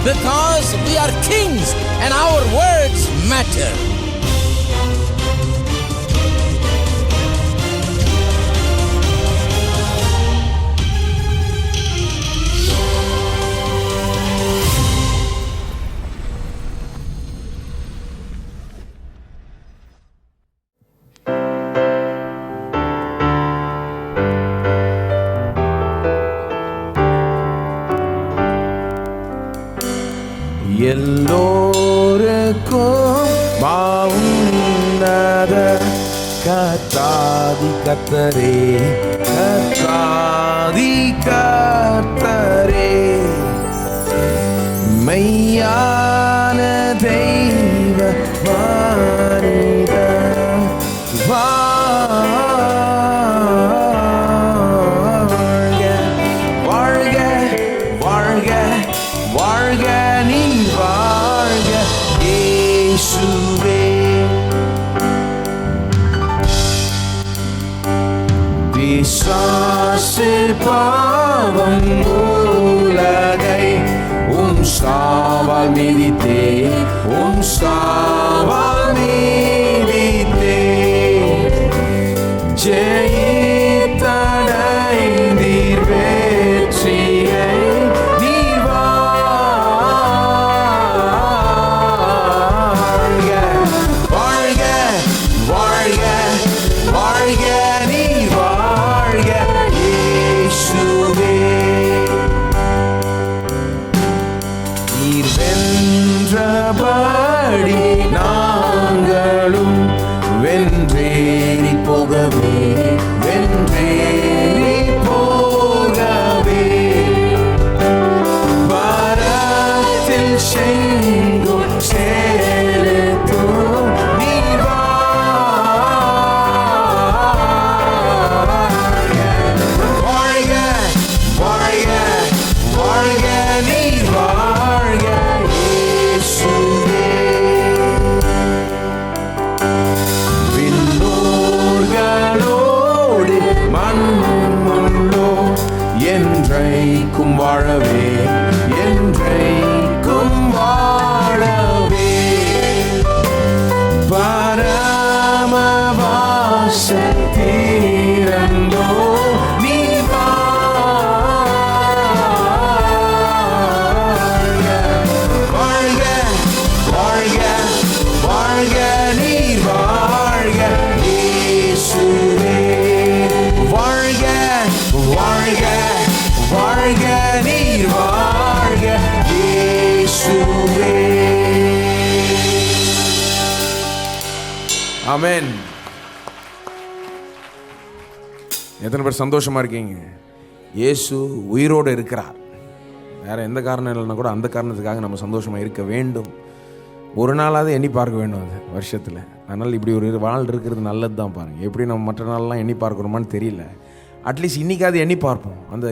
because we are kings and our words matter. எல்லோருக்கும் உன்னத கர்த்தாதி கர்த்தரே, கர்த்தாதி கர்த்தரே, மெய்யான தெய்வ மனித வாழ்க வாழ்க வாழ்க வாழ்க நீ வாழ்க இயேசுவே. பிசாசு பாவம் உலகை சாவால் மிதித்தே, சாவால் மிதித்தே, ஜெயித்தடைந்தீர் வெற்றியை நீர் வாழ்க வாழ்க வாழ்க வாழ்க நீர் வாழ்க இயேசுவே. நீர் வென்றபடி நாங்களும் வென்றேறி போகவே, வென்றேறி போகவே, பரத்தில் செங்கும் சேரத்தும் நீர் வாழ்க வாழ்க வாழ்க வாழ்க நீர் வாழ்க இயேசுவே. விண்ணோர்களோடு மண்ணுள்ளோ என்றைக்கும் வாழவே, என்றைக்கும் வாழவே, பரமவாசத்திரந்தோ நீ வாழ்க வாழ்க வாழ்க வாழ்க நீர் வாழ்க இயேசுவே. வாழ்க வாழ்க வாழ்க நீர் வாழ்க இயேசுவே. ஆமென். எத்தனை பேர் சந்தோஷமா இருக்கீங்க? இயேசு உயிரோடு இருக்கிறார். வேற எந்த காரணம் இல்லைன்னா கூட அந்த காரணத்துக்காக நம்ம சந்தோஷமா இருக்க வேண்டும். ஒரு நாளாவது எண்ணி பார்க்க வேண்டும் அது வருஷத்தில். அதனால் இப்படி ஒரு வாழ் இருக்கிறது நல்லது தான். பாருங்கள், எப்படி நம்ம மற்ற நாள்லாம் எண்ணி பார்க்குறோமான்னு தெரியல. அட்லீஸ்ட் இன்றைக்காவது எண்ணி பார்ப்போம். அந்த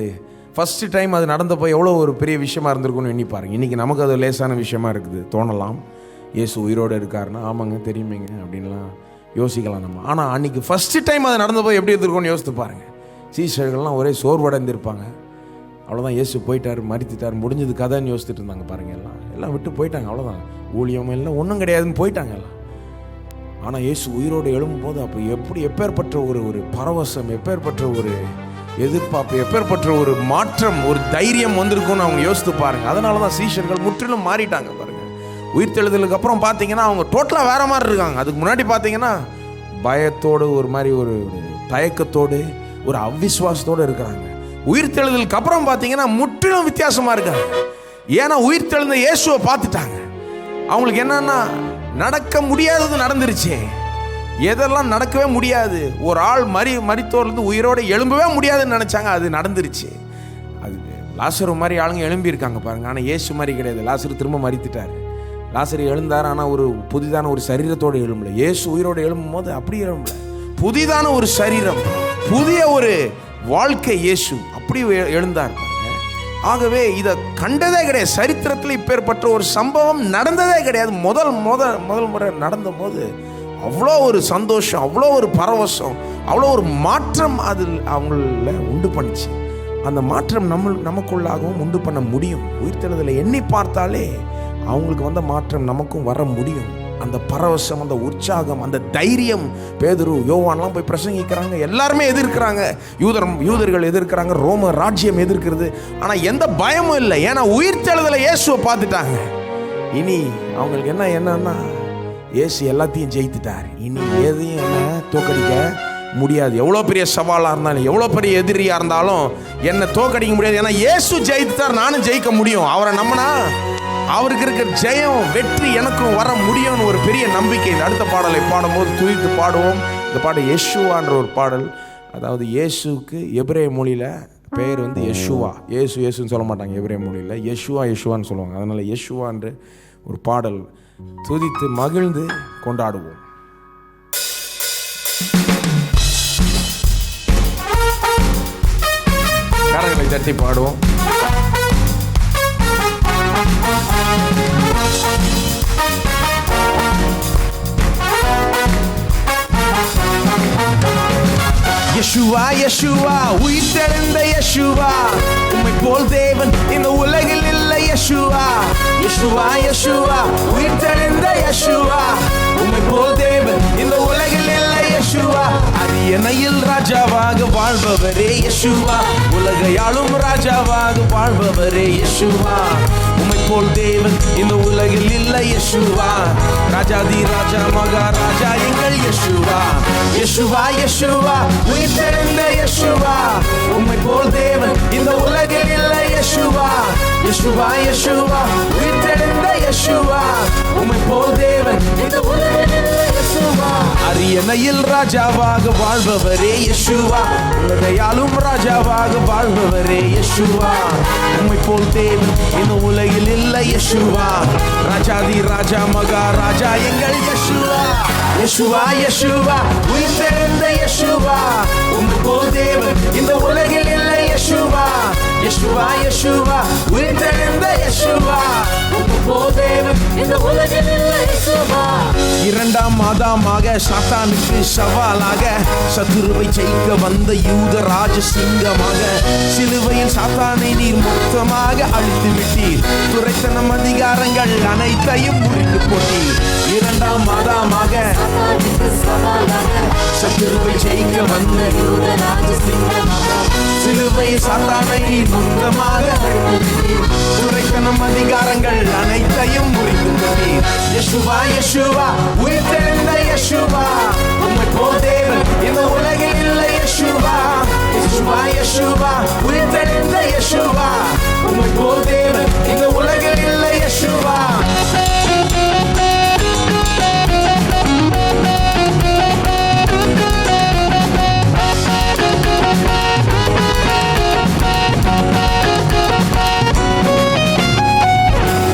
ஃபஸ்ட்டு டைம் அது நடந்தப்போ எவ்வளோ ஒரு பெரிய விஷயமா இருந்திருக்குன்னு எண்ணி பாருங்கள். இன்றைக்கி நமக்கு அது லேசான விஷயமா இருக்குது தோணலாம். இயேசு உயிரோடு இருக்காருன்னா ஆமாங்க தெரியுமேங்க அப்படின்லாம் யோசிக்கலாம் நம்ம. ஆனால் அன்றைக்கி ஃபஸ்ட்டு டைம் அது நடந்தப்போ எப்படி இருந்திருக்கும்னு யோசித்து பாருங்கள். சீஷர்கள்லாம் ஒரே சோர்வடைந்திருப்பாங்க. அவ்வளோதான், இயேசு போயிட்டார், மரித்திட்டார், முடிஞ்சது கதைன்னு யோசிச்சுட்டு இருந்தாங்க பாருங்கள். எல்லாம் விட்டு போயிட்டாங்க. அவ்வளோதான், ஊழியம் எல்லாம் ஒன்றும் கிடையாதுன்னு போயிட்டாங்க எல்லாம். ஆனால் இயேசு உயிரோடு எழும்பும்போது அப்போ எப்பேற்பட்ட ஒரு பரவசம், எப்பேற்பட்ட ஒரு எதிர்பார்ப்பு, எப்பேற்பட்ட ஒரு மாற்றம், ஒரு தைரியம் வந்திருக்கும்னு அவங்க யோசித்து பாருங்கள். அதனால தான் சீஷர்கள் முற்றிலும் மாறிட்டாங்க பாருங்கள். உயிர்த்தெழுதலுக்கு அப்புறம் பார்த்தீங்கன்னா அவங்க டோட்டலாக வேற மாதிரி இருக்காங்க. அதுக்கு முன்னாடி பார்த்தீங்கன்னா பயத்தோடு, ஒரு மாதிரி ஒரு தயக்கத்தோடு, ஒரு அவிசுவாசத்தோடு இருக்கிறாங்க. உயிர்த்தெழுதலுக்கு அப்புறம் பார்த்தீங்கன்னா முற்றிலும் வித்தியாசமாக இருக்காங்க. ஏன்னா உயிர்த்தெழுந்த இயேசுவை பார்த்துட்டாங்க. அவங்களுக்கு என்னன்னா, நடக்க முடியாதது நடந்துருச்சு. எதெல்லாம் நடக்கவே முடியாது, ஒரு ஆள் மரித்தோர்லேருந்து உயிரோடு எழும்பவே முடியாதுன்னு நினச்சாங்க, அது நடந்துருச்சு. அது லாசரு மாதிரி ஆளுங்க எழும்பியிருக்காங்க பாருங்க. ஆனால் இயேசு மாதிரி கிடையாது. லாசரு திரும்ப மரித்துட்டார். லாசரு எழுந்தார், ஆனால் ஒரு புதிதான ஒரு சரீரத்தோடு எழும்பல. இயேசு உயிரோடு எழும்பும் போது அப்படி எழும்பல, புதிதான ஒரு சரீரம், புதிய ஒரு வாழ்க்கை. இயேசு அப்படி எழுந்தார். ஆகவே இதை கண்டதே கிடையாது. சரித்திரத்தில் இப்பேற்பட்ட ஒரு சம்பவம் நடந்ததே கிடையாது. முதல் முறை நடந்த போது அவ்வளோ ஒரு சந்தோஷம், அவ்வளோ ஒரு பரவசம், அவ்வளோ ஒரு மாற்றம் அதில் அவங்கள உண்டு பண்ணிச்சு. அந்த மாற்றம் நமக்குள்ளாகவும் உண்டு பண்ண முடியும். உயிர்த்தெழுதலை எண்ணி பார்த்தாலே அவங்களுக்கு வந்த மாற்றம் நமக்கும் வர முடியும். அந்த பரவசம், அந்த உற்சாகம், அந்த தைரியம். பேதுரு, யோவான்லாம் போய் பிரசங்கிக்கிறாங்க, எல்லாருமே எதிர்க்கிறாங்க. யூதர்கள் எதிர்க்கிறாங்க, ரோம ராஜ்யம் எதிர்க்கிறது. ஆனால் எந்த பயமும் இல்லை, ஏன்னா உயிர்த்தெழுதலை இயேசுவை பார்த்துட்டாங்க. இனி அவங்களுக்கு என்னன்னா இயேசு எல்லாத்தையும் ஜெயித்துட்டார். இனி எதையும் என்ன தோக்கடிக்க முடியாது. எவ்வளோ பெரிய சவாலாக இருந்தாலும், எவ்வளோ பெரிய எதிரியாக இருந்தாலும் என்னை தோக்கடிக்க முடியாது. ஏன்னா இயேசு ஜெயித்துட்டார், நானும் ஜெயிக்க முடியும். அவரை நம்பினா அவருக்கு இருக்கிற ஜெயம், வெற்றி எனக்கும் வர முடியும்னு ஒரு பெரிய நம்பிக்கை. இந்த அடுத்த பாடலை பாடும்போது துதித்து பாடுவோம். இந்த பாடல் யெஷுவான்ற ஒரு பாடல். அதாவது இயேசுக்கு எபிரேய மொழியில் பெயர் யெஷுவா. இயேசுன்னு சொல்ல மாட்டாங்க எபிரேய மொழியில், யெஷுவான்னு சொல்லுவாங்க. அதனால் யெஷுவான்ற ஒரு பாடல் துதித்து மகிழ்ந்து கொண்டாடுவோம். கரங்களை தட்டி பாடுவோம். யெஷுவா யெஷுவா, உயிர்த்தெழுந்த யெஷுவா, உம்மை போல் தேவன் இந்த உலகில் இல்லை. யெஷுவா யெஷுவா யெஷுவா, உயிர்த்தெழுந்த யெஷுவா, உம்மை போல் தேவன் இந்த உலகில் இல்லை. யெஷுவா அரியணையில் ராஜாவாக வாழ்பவரே யெஷுவா, உலகையாளும் ராஜாவாக வாழ்பவரே யெஷுவா, உம்மை போல் தேவன் இந்த உலகில் இல்லை. யெஷுவா ராஜாதி ராஜா மகாராஜா எங்கள் யெஷுவா. யெஷுவா யெஷுவா, உயிர்த்தெழுந்த யெஷுவா, உம்மை போல் தேவன் இந்த உலகில் இல்லை. யெஷுவா யெஷுவா யெஷுவா, உயிர்த்தெழுந்த யெஷுவா, உம்மை போல் தேவன் இந்த உலகில் இல்லை. யெஷுவா அரியணையில் ராஜாவாக வாழ்பவரே யெஷுவா, உலகையாளும் ராஜாவாக வாழ்பவரே யெஷுவா, உம்மை போல் தேவன் இந்த உலகில் இல்லை. யெஷுவா ராஜாதி ராஜா மகாராஜா எங்கள் யெஷுவா. யெஷுவா யெஷுவா, உயிர்த்தெழுந்த யெஷுவா, உம்மை போல் தேவன் இந்த உலகில் இல்லை. யெஷுவா யெஷுவா யெஷுவா, உயிர்த்தெழுந்த யெஷுவா, உம்மை போல் தேவன் இந்த உலகில் இல்லை. யெஷுவா இரண்டாம் மாதமாக சாத்தானுக்கு சவாலாக சத்துருவை ஜெயிக்க வந்த யூத ராஜ சிங்கமாக, சிலுவையில் சாத்தானை நீர் மொத்தமாக அழித்து விட்டீர். துரைத்தனம் அதிகாரங்கள் அனைத்தையும் முறித்து போட்டீர். இரண்டாம் மாதமாக சத்துருவை ஜெயிக்க வந்த யூத ராஜ சிங்கமாக, சிலுவையில் சாத்தானை நீர் மொத்தமாக துரைத்தனம் அதிகாரங்கள் அனைத்தையும் முறித்து போட்டீர். யெஷுவா யெஷுவா, உயிர்த்தெழுந்த யெஷுவா, உம்மை போல் தேவன் இந்த உலகில் இல்லை. யெஷுவா யெஷுவா யெஷுவா, உயிர்த்தெழுந்த யெஷுவா, உம்மை போல் தேவன் இந்த உலகில் இல்லை. யெஷுவா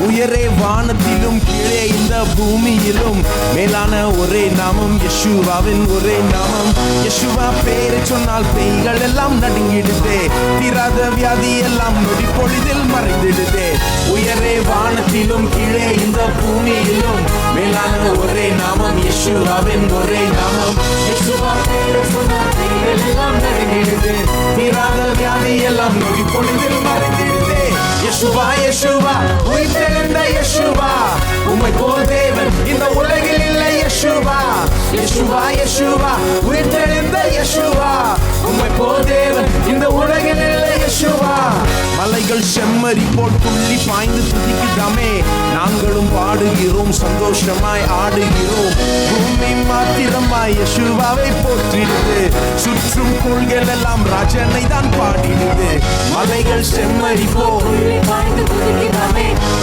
உயரே வானத்திலும் கீழே இந்த பூமியிலும் மேலான ஒரே நாமம் யெஷுவாவின் ஒரே நாமம். யெஷுவா பேரை சொன்னால் பேய்கள் எல்லாம் நடுங்கிடுதே, தீராத வியாதி எல்லாம் நொடி பொழுதில் மறைந்திடுதே. உயரே வானத்திலும் கீழே இந்த பூமியிலும் மேலான ஒரே நாமம் யெஷுவாவின் ஒரே நாமம். யெஷுவா பேரை சொன்னால் பேய்கள் எல்லாம் நடுங்கிடுதே, தீராத வியாதி எல்லாம் நொடி பொழுதில் மறைந்திடுதே. யெஷுவா யெஷுவா, உயிர்த்தெழுந்த யெஷுவா, உம்மை போல் தேவன் இந்த உலகில் இல்லை. யெஷுவா யெஷுவா யெஷுவா, உயிர்த்தெழுந்த யெஷுவா, உம்மை போல் தேவன் இந்த உலகில் இல்லை. யெஷுவா மலைகள் செம்மறி போல் துள்ளி பாய்ந்து துதிக்குதாமே, நாங்களும் பாடுகிறோம் சந்தோஷமாய் ஆடுகிறோம். பூமி மாத்திரமாய் யெஷுவாவை போற்றிடுது, சுற்றும் கோள்கள் எல்லாம் ராஜனை தான் பாடிடுது. மலைகள் செம்மறி போல்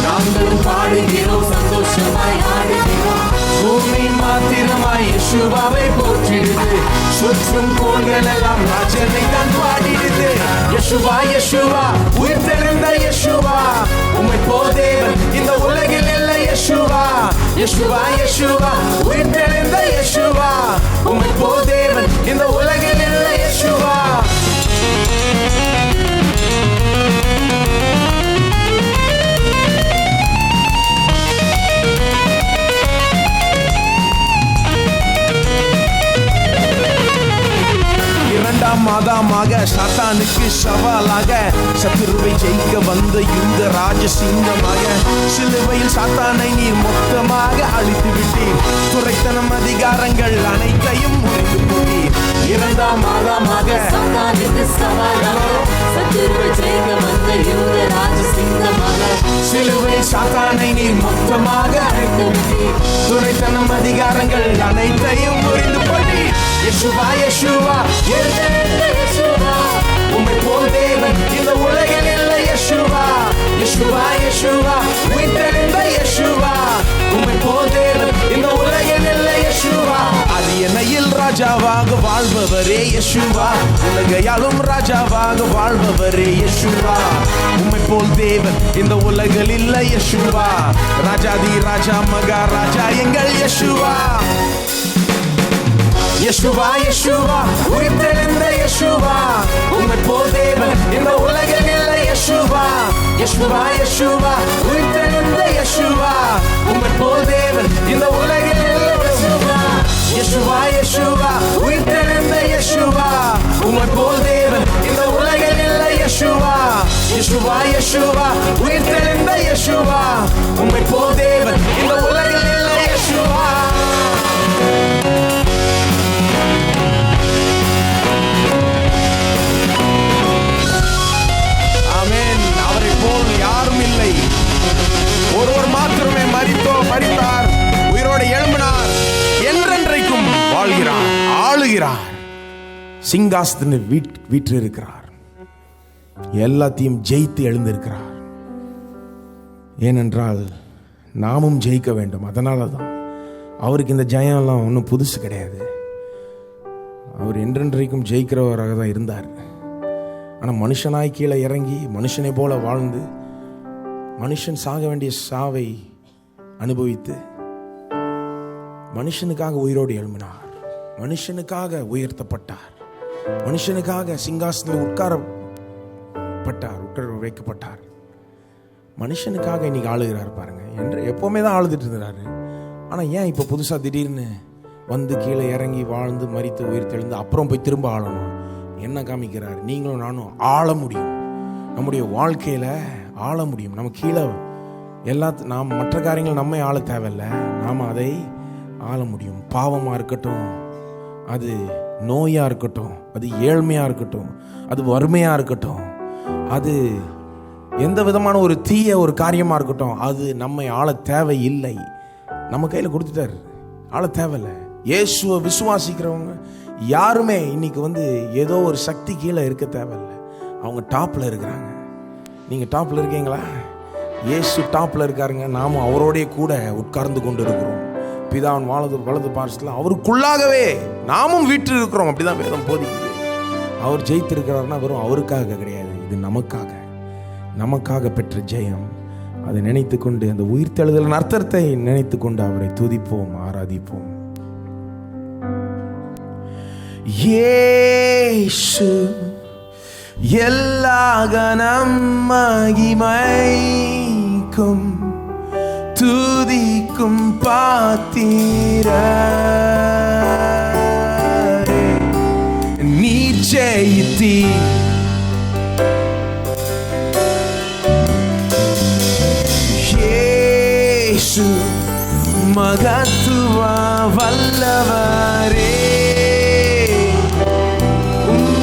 நாங்களும் பாடுகிறோம் சந்தோஷமாய் ஆடுகிறோம். பூமி மாத்திரமாய் யெஷுவாவை போற்றிடுது, சுற்றும் கோள்கள் எல்லாம் ராஜனை தான் பாடிடுது. யெஷுவா யெஷுவா, உயிர்த்தெழுந்த யெஷுவா, உம்மை போல் தேவன் இந்த உலகில் இல்லை. யெஷுவா யெஷுவா யெஷுவா, உயிர்த்தெழுந்த யெஷுவா, உம்மை போல் தேவன் இந்த உலகில் இல்லை. யெஷுவா இரண்டாம் மாதமாக இரண்டாமாக சாத்தானுக்கு சவாலாக சத்துருவை ஜெயிக்க வந்த யூத ராஜ சிங்கமாக சிலுவையில் சாத்தானை நீர் மொத்தமாக அழித்து விட்டீர். துரைத்தனம் அதிகாரங்கள் அனைத்தையும் முறிந்து போட்டீர். இரண்டாம் ஆகமாக சாத்தானுக்கு சவாலாக சத்துருவை ஜெயிக்க வந்த யூத ராஜ சிங்கமாக சிலுவையில் சாத்தானை நீர் மொத்தமாக அழித்து விட்டீர். துரைத்தனம் அதிகாரங்கள் அனைத்தையும் முறிந்து போட்டீர். யேசுவா யேசுவா யேசுவா உம்மை போல் தேவன் இந்த உலகில் இல்லை. யேசுவா யேசுவா யேசுவா உயிர்த்தெழுந்த யேசுவா உம்மை போல் தேவன் இந்த உலகில் இல்லை. யேசுவா அது என்னையில் ராஜாவாக வாழ்பவரே யேசுவா உலகையாலும் ராஜாவாக வாழ்பவரே யேசுவா உம்மை போல் தேவன் இந்த உலகில் இல்லை. யேசுவா ராஜாதி ராஜா மகாராஜா எங்கள் யேசுவா. யேசுவா யேசுவா உயிர்த்தெழுந்த யேசுவா உம்மை போல் தேவன் இந்த உலகில் இல்லை. யேசுவா யேசுவா யேசுவா உயிர்த்தெழுந்த யேசுவா உம்மை போல் தேவன் இந்த உலகில் இல்லை. யேசுவா யேசுவா உயிர்த்தெழுந்த யேசுவா உம்மை போல் தேவன் இந்த உலகில் இல்லை. யேசுவா யேசுவா யேசுவா உயிர்த்தெழுந்த யேசுவா உம்மை போல் தேவன் இந்த உலகில் இல்லை. யேசுவா யாரும் இல்லை. ஒருவர் மாத்திரமே மரித்தார், உயிரோடு எழும்பினார், என்றென்றைக்கும் வாழ்கிறார், ஆளுகிறார், சிங்காசனத்தில் வீற்றிருக்கிறார், எல்லாத்தையும் ஜெயித்து எழுந்திருக்கிறார். ஏனென்றால் நாமும் ஜெயிக்க வேண்டும். அதனால தான் அவருக்கு இந்த ஜெயம்லாம் ஒன்றும் புதுசு கிடையாது. அவர் என்றென்றைக்கும் ஜெயிக்கிறவராக தான் இருந்தார். ஆனால் மனுஷனாய் கீழே இறங்கி மனுஷனை போல வாழ்ந்து மனுஷன் சாக வேண்டிய சாவை அனுபவித்து மனுஷனுக்காக உயிரோடு எழும்பினார், மனுஷனுக்காக உயர்த்தப்பட்டார், மனுஷனுக்காக சிங்காசனத்தில் உட்கார வைக்கப்பட்டார், மனுஷனுக்காக இன்னைக்கு ஆளுகிறார். பாருங்க, என்று எப்பவுமே தான் ஆளுதுட்டு இருந்தாரு. ஆனால் ஏன் இப்போ புதுசாக திடீர்னு வந்து கீழே இறங்கி வாழ்ந்து மரித்து உயிர்த்தெழுந்து அப்புறம் போய் திரும்ப ஆளணும்? என்ன காமிக்கிறார்? நீங்களும் நானும் ஆள முடியும், நம்முடைய வாழ்க்கையில் ஆள முடியும். நம்ம கீழே நாம் மற்ற காரியங்கள் நம்மை ஆள தேவையில்லை, நாம் அதை ஆள முடியும். பாவமாக இருக்கட்டும், அது நோயாக இருக்கட்டும், அது ஏழ்மையாக இருக்கட்டும், அது வறுமையாக இருக்கட்டும், அது எந்த விதமான ஒரு தீய ஒரு காரியமாக இருக்கட்டும், அது நம்மை ஆள தேவையில்லை. நம்ம கையில் கொடுத்துட்டார், ஆள தேவையில்லை. இயேசுவை விசுவாசிக்கிறவங்க யாருமே இன்னைக்கு ஏதோ ஒரு சக்தி கீழே இருக்க தேவையில்லை. அவங்க டாப்பில் இருக்கிறாங்க. நீங்கள் டாப்பில் இருக்கீங்களா? இயேசு டாப்பில் இருக்காருங்க. நாமும் அவரோடைய கூட உட்கார்ந்து கொண்டு இருக்கிறோம். பிதாவின் வலது பார்சத்தில் அவருக்குள்ளாகவே நாமும் வீட்டு இருக்கிறோம். அப்படிதான் வேதம் போதிக்குது. அவர் ஜெயித்திருக்கிறாருன்னா வெறும் அவருக்காக கிடையாது, இது நமக்காக பெற்ற ஜெயம். அதை நினைத்து கொண்டு அந்த உயிர்த்தெழுதலின் அர்த்தத்தை நினைத்து கொண்டு அவரை துதிப்போம், ஆராதிப்போம். இயேசு எல்லா கனம் மகிமைக்கும் துதிக்கும் பாத்திரரே, நீர் ஜெயித்தீர். இயேசு மகத்துவ வல்லவரே,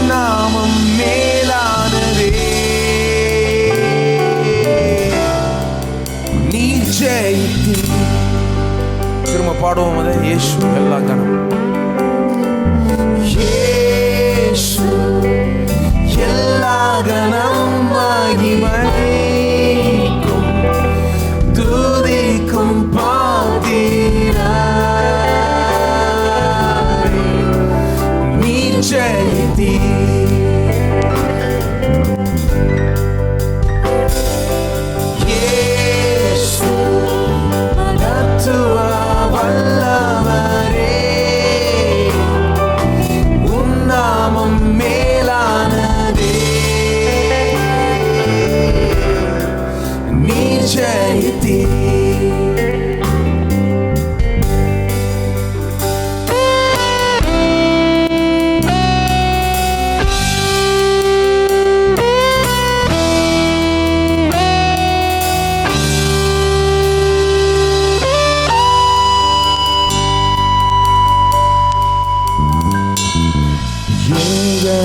நாமம் மேலானதே, நீ ஜெயித்தீர். திரும்ப பாடுவோம் அதை. இயேசு எல்லா கணம், இயேசு எல்லா கணம் மகிமைக்கும் துதிக்கும் பாத்திரரே, நீ ஜெயித்தீர்.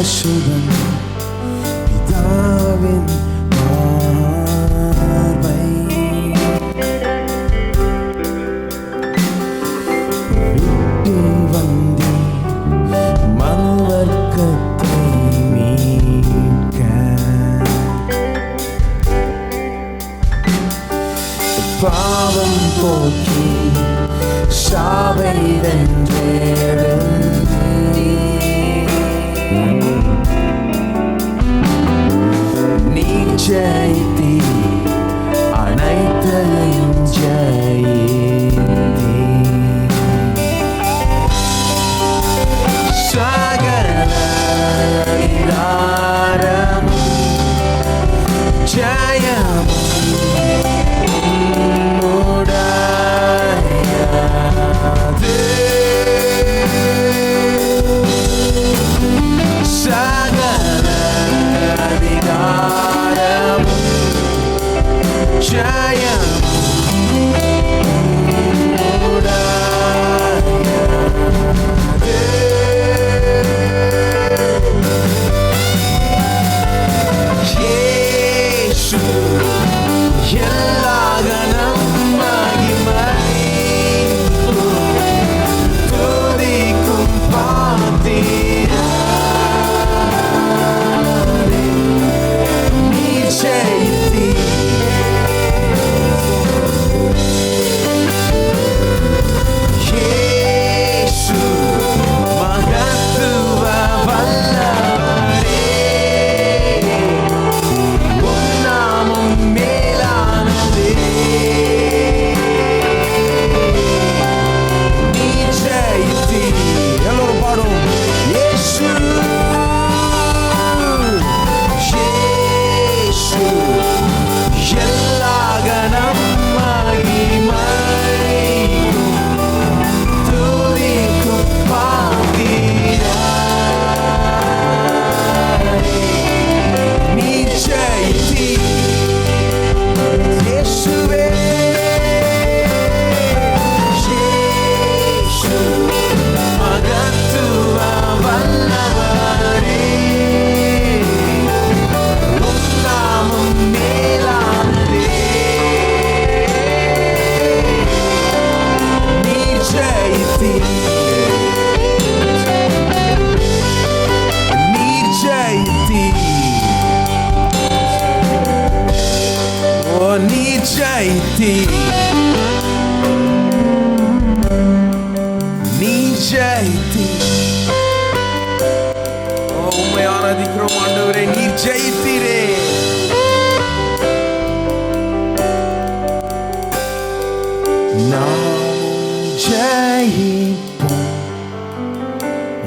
சுகம் பிதாவின் பார்வை. விட்டு வந்தே மனுவர்க்கத்தை மீட்க, பாவம் போக்கி சாவை வென்றேழுந்தீ. நீ ஜெயித்தீ, அனைத்தையும் ஜெயித்தீ. சகல அதிகாரமும் ஜெயமும் உம்முடையது. சகல அதிகாரமும் ஜெயமும் உம்முடையது. இயேசு எல்லா கனம் மகிமைக்கும் துதிக்கும் பாத்திரரே. நீர் ஜெயித்தீர். இயேசு மகத்துவ வல்லவரே. உம் நாமம் மேலானதே. நீர் ஜெயித்தீர். எல்லோரும் பாடுவோம். இயேசு இயேசு எல்லா கனம் மகிமைக்கும் துதிக்கும் பாத்திரரே. நீர் ஜெயித்தீர். இயேசுவே இயேசு மகத்துவ வல்லவரே. உம் நாமம் மேலானதே. நீர் ஜெயித்தீர். நீர் ஜெயித்தீர். ஓ நீர் ஜெயித்தீர். நீர் ஜெயித்தீர். ஓ உம்மை ஆராதிக்கிறோம் ஆண்டவரே. நீர் ஜெயித்தீரே. நாம் ஜெயிப்போம்.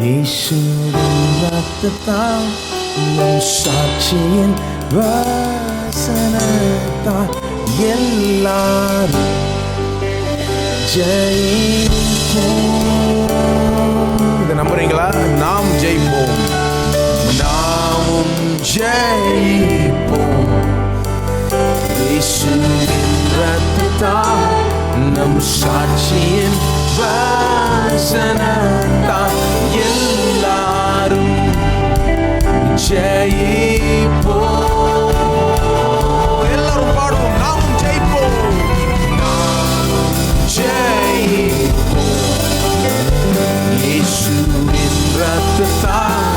இயேசுவின் ரத்தத்தால் நம் சாட்சியின் வசனத்தால் எல்லாரும் ஜெயிப்போம். இதை நம்புறீங்களா? நாம் ஜெயிப்போம். நாமும் ஜெயிப்போம். இயேசுவின் ரத்தத்தால் நம் சாட்சியின் வசனத்தால் எல்லாரும் ஜெயிப்போம். எல்லாரும் பாடுவோம். நாமும் ஜெயிப்போம். நாமும் ஜெயிப்போம். இயேசுவின் ரத்தத்தால்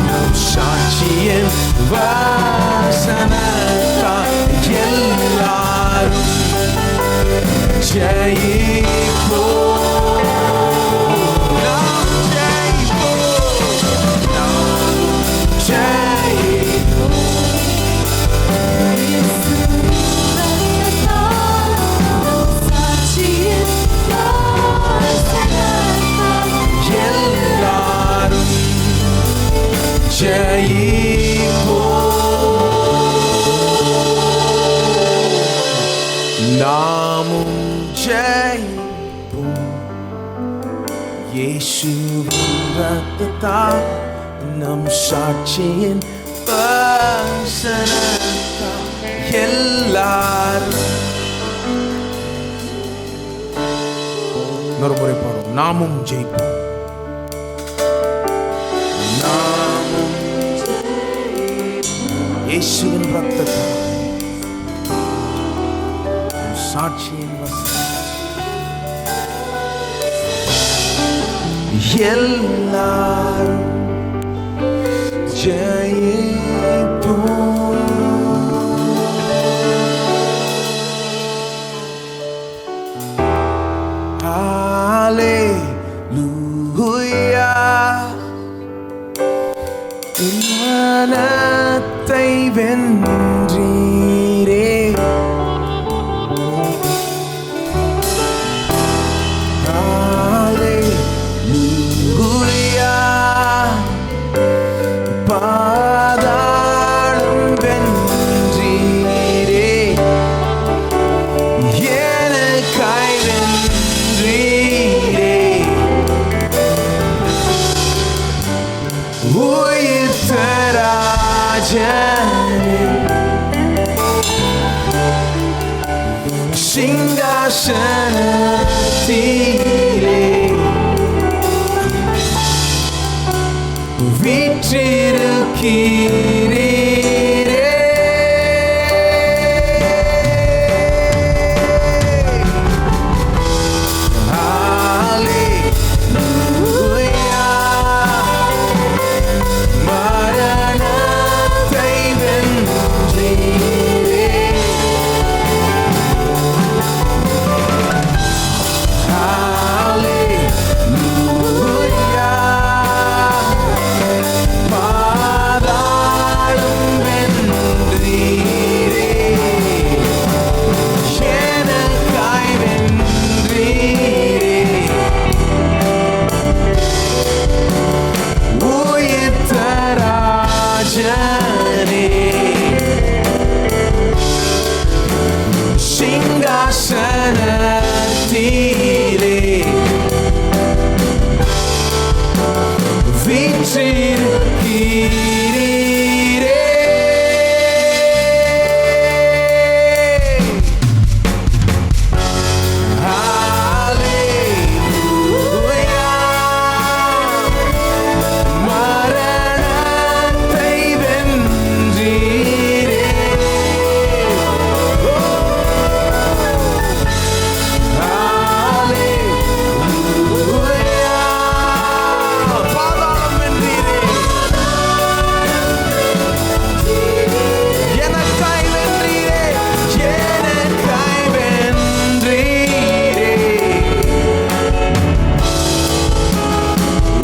நம் சாட்சியின் வசனத்தால் எல்லாரும் ஜெயிப்போம். நாம் ஜெயிப்போம். நாம் ஜெயிப்போம். எல்லாரும் ஜெயிப்போம். நாமும் ஜெயிப்போம். இயேசுவின் ரத்தத்தால் நம் சாட்சியின் வசனத்தால் எல்லாரும். இன்னொரு முறை பாடும். நாமும் ஜெயிப்போம். நாமும் இயேசுவின் ரத்தத்தால் சாட்சியின் வசனம் எல்லாரும் ஜெயிப்போம். ஹல்லேலூயா. என் மனத்தை வென்றீரே. ஹல்லேலூயா. பாதாளம் வென்றீரே. எனக்காய் வென்றீரே. உயிர்த்த ராஜனே, சிங்காசனத்திலே வீற்றிருக்கிறீரே. ஹல்லேலூயா. மரணத்தை வென்றீரே. ஹல்லேலூயா. பாதாளம் வென்றீரே. எனக்காய் வென்றீரே. உயிர்த்த ராஜனே, சிங்காசனத்திலே வீற்றிருக்கிறீரே. ஹல்லேலூயா. மரணத்தை வென்றீரே. ஹல்லேலூயா. பாதாளம் வென்றீரே. எனக்காய் வென்றீரே. எனக்காய் வென்றீரே.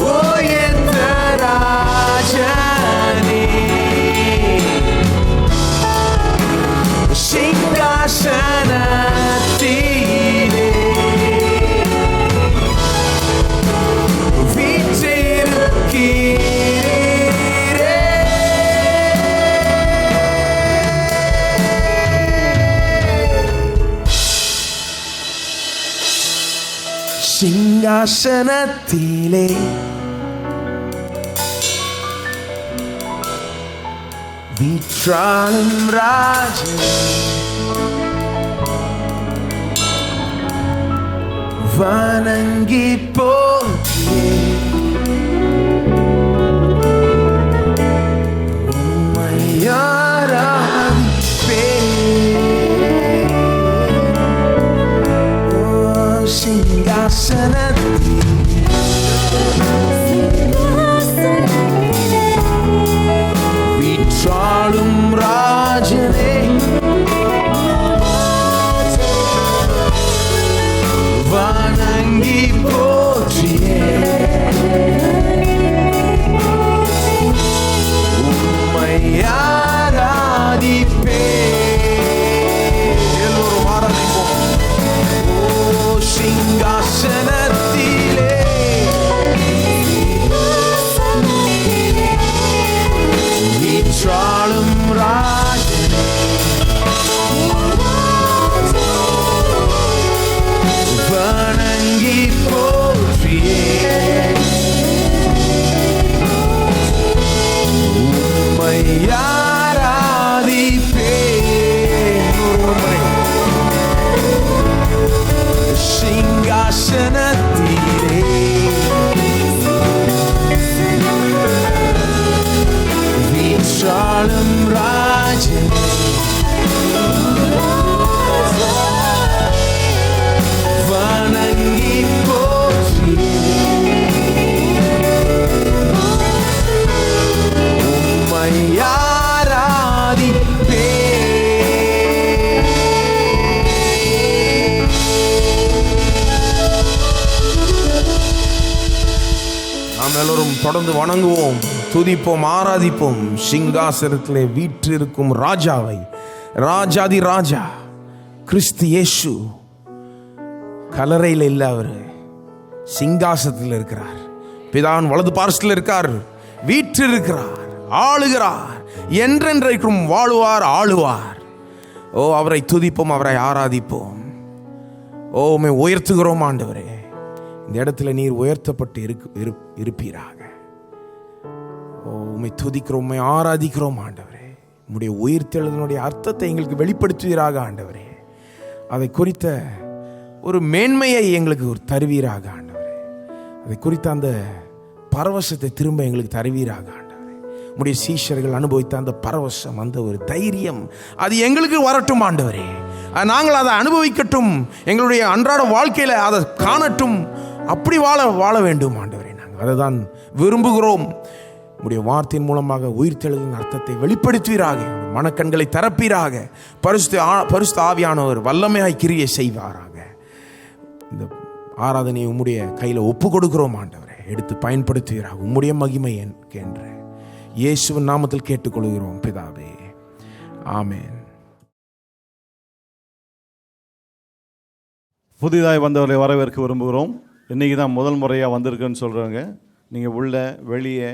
உயிர்த்த ராஜனே, சிங்காசனத்திலே வீற்றிருக்கிறீரே. சிங்காசனத்திலே வீற்றாளும் ராஜனே, வணங்கி போற்றியே. உம்மை ஆராதிப்பேன். ஓ சிங்காசனத்திலே வீற்றாளும் ராஜனே, வணங்கி போற்றியே. நாம் எல்லோரும் தொடர்ந்து வணங்குவோம், துதிப்போம், ஆராதிப்போம் சிங்காசனத்திலே வீற்றிருக்கும் ராஜாவை, ராஜாதி ராஜா கிறிஸ்து இயேசு. கல்லறையில் இல்லை, அவர் சிங்காசனத்தில் இருக்கிறார், பிதாவின் வலது பார்சத்தில் இருக்கார், வீற்றிருக்கிறார், ஆளுகிறார், என்றென்றைக்கும் வாழுவார், ஆளுவார். ஓ, அவரை துதிப்போம், அவரை ஆராதிப்போம். ஓ, உம்மை உயர்த்துகிறோம் ஆண்டவரே. இந்த இடத்துல நீர் உயர்த்தப்பட்டு இருப்பீராக. ஓ, உம்மை துதிக்கிறோம், உம்மை ஆராதிக்கிறோம் ஆண்டவரே. உம்முடைய உயிர்த்தெழுதலினுடைய அர்த்தத்தை எங்களுக்கு வெளிப்படுத்துவீராக ஆண்டவரே. அதை குறித்த ஒரு மேன்மையை எங்களுக்கு தருவீராக ஆண்டவரே. அதை குறித்த அந்த பரவசத்தை திரும்ப எங்களுக்கு தருவீராக ஆண்டவரே. உம்முடைய சீஷர்கள் அனுபவித்த அந்த பரவசம், அந்த ஒரு தைரியம், அது எங்களுக்கு வரட்டும் ஆண்டவரே. நாங்கள் அதை அனுபவிக்கட்டும், எங்களுடைய அன்றாட வாழ்க்கையில் அதை காணட்டும். அப்படி வாழ வேண்டும் ஆண்டவரே. நாங்கள் அதை தான் விரும்புகிறோம். உம்முடைய வார்த்தையின் மூலமாக உயிர்த்தெழுதலின் அர்த்தத்தை வெளிப்படுத்துவீராக, மனக்கண்களை திறப்பீராக. பரிசுத்த ஆவியானவர் வல்லமையாய் கிரியை செய்வாராக. இந்த ஆராதனையை உம்முடைய கையில் ஒப்பு கொடுக்கிறோம் ஆண்டவரே. எடுத்து பயன்படுத்துவீராக, உம்முடைய மகிமை என்று இயேசுவின் நாமத்தில் கேட்டுக்கொள்கிறோம் பிதாவே, ஆமென். புதிதாய் வந்தவர்களை வரவேற்க விரும்புகிறோம். இன்றைக்கி தான் முதல் முறையாக வந்திருக்குன்னு சொல்கிறவங்க, நீங்கள் உள்ள வெளியே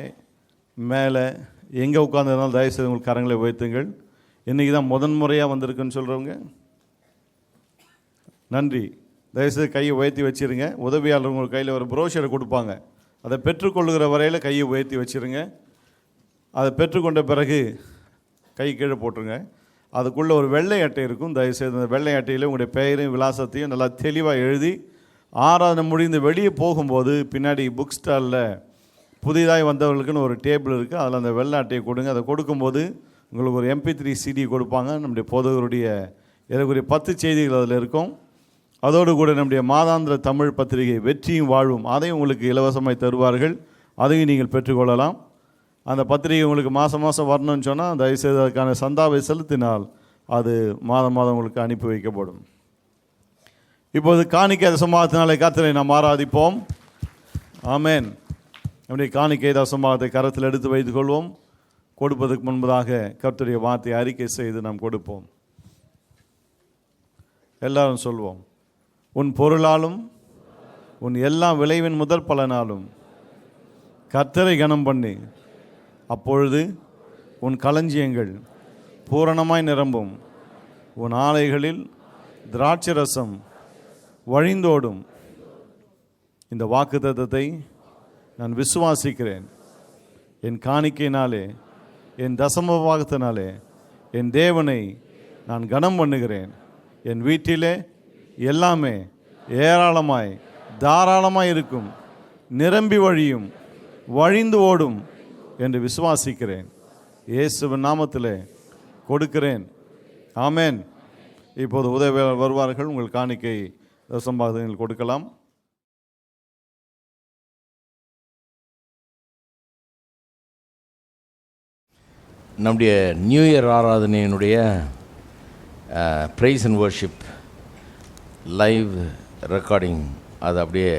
மேலே எங்கே உட்காந்துருந்தாலும் தயவுசெய்து உங்களுக்கு கரங்களை உயர்த்துங்கள். இன்றைக்கி தான் முதன் முறையாக வந்திருக்குன்னு சொல்கிறவங்க நன்றி. தயவுசெய்து கையை உயர்த்தி வச்சுருங்க. உதவியாளர் உங்களுக்கு கையில் ஒரு புரோஷரை கொடுப்பாங்க, அதை பெற்றுக்கொள்ளுகிற வரையில் கையை உயர்த்தி வச்சுருங்க. அதை பெற்றுக்கொண்ட பிறகு கை கீழே போட்டுருங்க. அதுக்குள்ளே ஒரு வெள்ளை அட்டை இருக்கும். தயவுசெய்து அந்த வெள்ளை அட்டையில் உங்களுடைய பெயரையும் விலாசத்தையும் நல்லா தெளிவாக எழுதி, ஆராதனை முடிந்து வெளியே போகும்போது பின்னாடி புக் ஸ்டாலில் புதிதாய் வந்தவர்களுக்குன்னு ஒரு டேபிள் இருக்குது, அதில் அந்த வெள்ளை அட்டையை கொடுங்க. அதை கொடுக்கும்போது உங்களுக்கு ஒரு MP3 CD கொடுப்பாங்க. நம்முடைய போதகருடைய ஏறக்குறைய 10 செய்திகள் அதில் இருக்கும். அதோடு கூட நம்முடைய மாதாந்திர தமிழ் பத்திரிகை வெற்றியும் வாழ்வும், அதையும் உங்களுக்கு இலவசமாய் தருவார்கள். அதையும் நீங்கள் பெற்றுக்கொள்ளலாம். அந்த பத்திரிகை உங்களுக்கு மாதம் மாதம் வரணும்னு சொன்னால் தயவுசெய்து அதுக்கான சந்தாவை செலுத்தினால் அது மாதம் மாதம் உங்களுக்கு அனுப்பி வைக்கப்படும். இப்போது காணிக்கை தசமாகத்தினாலே கர்த்தரை நாம் ஆராதிப்போம். ஆமென். நம்முடைய காணிக்கை தசமாகத்தை கரத்தில் எடுத்து வைத்துக் கொள்வோம். கொடுப்பதற்கு முன்பதாக கர்த்தருடைய வார்த்தையை அறிக்கை செய்து நாம் கொடுப்போம். எல்லாரும் சொல்வோம். உன் பொருளாலும் உன் எல்லா விளைவின் முதல் பலனாலும் கர்த்தரை கனம் பண்ணி, அப்பொழுது உன் களஞ்சியங்கள் பூரணமாய் நிரம்பும், உன் ஆலைகளில் திராட்சை ரசம் வழிந்தோடும். இந்த வாக்குத்தத்தத்தை நான் விசுவாசிக்கிறேன். என் காணிக்கையினாலே, என் தசம பாகத்தினாலே என் தேவனை நான் கனம் பண்ணுகிறேன். என் வீட்டிலே எல்லாமே ஏராளமாய் தாராளமாய் இருக்கும், நிரம்பி வழியும் வழிந்து ஓடும் என்று விசுவாசிக்கிறேன். இயேசுவின் நாமத்திலே கொடுக்கிறேன். ஆமென். இப்போது உதவியாளர் வருவார்கள். உங்கள் காணிக்கை தசம்பாகத்தில் கொடுக்கலாம். நம்முடைய நியூ இயர் ஆராதனையினுடைய praise and worship live recording, அதை அப்படியே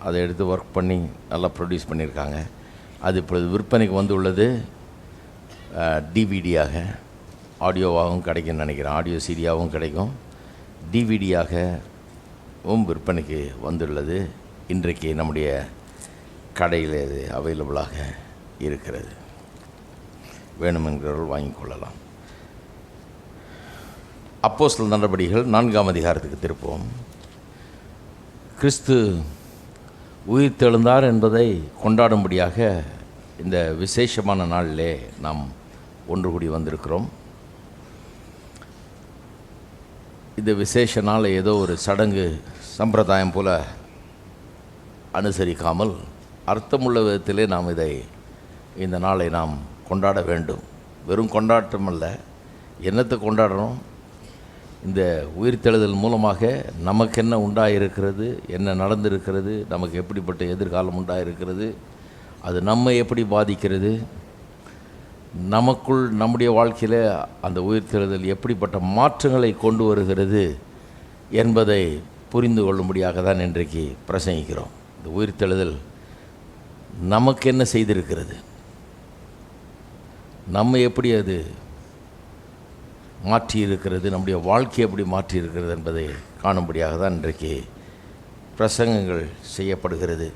அதை எடுத்து ஒர்க் பண்ணி நல்லா ப்ரொடியூஸ் பண்ணியிருக்காங்க. அது இப்பொழுது விற்பனைக்கு வந்து உள்ளது. டிவிடியாக, ஆடியோவாகவும் கிடைக்கும்னு நினைக்கிறேன். ஆடியோ சீடியாகவும் கிடைக்கும், டிவிடியாகவும் விற்பனைக்கு வந்துள்ளது. இன்றைக்கு நம்முடைய கடையில் இது அவைலபிளாக இருக்கிறது. வேணுமென்கிறவர்கள் வாங்கிக் கொள்ளலாம். அப்போஸ்தலர் நடபடிகள் 4ஆம் அதிகாரத்துக்கு திருப்போம். கிறிஸ்து உயிர்த்தெழுந்தார் என்பதை கொண்டாடும்படியாக இந்த விசேஷமான நாளிலே நாம் ஒன்று கூடி வந்திருக்கிறோம். இந்த விசேஷ நாளை ஏதோ ஒரு சடங்கு சம்பிரதாயம் போல அனுசரிக்காமல் அர்த்தமுள்ள விதத்திலே நாம் இந்த நாளை நாம் கொண்டாட வேண்டும். வெறும் கொண்டாட்டம் அல்ல, என்னத்தை கொண்டாடுறோம்? இந்த உயிர்த்தெழுதல் மூலமாக நமக்கு என்ன உண்டாயிருக்கிறது, என்ன நடந்திருக்கிறது, நமக்கு எப்படிப்பட்ட எதிர்காலம் உண்டாயிருக்கிறது, அது நம்மை எப்படி பாதிக்கிறது, நமக்குள் நம்முடைய வாழ்க்கையில் அந்த உயிர்த்தெழுதல் எப்படிப்பட்ட மாற்றங்களை கொண்டு வருகிறது என்பதை புரிந்து கொள்ளும்படியாக தான் இன்றைக்கு பிரசங்கிக்கிறோம். இந்த உயிர்த்தெழுதல் நமக்கு என்ன செய்திருக்கிறது, நம்ம எப்படி அது மாற்றி இருக்கிறது, நம்முடைய வாழ்க்கை எப்படி மாற்றி இருக்கிறது என்பதை காணும்படியாக தான் இன்றைக்கு பிரசங்கங்கள் செய்யப்படுகிறது.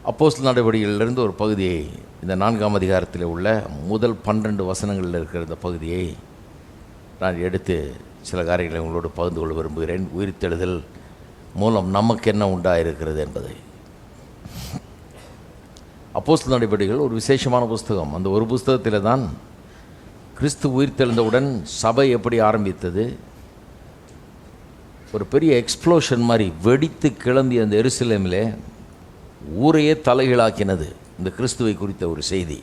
அப்போஸ்தலர் நடவடிக்கைகளிலிருந்து ஒரு பகுதியை, இந்த 4ஆம் அதிகாரத்தில் உள்ள முதல் 12 வசனங்களில் இருக்கிற இந்த பகுதியை நான் எடுத்து சில காரியங்களை உங்களோடு பகிர்ந்து கொள்ள விரும்புகிறேன். உயிர்த்தெழுதல் மூலம் நமக்கு என்ன உண்டாயிருக்கிறது என்பதை. அப்போஸ்தலர் நடவடிக்கைகள் ஒரு விசேஷமான புஸ்தகம். அந்த ஒரு புஸ்தகத்தில் தான் கிறிஸ்து உயிர்த்தெழுந்தவுடன் சபை எப்படி ஆரம்பித்தது, ஒரு பெரிய எக்ஸ்ப்ளோஷன் மாதிரி வெடித்து கிளம்பி அந்த எருசலேமிலே ஊரையே தலைகீழாக்கினது இந்த கிறிஸ்துவை குறித்த ஒரு செய்தி.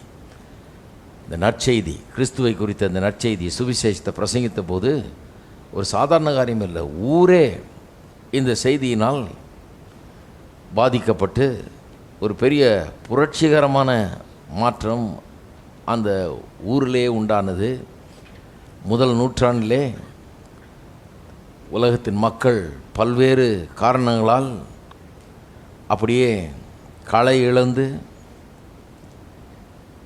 இந்த நற்செய்தி, கிறிஸ்துவை குறித்த இந்த நற்செய்தி சுவிசேஷத்தை பிரசங்கித்த போது ஒரு சாதாரண காரியம் இல்லை, ஊரே இந்த செய்தியினால் பாதிக்கப்பட்டு ஒரு பெரிய புரட்சிகரமான மாற்றம் அந்த ஊரிலே உண்டானது. முதல் நூற்றாண்டிலே உலகத்தின் மக்கள் பல்வேறு காரணங்களால் அப்படியே களை இழந்து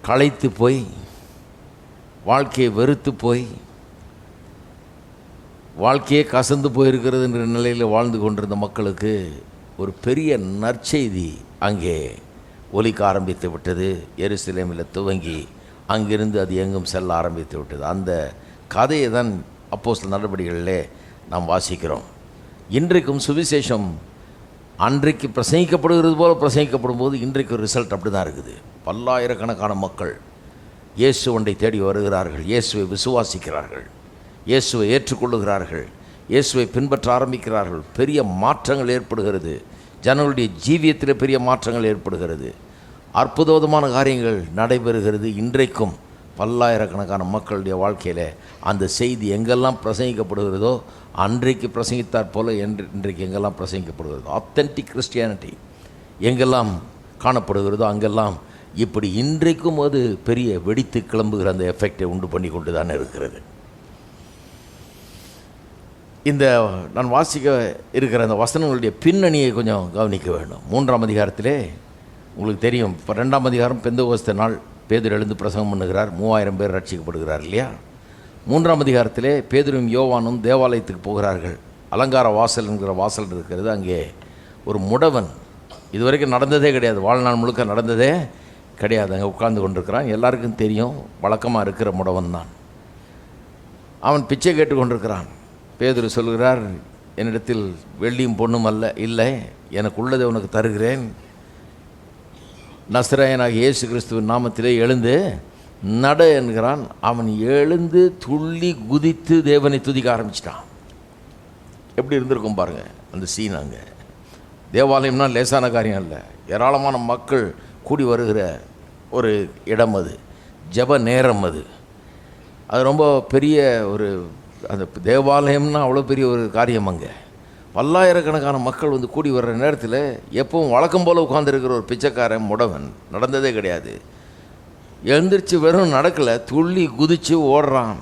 களைத்து போய் வாழ்க்கையை வெறுத்து போய் வாழ்க்கையே கசந்து போயிருக்கிறது என்ற நிலையில் வாழ்ந்து கொண்டிருந்த மக்களுக்கு ஒரு பெரிய நற்செய்தி அங்கே ஒலிக்க ஆரம்பித்து விட்டது. எருசலேமில் துவங்கி அங்கிருந்து அது எங்கும் செல்ல ஆரம்பித்து விட்டது. அந்த கதையை தான் அப்போஸ்தலர் நடவடிக்கைகளிலே நாம் வாசிக்கிறோம். இன்றைக்கும் சுவிசேஷம் அன்றைக்கு பிரசங்கிக்கப்படுகிறது போல பிரசங்கிக்கப்படும் போது இன்றைக்கு ரிசல்ட் அப்படி தான் இருக்குது. பல்லாயிரக்கணக்கான மக்கள் இயேசு ஒன்றை தேடி வருகிறார்கள், இயேசுவை விசுவாசிக்கிறார்கள், இயேசுவை ஏற்றுக்கொள்ளுகிறார்கள், இயேசுவை பின்பற்ற ஆரம்பிக்கிறார்கள். பெரிய மாற்றங்கள் ஏற்படுகிறது, ஜனங்களுடைய ஜீவியத்தில் பெரிய மாற்றங்கள் ஏற்படுகிறது, அற்புதமான காரியங்கள் நடைபெறுகிறது. இன்றைக்கும் பல்லாயிரக்கணக்கான மக்களுடைய வாழ்க்கையில் அந்த செய்தி எங்கெல்லாம் பிரசங்கிக்கப்படுகிறதோ அன்றைக்கு பிரசங்கித்தாற் போல இன்றைக்கு எங்கெல்லாம் பிரசங்கிக்கப்படுகிறதோ, ஆத்தென்டிக் கிறிஸ்டியானிட்டி எங்கெல்லாம் காணப்படுகிறதோ அங்கெல்லாம் இப்படி இன்றைக்கும் அது பெரிய வெடித்து கிளம்புகிற அந்த எஃபெக்டை உண்டு பண்ணி கொண்டு தான் இருக்கிறது. இந்த நான் வாசிக்க இருக்கிற அந்த வசனங்களுடைய பின்னணியை கொஞ்சம் கவனிக்க வேண்டும். 3ஆம் அதிகாரத்திலே உங்களுக்கு தெரியும், இப்போ 2ஆம் அதிகாரம் பெந்தெகோஸ்தே நாள் பேதுரு எழுந்து பிரசங்கம் பண்ணுகிறார், 3000 பேர் ரட்சிக்கப்படுகிறார் இல்லையா. 3ஆம் அதிகாரத்திலே பேதுரும் யோவானும் தேவாலயத்துக்கு போகிறார்கள். அலங்கார வாசல் என்கிற வாசல் இருக்கிறது. அங்கே ஒரு முடவன், இதுவரைக்கும் நடந்ததே கிடையாது, வாழ்நாள் முழுக்க நடந்ததே கிடையாது, அங்கே உட்கார்ந்து கொண்டிருக்கிறான். எல்லாருக்கும் தெரியும், வழக்கமாக இருக்கிற முடவன் தான். அவன் பிச்சை கேட்டு கொண்டிருக்கிறான். பேதுரு சொல்கிறார், என்னிடத்தில் வெள்ளியும் பொண்ணும் அல்ல, இல்லை, எனக்கு உள்ளதை உனக்கு தருகிறேன், நசரேயனாகிய இயேசு கிறிஸ்துவின் நாமத்திலே எழுந்து நட என்கிறான். அவன் எழுந்து துள்ளி குதித்து தேவனை துதிக்க ஆரம்பிச்சிட்டான். எப்படி இருந்திருக்கும் பாருங்கள் அந்த சீன். அங்கே தேவாலயம்னா லேசான காரியம் இல்லை, ஏராளமான மக்கள் கூடி வருகிற ஒரு இடம், அது ஜெப நேரம், அது ரொம்ப பெரிய ஒரு, அந்த தேவாலயம்னா அவ்வளோ பெரிய ஒரு காரியம். அங்கே பல்லாயிரக்கணக்கான மக்கள் வந்து கூடி வர்ற நேரத்தில் எப்பவும் வழக்கம் போல் உட்காந்துருக்கிற ஒரு பிச்சைக்காரன் முடவன் நடந்ததே கிடையாது. எழுந்திரிச்சு வெறும் நடக்கலை, துள்ளி குதித்து ஓடுறான்,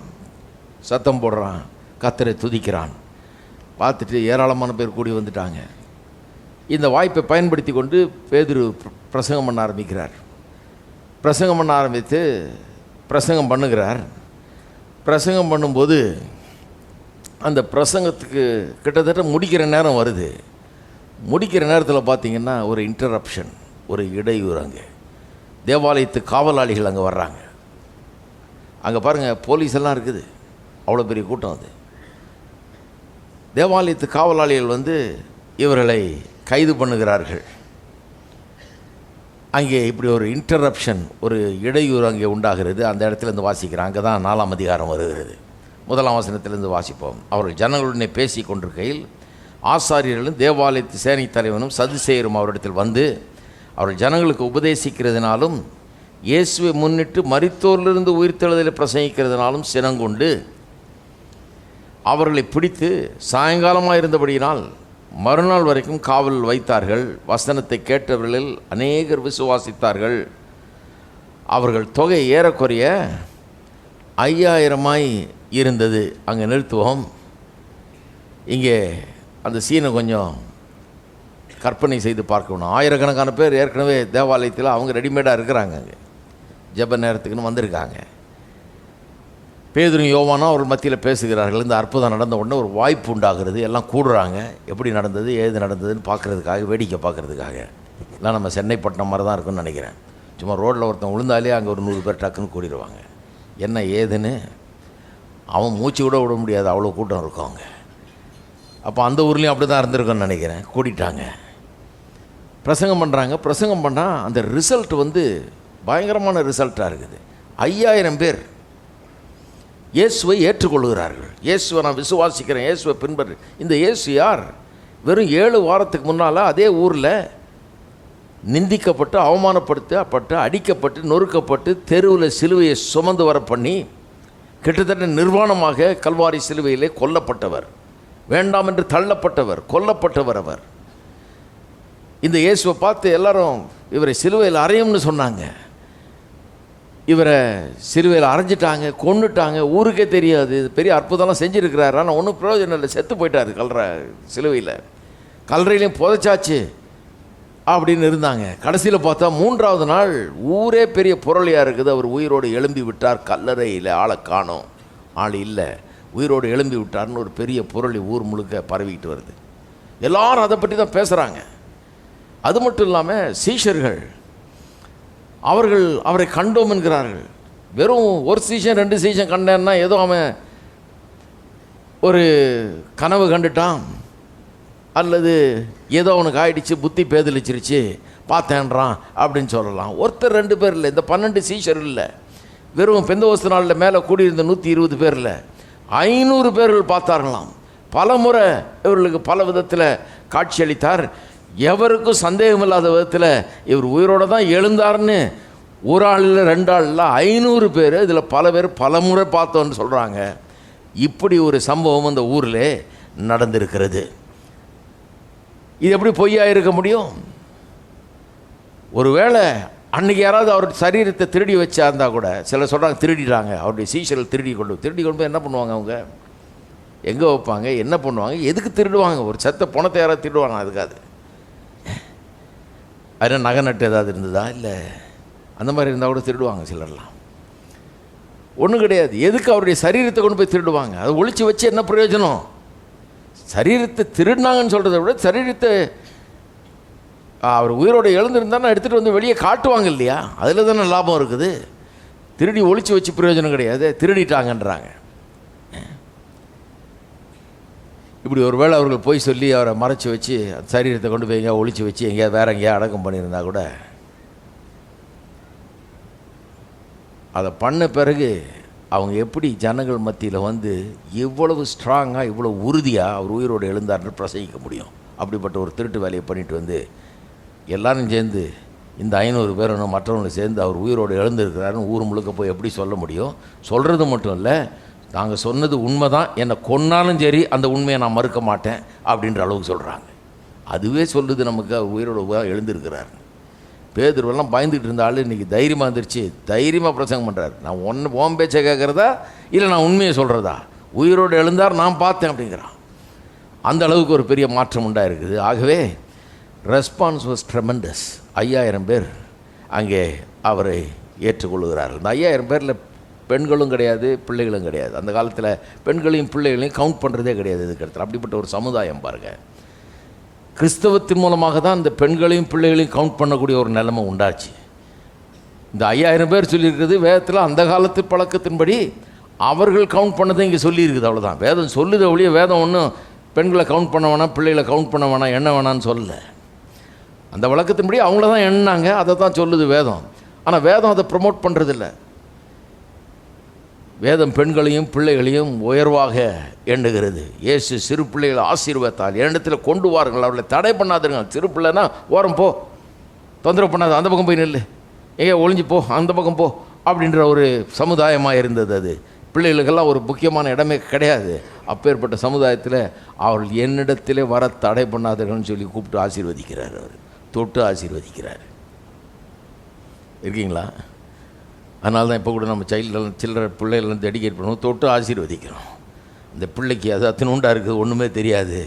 சத்தம் போடுறான், கர்த்தரை துதிக்கிறான். பார்த்துட்டு ஏராளமான பேர் கூடி வந்துட்டாங்க. இந்த வாய்ப்பை பயன்படுத்தி கொண்டு பேதுரு பிரசங்கம் பண்ண ஆரம்பிக்கிறார். பிரசங்கம் பண்ண ஆரம்பித்து பிரசங்கம் பண்ணுகிறார். பிரசங்கம் பண்ணும்போது அந்த பிரசங்கத்துக்கு கிட்டத்தட்ட முடிக்கிற நேரம் வருது. முடிக்கிற நேரத்தில் பார்த்திங்கன்னா ஒரு இன்டரப்ஷன், ஒரு இடையூறு. அங்கே தேவாலயத்து காவலாளிகள் அங்கே வர்றாங்க. அங்கே பாருங்கள், போலீஸ் எல்லாம் இருக்குது, அவ்வளோ பெரிய கூட்டம். அது தேவாலயத்து காவலாளிகள் வந்து இவர்களை கைது பண்ணுகிறார்கள். அங்கே இப்படி ஒரு இன்டரப்ஷன், ஒரு இடையூறு அங்கே உண்டாகிறது. அந்த இடத்துலேருந்து வாசிக்கிறேன். அங்கே தான் 4ஆம் அதிகாரம் வருகிறது. 1ஆம் வசனத்திலிருந்து வாசிப்போம். அவர்கள் ஜனங்களுடனே பேசி கொண்டிருக்கையில் ஆசாரியர்களும் தேவாலயத்து சேனை தலைவனும் சதுசேயரும் அவரிடத்தில் வந்து அவர்கள் ஜனங்களுக்கு உபதேசிக்கிறதுனாலும் இயேசுவை முன்னிட்டு மரித்தோரிலிருந்து உயிர்த்தெழுதலை பிரசங்கிக்கிறதுனாலும் சினங்கொண்டு அவர்களை பிடித்து சாயங்காலமாக இருந்தபடியினால் மறுநாள் வரைக்கும் காவலில் வைத்தார்கள். வசனத்தை கேட்டவர்களில் அநேகர் விசுவாசித்தார்கள். அவர்கள் தொகை ஏறக்குறைய 5000 இருந்தது. அங்கே நிறுத்துவோம். இங்கே அந்த சீனை கொஞ்சம் கற்பனை செய்து பார்க்கணும். ஆயிரக்கணக்கான பேர் ஏற்கனவே தேவாலயத்தில் அவங்க ரெடிமேடாக இருக்கிறாங்க, அங்கே ஜெப நேரத்துக்குன்னு வந்திருக்காங்க. பேதுரும் யோவானும் அவர்கள் மத்தியில் பேசுகிறார்கள். இந்த அற்புதம் நடந்த உடனே ஒரு வாய்ப்பு உண்டாகிறது. எல்லாம் கூடுறாங்க, எப்படி நடந்தது ஏது நடந்ததுன்னு பார்க்குறதுக்காக, வேடிக்கை பார்க்குறதுக்காக. இல்லை நம்ம சென்னைப்பட்டினம் மாதிரி தான் இருக்குன்னு நினைக்கிறேன். சும்மா ரோட்டில் ஒருத்தன் விழுந்தாலே அங்கே ஒரு 100 பேர் டக்குன்னு கூடிடுவாங்க. என்ன ஏதுன்னு அவன் மூச்சு கூட விட முடியாது, அவ்வளோ கூட்டம் இருக்கும் அங்கே. அப்போ அந்த ஊர்லேயும் அப்படி தான் இருந்திருக்குன்னு நினைக்கிறேன். கூட்டிட்டாங்க, பிரசங்கம் பண்ணுறாங்க. பிரசங்கம் பண்ணால் அந்த ரிசல்ட் பயங்கரமான ரிசல்ட்டாக இருக்குது. 5000 பேர் இயேசுவை ஏற்றுக்கொள்கிறார்கள். இயேசுவை நான் விசுவாசிக்கிறேன், இயேசுவை பின்பற்று. இந்த இயேசு யார்? வெறும் 7 வாரத்துக்கு முன்னால் அதே ஊரில் நிந்திக்கப்பட்டு, அவமானப்படுத்தப்பட்டு, அடிக்கப்பட்டு, நொறுக்கப்பட்டு, தெருவில் சிலுவையை சுமந்து வர பண்ணி, கிட்டத்தட்ட நிர்வாணமாக கல்வாரி சிலுவையிலே கொல்லப்பட்டவர், வேண்டாம் என்று தள்ளப்பட்டவர், கொல்லப்பட்டவர் அவர். இந்த இயேசுவை பார்த்து எல்லாரும் இவரை சிலுவையில் அறையும்னு சொன்னாங்க. இவரை சிலுவையில் அரைஞ்சிட்டாங்க, கொன்னுட்டாங்க. ஊருக்கே தெரியாது, பெரிய அற்புதம்லாம் செஞ்சுருக்கிறாரு, ஆனால் ஒன்றும் பிரயோஜனம் இல்லை, செத்து போயிட்டார் சிலுவையில். கல்லறையிலையும் புதைச்சாச்சு அப்படின்னு இருந்தாங்க. கடைசியில் பார்த்தா 3ஆவது நாள் ஊரே பெரிய புரளியாக இருக்குது. அவர் உயிரோடு எழும்பி விட்டார், கல்லறையில் ஆளை காணோம், ஆள் இல்லை, உயிரோடு எழும்பி விட்டார்னு ஒரு பெரிய புரளி ஊர் முழுக்க பரவிக்கிட்டு வருது. எல்லாரும் அதை பற்றி தான் பேசுகிறாங்க. அது மட்டும் இல்லாமல் சீஷர்கள் அவர்கள் அவரை கண்டோம் என்கிறார்கள். வெறும் ஒரு சீசன் 2 சீசன் கண்டேன்னா ஏதோ அவன் ஒரு கனவு கண்டுட்டான், அல்லது ஏதோ அவனுக்கு ஆயிடுச்சு, புத்தி பேதலிச்சிருச்சு, பார்த்தேன்றான் அப்படின்னு சொல்லலாம். ஒருத்தர் 2 பேர் இல்லை, இந்த 12 சீஷர் இல்லை. வெறும் பெந்தோஸ்து நாளில் மேலே கூடியிருந்த 120 பேர் இல்லை, 500 பேர்கள் பார்த்தார்களாம். பல முறை இவர்களுக்கு பல விதத்தில் காட்சியளித்தார். எவருக்கும் சந்தேகம் இல்லாத விதத்தில் இவர் உயிரோடு தான் எழுந்தார்னு ஒரு ஆள் இல்லை, 2 ஆள் இல்லை, 500 பேர். இதில் பல பேர் பல முறை பார்த்தோன்னு சொல்கிறாங்க. இப்படி ஒரு சம்பவம் அந்த ஊரில் நடந்திருக்கிறது. இது எப்படி பொய்யா இருக்க முடியும்? ஒருவேளை அன்றைக்கி யாராவது அவருடைய சரீரத்தை திருடி வச்சா இருந்தால் கூட, சிலர் சொல்கிறாங்க திருடிட்டாங்க, அவருடைய சீசர்கள் திருடி கொண்டு போய் என்ன பண்ணுவாங்க? அவங்க எங்கே வைப்பாங்க, என்ன பண்ணுவாங்க, எதுக்கு திருடுவாங்க? ஒரு செத்த பணத்தை யாராவது திருடுவாங்க? அதுக்காது அது நகை நட்டு ஏதாவது இருந்ததா? இல்லை, அந்த மாதிரி இருந்தால் கூட திருடுவாங்க சிலர்லாம். ஒன்றும் கிடையாது. எதுக்கு அவருடைய சரீரத்தை கொண்டு போய் திருடுவாங்க? அதை ஒழிச்சு வச்சு என்ன பிரயோஜனம்? சரீரத்தை திருடினாங்கன்னு சொல்கிறத விட சரீரத்தை அவர் உயிரோடு எழுந்திருந்தாலும் எடுத்துகிட்டு வந்து வெளியே காட்டுவாங்க இல்லையா? அதில் தானே லாபம் இருக்குது. திருடி ஒழிச்சு வச்சு பிரயோஜனம் கிடையாது, திருடிட்டாங்கன்றாங்க. இப்படி ஒரு வேளை அவர்கள் போய் சொல்லி அவரை மறைச்சி வச்சு சரீரத்தை கொண்டு போய் எங்கேயா ஒழிச்சு வச்சு எங்கேயா வேற எங்கேயா அடக்கம் பண்ணியிருந்தா கூட, அதை பண்ண பிறகு அவங்க எப்படி ஜனங்கள் மத்தியில் இவ்வளவு ஸ்ட்ராங்காக, இவ்வளோ உறுதியாக அவர் உயிரோடு எழுந்தார்னு பிரசங்கிக்க முடியும்? அப்படிப்பட்ட ஒரு திருட்டு வேலையை பண்ணிட்டு எல்லாரும் சேர்ந்து இந்த 500 பேரும் மற்றவங்களை சேர்ந்து அவர் உயிரோடு எழுந்திருக்கிறாருன்னு ஊர் முழுக்க போய் எப்படி சொல்ல முடியும்? சொல்கிறது மட்டும் இல்லை, நாங்கள் சொன்னது உண்மை தான், என்னை கொன்னாலும் சரி அந்த உண்மையை நான் மறுக்க மாட்டேன் அப்படின்ற அளவுக்கு சொல்கிறாங்க. அதுவே சொல்லுது நமக்கு அவர் உயிரோடு எழுந்திருக்கிறார். பேதுருவெல்லாம் பயந்துகிட்டு இருந்தாலும் இன்றைக்கி தைரியமாக இருந்துருச்சு, தைரியமாக பிரசங்கம் பண்ணுறாரு. நான் ஓம் பேச்சை கேட்குறதா இல்லை நான் உண்மையை சொல்கிறதா? உயிரோடு எழுந்தார், நான் பார்த்தேன் அப்படிங்கிறான். அந்த அளவுக்கு ஒரு பெரிய மாற்றம் உண்டாயிருக்குது. ஆகவே ரெஸ்பான்ஸ் வாஸ் ட்ரெமெண்டஸ். 5000 பேர் அங்கே அவரை ஏற்றுக்கொள்கிறார்கள். இந்த 5000 பேரில் பெண்களும் கிடையாது, பிள்ளைகளும் கிடையாது. அந்த காலத்தில் பெண்களையும் பிள்ளைகளையும் கவுண்ட் பண்ணுறதே கிடையாது. இதுக்கு இடத்துல அப்படிப்பட்ட ஒரு சமுதாயம் பாருங்கள். கிறிஸ்தவத்தின் மூலமாக தான் இந்த பெண்களையும் பிள்ளைகளையும் கவுண்ட் பண்ணக்கூடிய ஒரு நிலைமை உண்டாச்சு. இந்த 5000 பேர் சொல்லியிருக்கிறது வேதத்தில் அந்த காலத்து பழக்கத்தின்படி அவர்கள் கவுண்ட் பண்ணதை இங்கே சொல்லியிருக்குது, அவ்வளோதான். வேதம் சொல்லுது ஒழிய வேதம் ஒன்றும் பெண்களை கவுண்ட் பண்ண வேணாம், பிள்ளைகளை கவுண்ட் பண்ண வேணாம், எண்ண வேணான்னு சொல்லலை. அந்த வழக்கத்தின்படி அவங்கள தான் எண்ணாங்க, அதை தான் சொல்லுது வேதம். ஆனால் வேதம் அதை ப்ரமோட் பண்ணுறதில்லை. வேதம் பெண்களையும் பிள்ளைகளையும் உயர்வாக எண்ணுகிறது. இயேசு சிறு பிள்ளைகளை ஆசீர்வத்தால் என்னிடத்தில் கொண்டு வாருங்கள், அவர்களை தடை பண்ணாதுங்க. சிறு பிள்ளைனா ஓரம் போ, தொந்தரவு பண்ணாது, அந்த பக்கம் போய் நில்லு, எங்கே ஒளிஞ்சு போ, அந்த பக்கம் போ அப்படின்ற ஒரு சமுதாயமாக இருந்தது. அது பிள்ளைகளுக்கெல்லாம் ஒரு முக்கியமான இடமே கிடையாது. அப்பேற்பட்ட சமுதாயத்தில் அவர்கள் என்னிடத்திலே வர தடை பண்ணாதீர்கள்னு சொல்லி கூப்பிட்டு ஆசீர்வதிக்கிறார். அவர் தொட்டு ஆசீர்வதிக்கிறார். இருக்கீங்களா? அதனால தான் இப்போ கூட நம்ம சில்லற பிள்ளைகள் டெடிகேட் பண்ணுவோம், தொட்டு ஆசீர்வதிக்கிறோம். இந்த பிள்ளைக்கு அது அத்தனை உண்டாக இருக்குது, ஒன்றுமே தெரியாது,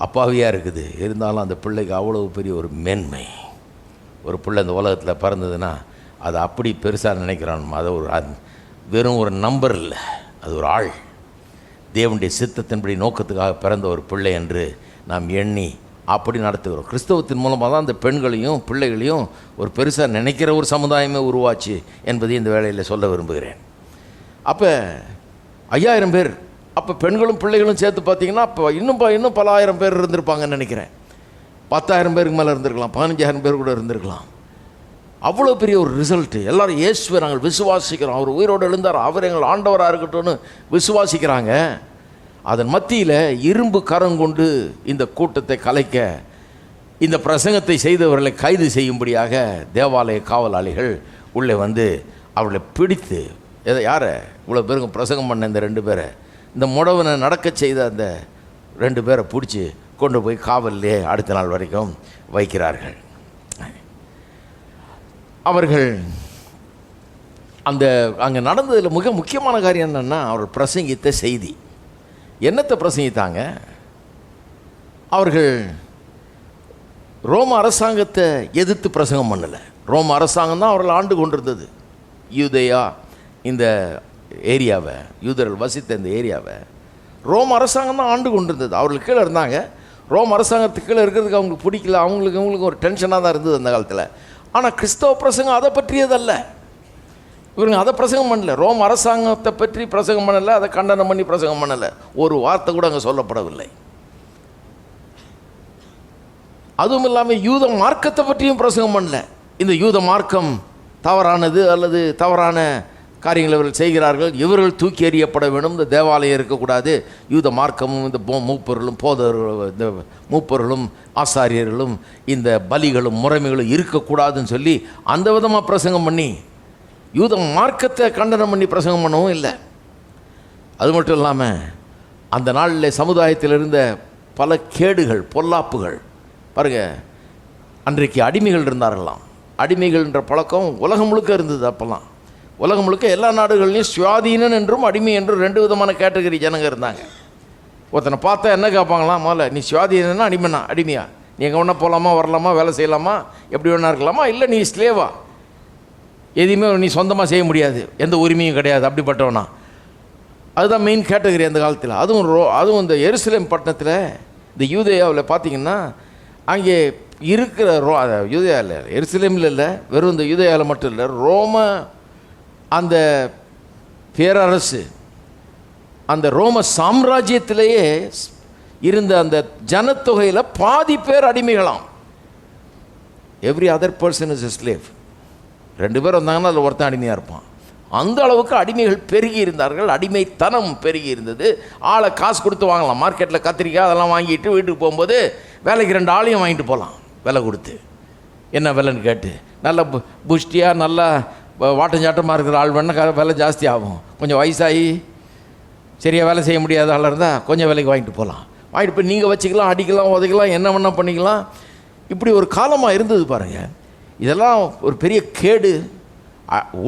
அப்பாவியாக இருக்குது. இருந்தாலும் அந்த பிள்ளைக்கு அவ்வளோ பெரிய ஒரு மேன்மை. ஒரு பிள்ளை இந்த உலகத்தில் பிறந்ததுன்னா அதை அப்படி பெருசாக நினைக்கிறான். அதை வெறும் ஒரு நம்பர் இல்லை, அது ஒரு ஆள். தேவனுடைய சித்தத்தின்படி நோக்கத்துக்காக பிறந்த ஒரு பிள்ளை என்று நாம் எண்ணி அப்படி நடத்துகிறோம். கிறிஸ்தவத்தின் மூலமாக தான் அந்த பெண்களையும் பிள்ளைகளையும் ஒரு பெருசாக நினைக்கிற ஒரு சமுதாயமே உருவாச்சு என்பதை இந்த வேளையில் சொல்ல விரும்புகிறேன். அப்போ 5000 பேர், அப்போ பெண்களும் பிள்ளைகளும் சேர்த்து பார்த்தீங்கன்னா அப்போ இன்னும் பல ஆயிரம் பேர் இருந்திருப்பாங்கன்னு நினைக்கிறேன். 10,000 பேருக்கு மேலே இருந்திருக்கலாம், 15,000 பேர் கூட இருந்திருக்கலாம். அவ்வளோ பெரிய ஒரு ரிசல்ட்டு. எல்லோரும் இயேசுவை நாங்கள் விசுவாசிக்கிறோம், அவர் உயிரோடு எழுந்தார், அவர் எங்கள் ஆண்டவராக இருக்கட்டும்னு விசுவாசிக்கிறாங்க. அதன் மத்தியில் இரும்பு கரம் கொண்டு இந்த கூட்டத்தை கலைக்க இந்த பிரசங்கத்தை செய்தவர்களை கைது செய்யும்படியாக தேவாலய காவலாளிகள் உள்ளே வந்து அவர்களை பிடித்து, யாரை இவ்வளோ பேருக்கு பிரசங்கம் பண்ண இந்த 2 பேரை, இந்த முடவனை நடக்க செய்த அந்த 2 பேரை பிடிச்சி கொண்டு போய் காவல்லே அடுத்த நாள் வரைக்கும் வைக்கிறார்கள். அவர்கள் அங்கே நடந்ததில் மிக முக்கியமான காரியம் என்னென்னா, அவர் பிரசங்கித்த செய்தி. என்னத்தை பிரசங்கித்தாங்க? அவர்கள் ரோம அரசாங்கத்தை எதிர்த்து பிரசங்கம் பண்ணலை. ரோம அரசாங்கம் தான் அவர்கள் ஆண்டு கொண்டிருந்தது. யூதேயா இந்த ஏரியாவை, யூதர்கள் வசித்த இந்த ஏரியாவை ரோம அரசாங்கம் தான் ஆண்டு கொண்டிருந்தது. அவர்கள் கீழே இருந்தாங்க. ரோம அரசாங்கத்துக்கு கீழே இருக்கிறதுக்கு அவங்களுக்கு பிடிக்கல, அவங்களுக்கு ஒரு டென்ஷனாக தான் இருந்தது அந்த காலத்தில். ஆனால் கிறிஸ்தவ பிரசங்கம் அதை பற்றியதல்ல. இவங்க அதை பிரசங்கம் பண்ணலை. ரோம் அரசாங்கத்தை பற்றி பிரசங்கம் பண்ணலை, அதை கண்டனம் பண்ணி பிரசங்கம் பண்ணலை. ஒரு வார்த்தை கூட அங்கே சொல்லப்படவில்லை. அதுவும் இல்லாமல் யூத மார்க்கத்தை பற்றியும் பிரசங்கம் பண்ணலை. இந்த யூத மார்க்கம் தவறானது அல்லது தவறான காரியங்களை இவர்கள் செய்கிறார்கள், இவர்கள் தூக்கி எறியப்பட வேண்டும், இந்த தேவாலயம் இருக்கக்கூடாது, யூத மார்க்கமும் இந்த மூப்பர்களும் இந்த மூப்பர்களும் ஆசாரியர்களும் இந்த பலிகளும் முறைமைகளும் இருக்கக்கூடாதுன்னு சொல்லி அந்த விதமாக பிரசங்கம் பண்ணி யூத மார்க்கத்தை கண்டனம் பண்ணி பிரசங்கம் பண்ணவும் இல்லை. அது மட்டும் இல்லாமல் அந்த நாளில் சமுதாயத்தில் இருந்த பல கேடுகள், பொல்லாப்புகள் பாருங்கள். அன்றைக்கு அடிமைகள் இருந்தார்களாம். அடிமைகள்ன்ற பழக்கம் உலகம் முழுக்க இருந்தது. அப்போல்லாம் உலகம் முழுக்க எல்லா நாடுகள்லையும் சுவாதீனன் என்றும் அடிமை என்றும் 2 விதமான கேட்டகரி ஜனங்க இருந்தாங்க. ஒருத்தனை பார்த்தா என்ன கேட்பாங்களாம், முதல்ல நீ சுவாதீனா அடிமையா, நீ எங்கே வேணா போகலாமா, வரலாமா, வேலை செய்யலாமா, எப்படி வேணா இருக்கலாமா, இல்லை நீ ஸ்லேவா, எதையுமே நீ சொந்தமாக செய்ய முடியாது, எந்த உரிமையும் கிடையாது, அப்படிப்பட்டவனா. அதுதான் மெயின் கேட்டகரி அந்த காலத்தில். அதுவும் இந்த எருசலேம் பட்டணத்தில் இந்த யூதேயாவில் பார்த்திங்கன்னா அங்கே இருக்கிற யூதேயாவில், எருசலேமில் இல்லை, வெறும் இந்த யூதேயாவில் மட்டும் இல்லை, ரோம அந்த பேரரசு, அந்த ரோம சாம்ராஜ்யத்திலேயே இருந்த அந்த ஜனத்தொகையில் பாதி பேர் அடிமைகளாம். Every other person is a slave. 2 பேர் வந்தாங்கன்னா அதில் ஒருத்தன் அடிமையாக இருப்பான். அந்த அளவுக்கு அடிமைகள் பெருகி இருந்தார்கள், அடிமைத்தனம் பெருகி இருந்தது. ஆளை காசு கொடுத்து வாங்கலாம். மார்க்கெட்டில் கத்திரிக்காய் அதெல்லாம் வாங்கிட்டு வீட்டுக்கு போகும்போது வேலைக்கு 2 ஆளையும் வாங்கிட்டு போகலாம் விலை கொடுத்து. என்ன விலைன்னு கேட்டு, நல்ல புஷ்டியாக நல்லா வாட்டஞ்சாட்டமாக இருக்கிற ஆள் வேணால் விலை ஜாஸ்தி ஆகும். கொஞ்சம் வயசாகி சரியாக வேலை செய்ய முடியாத ஆளாக இருந்தால் கொஞ்சம் விலைக்கு வாங்கிட்டு போகலாம். வாங்கிட்டு போய் நீங்கள் வச்சுக்கலாம், அடிக்கலாம், உதைக்கலாம், என்ன வேணால் பண்ணிக்கலாம். இப்படி ஒரு காலமாக இருந்தது பாருங்கள். இதெல்லாம் ஒரு பெரிய கேடு,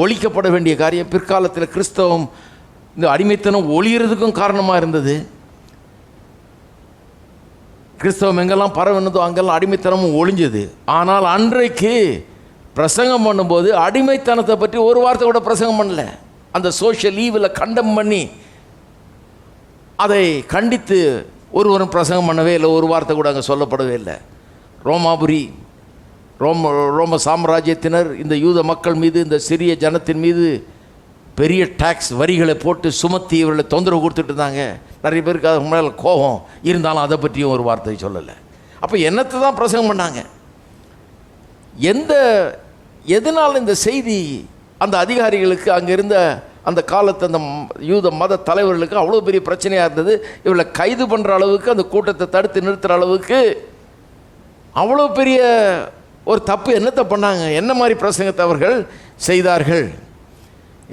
ஒழிக்கப்பட வேண்டிய காரியம். பிற்காலத்தில் கிறிஸ்தவம் இந்த அடிமைத்தனம் ஒழிகிறதுக்கும் காரணமாக இருந்தது. கிறிஸ்தவம் எங்கெல்லாம் பரவினதோ அங்கெல்லாம் அடிமைத்தனமும் ஒழிஞ்சது. ஆனால் அன்றைக்கு பிரசங்கம் பண்ணும்போது அடிமைத்தனத்தை பற்றி ஒரு வார்த்தை கூட பிரசங்கம் பண்ணல. அந்த சோஷியல் ஈவில் கண்டம் பண்ணி அதை கண்டித்து ஒருவரும் பிரசங்கம் பண்ணவே இல்லை. ஒரு வார்த்தை கூட அங்கே சொல்லப்படவே இல்லை. ரோமாபுரி ரோம சாம்ராஜ்யத்தினர் இந்த யூத மக்கள் மீது, இந்த சிறிய ஜனத்தின் மீது பெரிய டாக்ஸ் வரிகளை போட்டு சுமத்தி இவர்களை தொந்தரவு கொடுத்துட்டு இருந்தாங்க. நிறைய பேருக்கு அதுக்கு முன்னால் கோபம் இருந்தாலும் அதை பற்றியும் ஒரு வார்த்தை சொல்லலை. அப்போ என்னத்தை தான் பிரசங்கம் பண்ணாங்க? எதனால் இந்த செய்தி அந்த அதிகாரிகளுக்கு, அங்கே இருந்த அந்த காலத்து அந்த யூத மத தலைவர்களுக்கு அவ்வளோ பெரிய பிரச்சனையாக இருந்தது. இவளை கைது பண்ணுற அளவுக்கு, அந்த கூட்டத்தை தடுத்து நிறுத்துகிற அளவுக்கு அவ்வளோ பெரிய ஒரு தப்பு என்னத்தை பண்ணாங்க? என்ன மாதிரி பிரசங்கத்தை அவர்கள் செய்தார்கள்?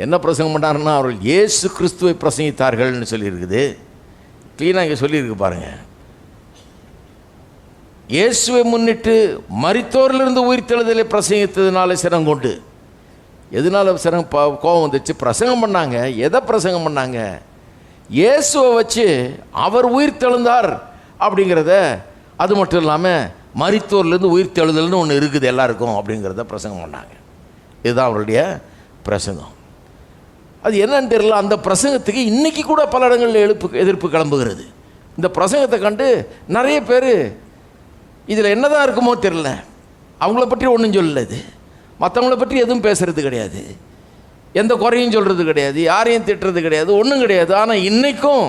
என்ன பிரசங்கம் பண்ணாருன்னா, அவர்கள் இயேசு கிறிஸ்துவை பிரசங்கித்தார்கள்னு சொல்லியிருக்குது. க்ளீனாக இங்கே சொல்லியிருக்கு பாருங்கள். இயேசுவை முன்னிட்டு மரித்தோரிலிருந்து உயிர்த்தெழுதலை பிரசங்கித்ததுனால சிரங்கொண்டு. எதனால கோபம் வந்துச்சு? பிரசங்கம் பண்ணாங்க. எதை பிரசங்கம் பண்ணாங்க? இயேசுவை வச்சு அவர் உயிர்த்தெழுந்தார் அப்படிங்கிறத அது மட்டும் இல்லாமல் மரித்தோர்லேருந்து உயிர்த்தெழுதல்னு ஒன்று இருக்குது எல்லாருக்கும் அப்படிங்கிறத பிரசங்கம் பண்ணாங்க. இதுதான் அவருடைய பிரசங்கம். அது என்னன்னு தெரியல, அந்த பிரசங்கத்துக்கு இன்றைக்கி கூட பல இடங்களில் எதிர்ப்பு கிளம்புகிறது. இந்த பிரசங்கத்தை கண்டு நிறைய பேர் இதில் என்னதான் இருக்குமோ தெரியல, அவங்கள பற்றி ஒன்றும் சொல்லலை, இது மற்றவங்கள பற்றி எதுவும் பேசுகிறது கிடையாது, எந்த குறையும் சொல்கிறது கிடையாது, யாரையும் திட்டுறது கிடையாது, ஒன்றும் கிடையாது. ஆனால் இன்றைக்கும்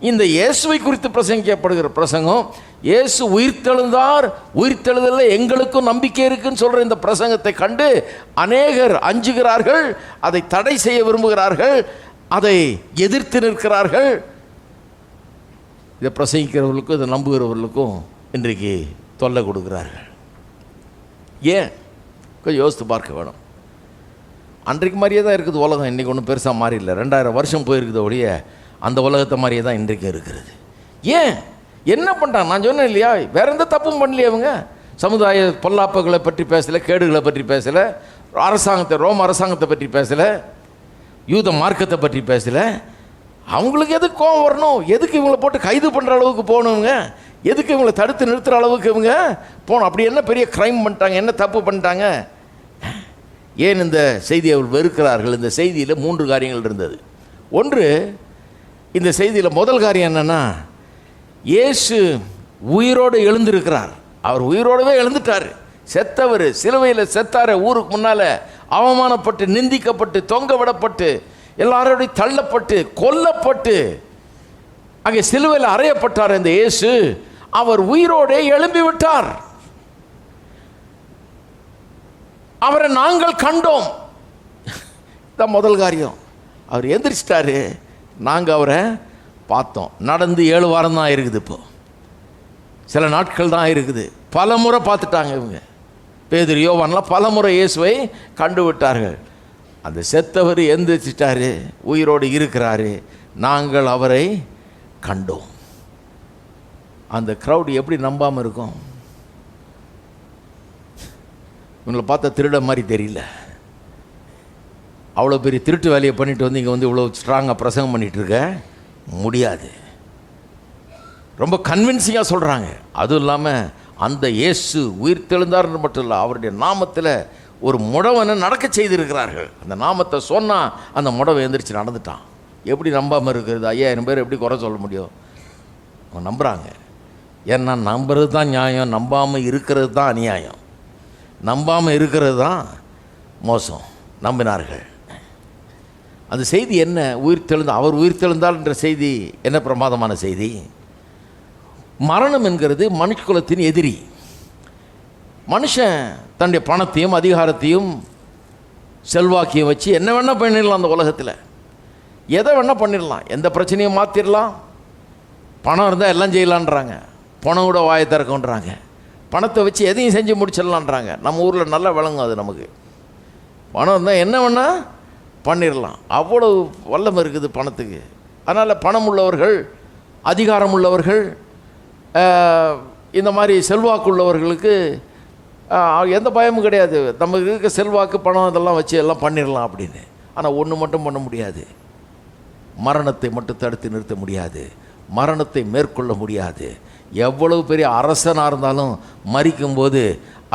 இந்த இயேசுவை குறித்து பிரசங்கிக்கப்படுகிற பிரசங்கம், இயேசு உயிர்த்தெழுந்தார், உயிர்த்தெழுதலில் எங்களுக்கும் நம்பிக்கை இருக்குன்னு சொல்கிற இந்த பிரசங்கத்தை கண்டு அநேகர் அஞ்சுகிறார்கள், அதை தடை செய்ய விரும்புகிறார்கள், அதை எதிர்த்து நிற்கிறார்கள். இதை பிரசங்கிக்கிறவர்களுக்கும் இதை நம்புகிறவர்களுக்கும் இன்றைக்கு தொல்லை கொடுக்குறார்கள். ஏன் கொஞ்சம் யோசித்து பார்க்க வேணும். அன்றைக்கு மாதிரியே தான் இருக்குது உலகம், இன்றைக்கி ஒன்றும் பெருசாக மாறி இல்லை. 2000 வருஷம் போயிருக்குத ஒழிய அந்த உலகத்தை மாதிரியே தான் இன்றைக்கு இருக்கிறது. ஏன் என்ன பண்ணுறாங்க? நான் சொன்னேன் இல்லையா, வேற எந்த தப்பும் பண்ணலையே அவங்க. சமுதாய பொல்லாப்புகளை பற்றி பேசலை, கேடுகளை பற்றி பேசலை, ரோம அரசாங்கத்தை பற்றி பேசலை, யூத மார்க்கத்தை பற்றி பேசலை. அவங்களுக்கு எதுக்கு கோவம் வரணும்? எதுக்கு இவங்களை போட்டு கைது பண்ணுற அளவுக்கு போகணுங்க? எதுக்கு இவங்களை தடுத்து நிறுத்துகிற அளவுக்கு இவங்க போகணும்? அப்படி என்ன பெரிய க்ரைம் பண்ணிட்டாங்க? என்ன தப்பு பண்ணிட்டாங்க? ஏன் இந்த செய்தியை அவர் வெறுக்கிறார்கள்? இந்த செய்தியில் 3 காரியங்கள் இருந்தது. ஒன்று, இந்த செய்தியில் முதல் காரியம் என்னென்னா, இயேசு உயிரோடு எழுந்திருக்கிறார். அவர் உயிரோடவே எழுந்துட்டார். செத்தவர் சிலுவையில் செத்தார். ஊருக்கு முன்னால் அவமானப்பட்டு, நிந்திக்கப்பட்டு, தொங்க விடப்பட்டு, எல்லாரோடைய தள்ளப்பட்டு, கொல்லப்பட்டு, அங்கே சிலுவையில் அறையப்பட்டார் இந்த இயேசு. அவர் உயிரோடே எழும்பி விட்டார். அவரை நாங்கள் கண்டோம். இதான் முதல் காரியம். அவர் எந்திரிச்சிட்டாரு, நாங்கள் அவரை பார்த்தோம். நடந்து 7 வாரம் தான் இருக்குது, இப்போ சில நாட்கள் தான் இருக்குது. பல முறை பார்த்துட்டாங்க இவங்க. பேதுரு, யோவான்லாம் பல முறை இயேசுவை கண்டு விட்டார்கள். அந்த செத்தவர் எந்திரிச்சிட்டாரு, உயிரோடு இருக்கிறாரு, நாங்கள் அவரை கண்டோம். அந்த க்ரௌடு எப்படி நம்பாமல் இருக்கும்? இவங்களை பார்த்தா திருட மாதிரி தெரியல. அவ்வளோ பெரிய திருட்டு வேலையை பண்ணிட்டு வந்து இங்கே வந்து இவ்வளோ ஸ்ட்ராங்காக பிரசங்கம் பண்ணிகிட்டு இருக்க முடியாது. ரொம்ப கன்வின்சிங்காக சொல்கிறாங்க. அதுவும் இல்லாமல் அந்த இயேசு உயிர் தெழுந்தார்னு மட்டும் இல்லை, அவருடைய நாமத்தில் ஒரு முடவனை நடக்க செய்திருக்கிறார்கள். அந்த நாமத்தை சொன்னால் அந்த முடவை எழுந்திரிச்சு நடந்துட்டான். எப்படி நம்பாமல் இருக்கிறது? 5000 பேர் எப்படி குறை சொல்ல முடியும்? அவங்க நம்புகிறாங்க. ஏன்னா நம்புறது தான் நியாயம், நம்பாமல் இருக்கிறது தான் அநியாயம், நம்பாமல் இருக்கிறது தான் மோசம். நம்பினார்கள். அந்த செய்தி என்ன? அவர் உயிர் தெழுந்தால் என்ற செய்தி என்ன பிரமாதமான செய்தி! மரணம் என்கிறது மனுஷகுலத்தின் எதிரி. மனுஷன் தன்னுடைய பணத்தையும் அதிகாரத்தையும் செல்வாக்கையும் வச்சு என்ன வேணால் பண்ணிடலாம். அந்த உலகத்தில் எதை வேணால் பண்ணிடலாம், எந்த பிரச்சனையும் மாற்றிடலாம். பணம் இருந்தால் எல்லாம் செய்யலான்றாங்க. பணம் கூட வாயை திறக்குன்றாங்க. பணத்தை வச்சு எதையும் செஞ்சு முடிச்சிடலான்றாங்க. நம்ம ஊரில் நல்லா விளங்கும் அது நமக்கு. பணம் இருந்தால் என்ன வேணால் பண்ணிடலாம். அவ்வளோ வல்லமை இருக்குது பணத்துக்கு. அதனால் பணம் உள்ளவர்கள், அதிகாரம் உள்ளவர்கள், இந்த மாதிரி செல்வாக்கு உள்ளவர்களுக்கு எந்த பயமும் கிடையாது. நமக்கு இருக்க செல்வாக்கு, பணம் இதெல்லாம் வச்சு எல்லாம் பண்ணிடலாம் அப்படின்னு. ஆனால் ஒன்று மட்டும் பண்ண முடியாது, மரணத்தை மட்டும் தடுத்து நிறுத்த முடியாது, மரணத்தை மேற்கொள்ள முடியாது. எவ்வளவு பெரிய அரசனாக இருந்தாலும் மரிக்கும்போது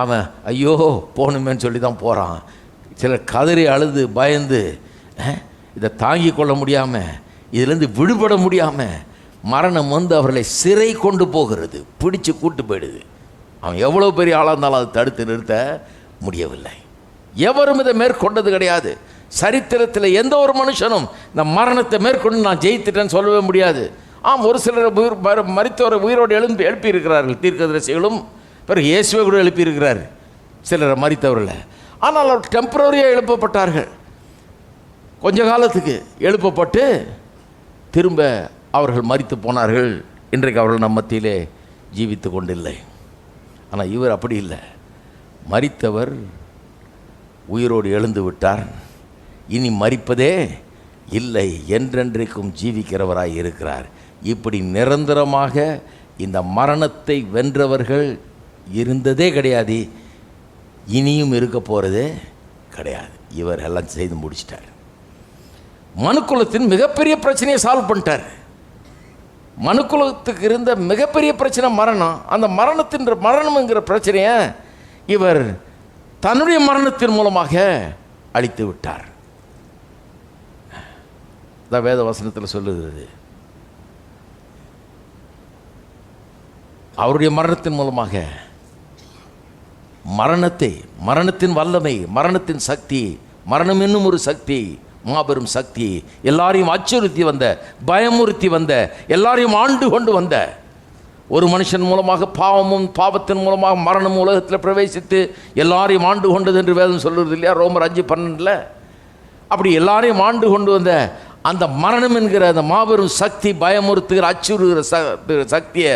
அவன் ஐயோ போகணுமேன்னு சொல்லி தான் போகிறான். சிலர் கதறி அழுது பயந்து இதை தாங்கி கொள்ள முடியாமல், இதிலேருந்து விடுபட முடியாமல் மரணம் வந்து அவர்களை சிறை கொண்டு போகிறது, பிடிச்சு கூட்டு போயிடுது. அவன் எவ்வளோ பெரிய ஆளாக இருந்தாலும் அதை தடுத்து நிறுத்த முடியவில்லை. எவரும் இதை மேற்கொண்டது கிடையாது. சரித்திரத்தில் எந்த ஒரு மனுஷனும் இந்த மரணத்தை மேற்கொண்டு நான் ஜெயித்துட்டேன்னு சொல்லவே முடியாது. ஒரு சிலர் மரித்தோரை உயிரோடு எழுப்பி இருக்கிறார்கள். தீர்க்கதரிசிகளும் பிறகு இயேசுவை கூட எழுப்பியிருக்கிறார் சிலரை மரித்தவர்களை. ஆனால் அவர் டெம்பரரியாக எழுப்பப்பட்டார்கள். கொஞ்ச காலத்துக்கு எழுப்பப்பட்டு திரும்ப அவர்கள் மரித்து போனார்கள். இன்றைக்கு அவர்கள் நம் மத்தியிலே ஜீவித்து கொண்டில்லை. ஆனால் இவர் அப்படி இல்லை. மரித்தவர் உயிரோடு எழுந்து விட்டார். இனி மரிப்பதே இல்லை, என்றென்றைக்கும் ஜீவிக்கிறவராய் இருக்கிறார். இப்படி நிரந்தரமாக இந்த மரணத்தை வென்றவர்கள் இருந்ததே கிடையாது, இனியும் இருக்க போகிறதே கிடையாது. இவர் எல்லாம் செய்து முடிச்சிட்டார். மனுக்குலத்தின் மிகப்பெரிய பிரச்சனையை சால்வ் பண்ணிட்டார். மனுக்குலத்துக்கு இருந்த மிகப்பெரிய பிரச்சனை மரணம். அந்த மரணம்ங்கிற பிரச்சனையை இவர் தன்னுடைய மரணத்தின் மூலமாக அழித்து விட்டார். வேத வசனத்தில் சொல்லுகிறது, அவருடைய மரணத்தின் மூலமாக மரணத்தின் வல்லமை, மரணத்தின் சக்தி, மரணம் என்னும் ஒரு சக்தி, மாபெரும் சக்தி, எல்லாரையும் அச்சுறுத்தி வந்த, பயமுறுத்தி வந்த, எல்லாரையும் ஆண்டு கொண்டு வந்த ஒரு மனுஷன் மூலமாக பாவத்தின் மூலமாக மரணம் உலகத்தில் பிரவேசித்து எல்லாரையும் ஆண்டு கொண்டது என்று வேதம் சொல்லுறது இல்லையா? ரோமர் 5:12. அப்படி எல்லாரையும் ஆண்டு கொண்டு வந்த அந்த மரணம் என்கிற அந்த மாபெரும் சக்தி, பயமுறுத்துகிற அச்சுறுகிற சக்தியை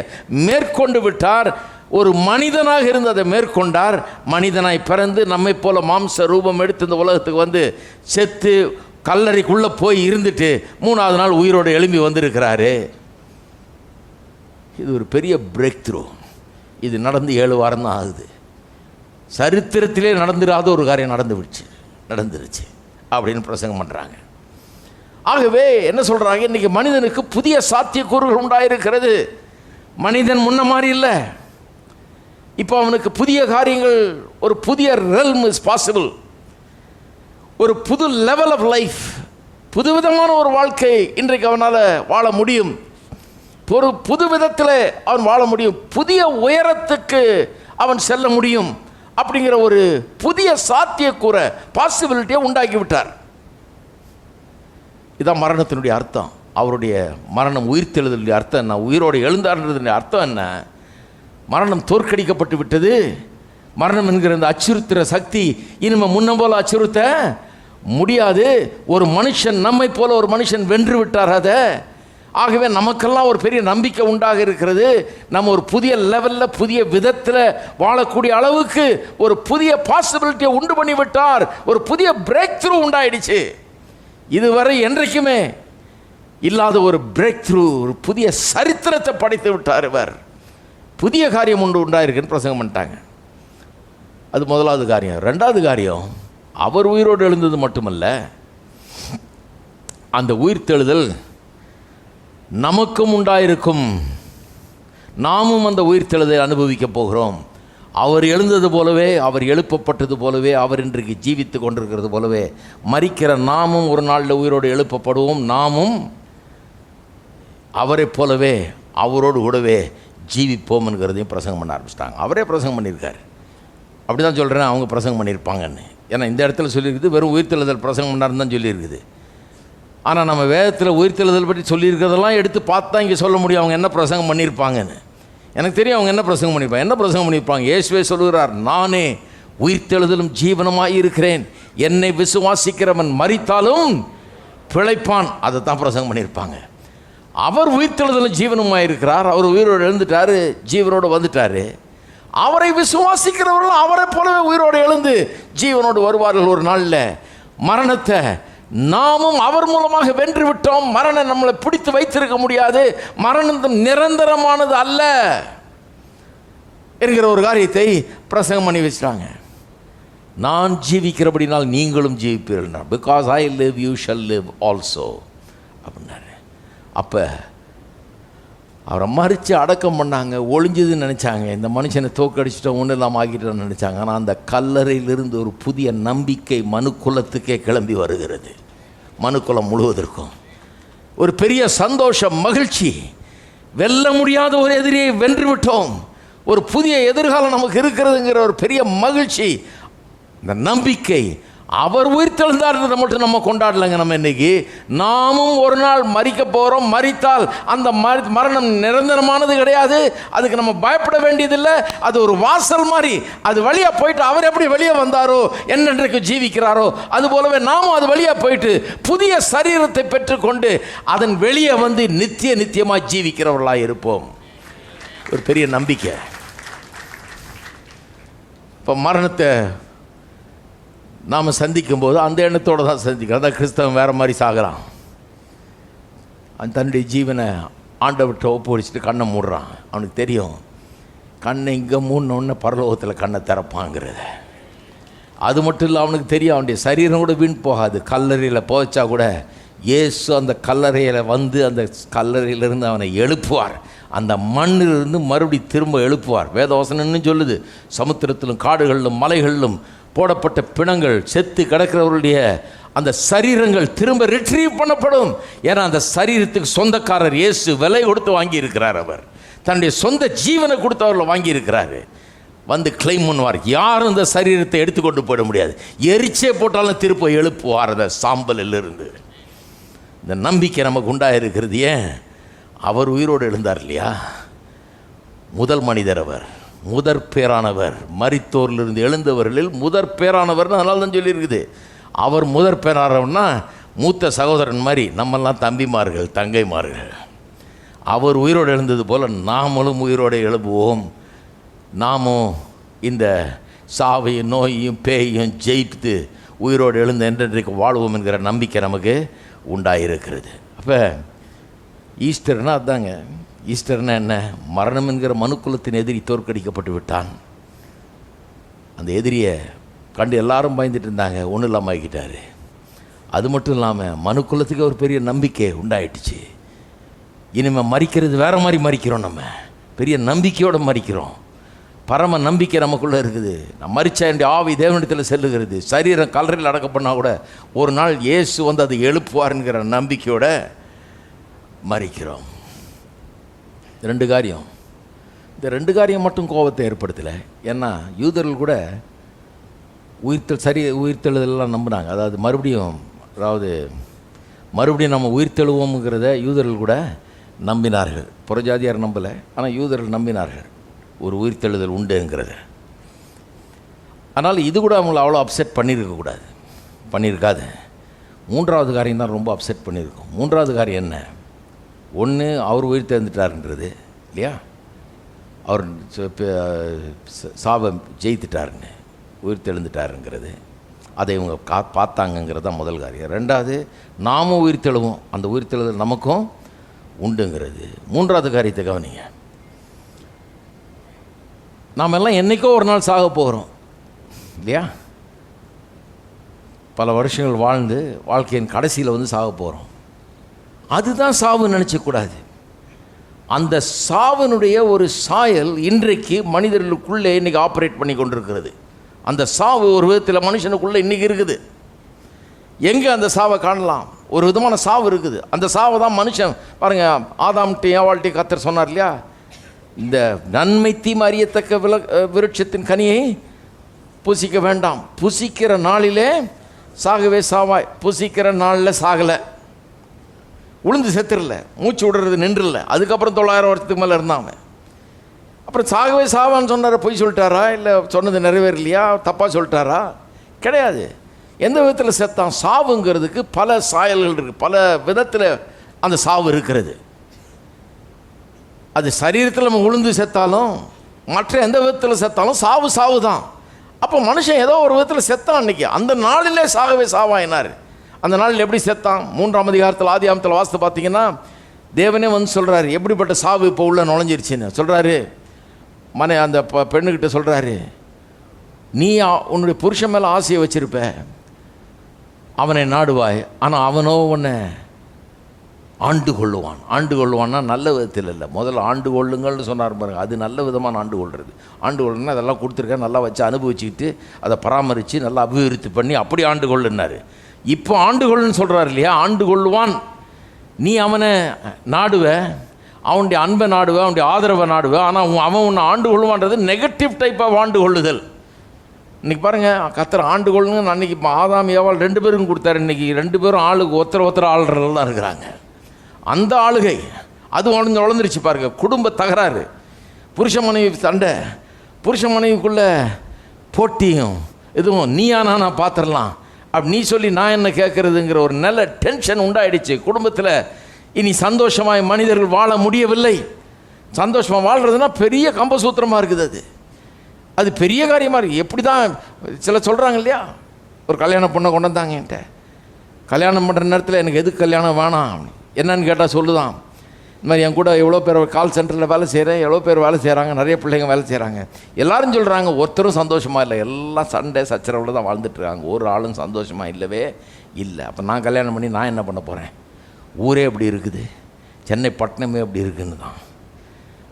மேற்கொண்டு விட்டார். ஒரு மனிதனாக இருந்து அதை மேற்கொண்டார். மனிதனாய் பிறந்து நம்மை போல மாம்ச ரூபம் எடுத்து இந்த உலகத்துக்கு வந்து செத்து கல்லறைக்குள்ளே போய் இருந்துட்டு 3வது நாள் உயிரோடு எழும்பி வந்திருக்கிறாரு. இது ஒரு பெரிய பிரேக் த்ரூ. இது நடந்து 7 வாரம் தான் ஆகுது. சரித்திரத்திலே நடந்துடாத ஒரு காரியம் நடந்துருச்சு அப்படின்னு பிரசங்கம் பண்ணுறாங்க. ஆகவே என்ன சொல்கிறாங்க, இன்றைக்கி மனிதனுக்கு புதிய சாத்தியக்கூறுகள் உண்டாயிருக்கிறது. மனிதன் முன்ன மாதிரி இல்லை. இப்போ அவனுக்கு புதிய காரியங்கள், ஒரு புதிய realm is possible. ஒரு புது லெவல் ஆஃப் லைஃப், புதுவிதமான ஒரு வாழ்க்கை இன்றைக்கு அவனால் வாழ முடியும். ஒரு புது விதத்தில் அவன் வாழ முடியும். புதிய உயரத்துக்கு அவன் செல்ல முடியும். அப்படிங்கிற ஒரு புதிய சாத்தியக்கூற பாசிபிலிட்டியை உண்டாக்கி விட்டார். இதான் மரணத்தினுடைய அர்த்தம். அவருடைய மரணம் உயிர்த்தெழுதலுடைய அர்த்தம் என்ன? உயிரோடு எழுந்தார்ன்றதுடைய அர்த்தம் என்ன? மரணம் தோற்கடிக்கப்பட்டு விட்டது. மரணம் என்கிற இந்த அச்சுறுத்துகிற சக்தி இனிமே முன்ன போல அச்சுறுத்த முடியாது. ஒரு மனுஷன், நம்மை போல ஒரு மனுஷன் வென்று விட்டார் அதை. ஆகவே நமக்கெல்லாம் ஒரு பெரிய நம்பிக்கை உண்டாக இருக்கிறது. நம்ம ஒரு புதிய லெவலில், புதிய விதத்தில் வாழக்கூடிய அளவுக்கு ஒரு புதிய பாசிபிலிட்டியை உண்டு பண்ணி விட்டார். ஒரு புதிய பிரேக் த்ரூ உண்டாயிடுச்சு. இதுவரை என்றைக்குமே இல்லாத ஒரு பிரேக் த்ரூ, ஒரு புதிய சரித்திரத்தை படைத்து விட்டார் இவர். புதிய காரியம் உண்டாயிருக்குன்னு பிரசங்கம் பண்ணிட்டாங்க. அது முதலாவது காரியம். 2வது காரியம், அவர் உயிரோடு எழுந்தது மட்டுமல்ல, அந்த உயிர்த்தெழுதல் நமக்கும் உண்டாயிருக்கும். நாமும் அந்த உயிர்த்தெழுதலை அனுபவிக்க போகிறோம். அவர் எழுந்தது போலவே, அவர் எழுப்பப்பட்டது போலவே, அவர் இன்றைக்கு ஜீவித்து கொண்டிருக்கிறது போலவே மரிக்கிற நாமும் ஒரு நாளில் உயிரோடு எழுப்பப்படுவோம். நாமும் அவரை போலவே அவரோடு கூடவே ஜீவிப்போம் என்கிறதையும் பிரசங்கம் பண்ண ஆரம்பிச்சிட்டாங்க. அவரே பிரசங்கம் பண்ணியிருக்காரு. அப்படி தான் சொல்கிறேன், அவங்க பிரசங்கம் பண்ணியிருப்பாங்கன்னு. ஏன்னா இந்த இடத்துல சொல்லியிருக்குது வெறும் உயிர்த்தெழுதல் பிரசங்கம் பண்ணாருன்னு தான் சொல்லியிருக்குது. ஆனால் நம்ம வேதத்தில் உயிர்த்தெழுதல் பற்றி சொல்லியிருக்கிறதெல்லாம் எடுத்து பார்த்தா இங்கே சொல்ல முடியும் அவங்க என்ன பிரசங்கம் பண்ணியிருப்பாங்கன்னு. எனக்கு தெரியும் அவங்க என்ன பிரசங்கம் பண்ணியிருப்பாங்க. இயேசுவே சொல்லுகிறார், நானே உயிர்த்தெழுதலும் ஜீவனமாய் இருக்கிறேன், என்னை விசுவாசிக்கிறவன் மரித்தாலும் பிழைப்பான். அதை தான் பிரசங்கம் பண்ணியிருப்பாங்க. அவர் உயிர்த்தெழுதலும் ஜீவனமாய் இருக்கிறார். அவர் உயிரோடு எழுந்துட்டார், ஜீவனோடு வந்துட்டார். அவரை விசுவாசிக்கிறவர்கள் அவரை போலவே உயிரோடு எழுந்து ஜீவனோடு வருவார்கள் ஒரு நாளில். மரணத்தை நாமும் அவர் மூலமாக வென்று விட்டோம். மரணம் நம்மளை பிடித்து வைத்திருக்க முடியாது. மரணம் நிரந்தரமானது அல்ல என்கிற ஒரு காரியத்தை பிரசங்கம் பண்ணி வச்சிட்டாங்க. நான் ஜீவிக்கிறபடினால் நீங்களும் ஜீவிப்பீர்கள். Because I live you shall live also அப்படின்னாரு. அப்போ அவரை மறித்து அடக்கம் பண்ணாங்க. ஒளிஞ்சதுன்னு நினச்சாங்க, இந்த மனுஷனை தோக்கடிச்சிட்டோம், ஒன்றும் இல்லாமல் ஆக்கிட்டோன்னு நினச்சாங்க. ஆனால் அந்த கல்லறையிலிருந்து ஒரு புதிய நம்பிக்கை மனுக்குலத்துக்கே கிளம்பி வருகிறது. மனுக்குலம் முழுவதற்கும் ஒரு பெரிய சந்தோஷம், மகிழ்ச்சி. வெல்ல முடியாத ஒரு எதிரியை வென்று விட்டோம், ஒரு புதிய எதிர்காலம் நமக்கு இருக்கிறதுங்கிற ஒரு பெரிய மகிழ்ச்சி, இந்த நம்பிக்கை. அவர் உயிர்த்தெழுந்தார்ன்றதை மட்டும் நம்ம கொண்டாடலைங்க. நம்ம இன்னைக்கு நாமும் ஒரு நாள் மரிக்க போகிறோம். மரித்தால் அந்த மரணம் நிரந்தரமானது கிடையாது. அதுக்கு நம்ம பயப்பட வேண்டியதில்லை. அது ஒரு வாசல் மாதிரி. அது வழியாக போயிட்டு அவர் எப்படி வெளியே வந்தாரோ, என்னென்றைக்கு ஜீவிக்கிறாரோ, அது போலவே நாமும் அது வழியாக போயிட்டு புதிய சரீரத்தை பெற்றுக்கொண்டு அதன் வெளியே வந்து நித்தியமாக ஜீவிக்கிறவர்களாக இருப்போம். ஒரு பெரிய நம்பிக்கை. இப்போ மரணத்தை நாம் சந்திக்கும்போது அந்த எண்ணத்தோடு தான் சந்திக்கிறோம். அதான் கிறிஸ்தவன் வேறு மாதிரி சாகிறான். தன்னுடைய ஜீவனை ஆண்டவர்கிட்ட ஒப்புவிச்சுட்டு கண்ணை மூடுறான். அவனுக்கு தெரியும் கண்ணை இங்கே மூடினோடனே பரலோகத்தில் கண்ணை திறப்பாங்கிறது. அது மட்டும் இல்லை, அவனுக்கு தெரியும் அவனுடைய சரீரம் கூட வீண் போகாது. கல்லறையில் போச்சா கூட இயேசு அந்த கல்லறையில் வந்து அந்த கல்லறையிலிருந்து அவனை எழுப்புவார். அந்த மண்ணிலிருந்து மறுபடி திரும்ப எழுப்புவார். வேதவசனம்னு சொல்லுது, சமுத்திரத்திலும் காடுகளிலும் மலைகளிலும் போடப்பட்ட பிணங்கள், செத்து கிடக்கிறவருடைய அந்த சரீரங்கள் திரும்ப ரிட்ரீவ் பண்ணப்படும். ஏன்னா அந்த சரீரத்துக்கு சொந்தக்காரர் இயேசு விலை கொடுத்து வாங்கியிருக்கிறார். அவர் தன்னுடைய சொந்த ஜீவனை கொடுத்து அவர்களை வாங்கியிருக்கிறாரு. வந்து கிளைம் பண்ணுவார். யாரும் இந்த சரீரத்தை எடுத்துக்கொண்டு போயிட முடியாது. எரிச்சே போட்டாலும் திருப்ப எழுப்புவார் அந்த சாம்பலிலிருந்து. இந்த நம்பிக்கை நமக்கு உண்டாயிருக்கிறது. ஏன்? அவர் உயிரோடு எழுந்தார் இல்லையா? முதல் மனிதர் அவர், முதற் பேரானவர், மரித்தோரிலிருந்து எழுந்தவர்களில் முதற் பேரானவர்னு அதனால தான் சொல்லியிருக்குது. அவர் முதற் பேரானவர்னா மூத்த சகோதரன் மாதிரி, நம்மெல்லாம் தம்பிமார்கள் தங்கைமார்கள். அவர் உயிரோடு எழுந்தது போல் நாமளும் உயிரோடு எழுப்புவோம். நாமும் இந்த சாவையும் நோயையும் பேயையும் ஜெயித்து உயிரோடு எழுந்த என்றைக்கு வாழ்வோம் என்கிற நம்பிக்கை நமக்கு உண்டாயிருக்கிறது. அப்போ ஈஸ்டர்னா அதுதாங்க. ஈஸ்டர்னா என்ன? மரணம் என்கிற மனுக்குலத்தின் எதிரி தோற்கடிக்கப்பட்டு விட்டான். அந்த எதிரியை கண்டு எல்லாரும் பயந்துட்டு இருந்தாங்க, ஒன்றும் இல்லாமல் ஆகிட்டார். அது மட்டும் இல்லாமல் மனுக்குலத்துக்கு ஒரு பெரிய நம்பிக்கை உண்டாயிடுச்சு. இனிமேல் மறிக்கிறது வேறு மாதிரி மறிக்கிறோம். நம்ம பெரிய நம்பிக்கையோடு மறிக்கிறோம். பரம நம்பிக்கை நமக்குள்ளே இருக்குது. நான் மறிச்சா என்னுடைய ஆவி தேவனிடத்தில் செல்லுகிறது. சரீரம் கல்லறையில் அடக்க பண்ணால் கூட ஒரு நாள் இயேசு வந்து அதை எழுப்புவார்ங்கிற நம்பிக்கையோடு மறிக்கிறோம். ரெண்டு காரியம். இந்த ரெண்டு காரியம் மட்டும் கோபத்தை ஏற்படுத்தலை. ஏன்னா யூதர்கள் கூட உயிர்த்தெழுதலாம் நம்பினாங்க. அதாவது மறுபடியும் நம்ம உயிர்த்தெழுவோம்ங்கிறத யூதர்கள் கூட நம்பினார்கள். புறஜாதியார் நம்பலை, ஆனால் யூதர்கள் நம்பினார்கள் ஒரு உயிர்த்தெழுதல் உண்டுங்கிறத. அதனால் இது கூட அவங்கள அவ்வளோ அப்செட் பண்ணியிருக்காது. மூன்றாவது காரியம் தான் ரொம்ப அப்செட் பண்ணியிருக்கோம். மூன்றாவது காரியம் என்ன? ஒன்று, அவர் உயிர் தெரிந்துட்டாருன்றது இல்லையா? அவர் சாபம் ஜெயித்துட்டாருன்னு உயிர் தெழுந்துட்டாருங்கிறது, அதை இவங்க பார்த்தாங்கங்கிறது தான் முதல் காரியம். ரெண்டாவது, நாமும் உயிர் தெழுவோம், அந்த உயிர் தெழுதல் நமக்கும் உண்டுங்கிறது. மூன்றாவது காரியத்தை கவனிங்க. நாம் எல்லாம் என்றைக்கோ ஒரு நாள் சாக போகிறோம் இல்லையா? பல வருஷங்கள் வாழ்ந்து வாழ்க்கையின் கடைசியில் வந்து சாக போகிறோம். அதுதான் சாவு நினச்சக்கூடாது. அந்த சாவனுடைய ஒரு சாயல் இன்றைக்கு மனிதர்களுக்குள்ளே இன்றைக்கி ஆப்ரேட் பண்ணி கொண்டிருக்கிறது. அந்த சாவு ஒரு விதத்தில் மனுஷனுக்குள்ளே இன்றைக்கி இருக்குது. எங்கே அந்த சாவை காணலாம்? ஒரு விதமான சாவு இருக்குது. அந்த சாவை தான் மனுஷன் பாருங்கள், ஆதாம்கிட்ட ஏவாள்கிட்ட கர்த்தர் சொன்னார் இல்லையா, இந்த நன்மை தீமை அறியத்தக்க விருட்சத்தின் கனியை புசிக்க வேண்டாம், புசிக்கிற நாளிலே சாகவே சாவாய். புசிக்கிற நாளில் சாகலை, உளுந்து செத்துடல, மூச்சு விடுறது நின்றுல. அதுக்கப்புறம் 900 வருஷத்துக்கு மேலே இருந்தாங்க. அப்புறம் சாகவே சாவான்னு சொன்னார். பொய் சொல்லிட்டாரா? இல்லை சொன்னது நிறைவேறலையா? தப்பாக சொல்லிட்டாரா? கிடையாது. எந்த விதத்தில் செத்தான்? சாவுங்கிறதுக்கு பல சாயல்கள் இருக்குது, பல விதத்தில் அந்த சாவு இருக்கிறது. அது சரீரத்தில் நம்ம உளுந்து செத்தாலும் மற்ற எந்த விதத்தில் செத்தாலும் சாவு தான். அப்போ மனுஷன் ஏதோ ஒரு விதத்தில் செத்தான். அன்றைக்கி அந்த நாளிலே சாகவே சாவாயினார். அந்த நாளில் எப்படி செத்தான்? 3ஆம் அதிகாரத்தில் ஆதியாகமத்தில் வாசித்து பார்த்தீங்கன்னா தேவனே வந்து சொல்கிறாரு, எப்படிப்பட்ட சாவு இப்போ உள்ள நுழைஞ்சிருச்சுன்னு சொல்கிறாரு. அந்த பெண்ணுக்கிட்ட சொல்கிறாரு, நீ உன்னுடைய புருஷன் மேலே ஆசையை வச்சிருப்ப, அவனை நாடுவாய், ஆனால் அவனோ உன்னை ஆண்டு கொள்ளுவான். ஆண்டு கொள்ளுவான்னா நல்ல விதத்தில் இல்லை. முதல்ல ஆண்டு கொள்ளுங்கள்னு சொன்னார் பாருங்க, அது நல்ல விதமான ஆண்டு கொள்வது. ஆண்டு கொள்ளுன்னா அதெல்லாம் கொடுத்துருக்கேன், நல்லா வச்சு அனுபவிச்சுக்கிட்டு அதை பராமரித்து நல்லா அபிவிருத்தி பண்ணி அப்படி ஆண்டு கொள்ளுன்னாரு. இப்போ ஆண்டு கொள்ளுன்னு சொல்கிறார் இல்லையா? ஆண்டு கொள்ளுவான். நீ அவனை நாடுவ, அவனுடைய அன்பை நாடுவ, அவனுடைய ஆதரவை நாடுவ, ஆனால் அவன் உன்னை ஆண்டு கொள்ளுவான்றது நெகட்டிவ் டைப் ஆஃப் ஆண்டு கொள்ளுதல். இன்றைக்கி பாருங்கள், கர்த்தர் ஆண்டு கொள்ளுங்க அன்றைக்கி ஆதாம் ஏவாள் 2 பேருக்கும் கொடுத்தாரு. இன்றைக்கி 2 பேரும் ஆளுக்கு ஒருத்தர் ஆளுறதுலாம் இருக்கிறாங்க. அந்த ஆளுகை அது வளர்ந்துருச்சு பாருங்க. குடும்ப தகராறு, புருஷ மனைவி சண்டை, புருஷ மனைவிக்குள்ளே போட்டியும் இதுவும், நீயா நான் பார்த்துடலாம் அப்படி நீ சொல்லி நான் என்ன கேட்குறதுங்கிற ஒரு நல்ல டென்ஷன் உண்டாயிடுச்சு குடும்பத்தில். இனி சந்தோஷமாய் மனிதர்கள் வாழ முடியவில்லை. சந்தோஷமாக வாழ்கிறதுனா பெரிய கம்பசூத்திரமாக இருக்குது. அது பெரிய காரியமாக இருக்குது. எப்படி தான் சில சொல்கிறாங்க இல்லையா, ஒரு கல்யாண பொண்ணை கொண்டு வந்தாங்க என்கிட்ட. கல்யாணம் பண்ணுற நேரத்தில் எனக்கு எதுக்கு கல்யாணம் வேணாம் என்னன்னு கேட்டால் சொல்லுதான், இந்த மாதிரி என் கூட எவ்வளோ பேர் கால் சென்டரில் வேலை செய்கிறேன், எவ்வளோ பேர் வேலை செய்கிறாங்க, நிறைய பிள்ளைங்க வேலை செய்கிறாங்க. எல்லாரும் சொல்கிறாங்க ஒருத்தரும் சந்தோஷமாக இல்லை, எல்லாம் சண்டை சச்சரவில் தான் வாழ்ந்துட்டுருக்காங்க, ஒரு ஆளும் சந்தோஷமாக இல்லவே இல்லை. அப்போ நான் கல்யாணம் பண்ணி நான் என்ன பண்ண போகிறேன்? ஊரே அப்படி இருக்குது, சென்னை பட்டணமே அப்படி இருக்குன்னு தான்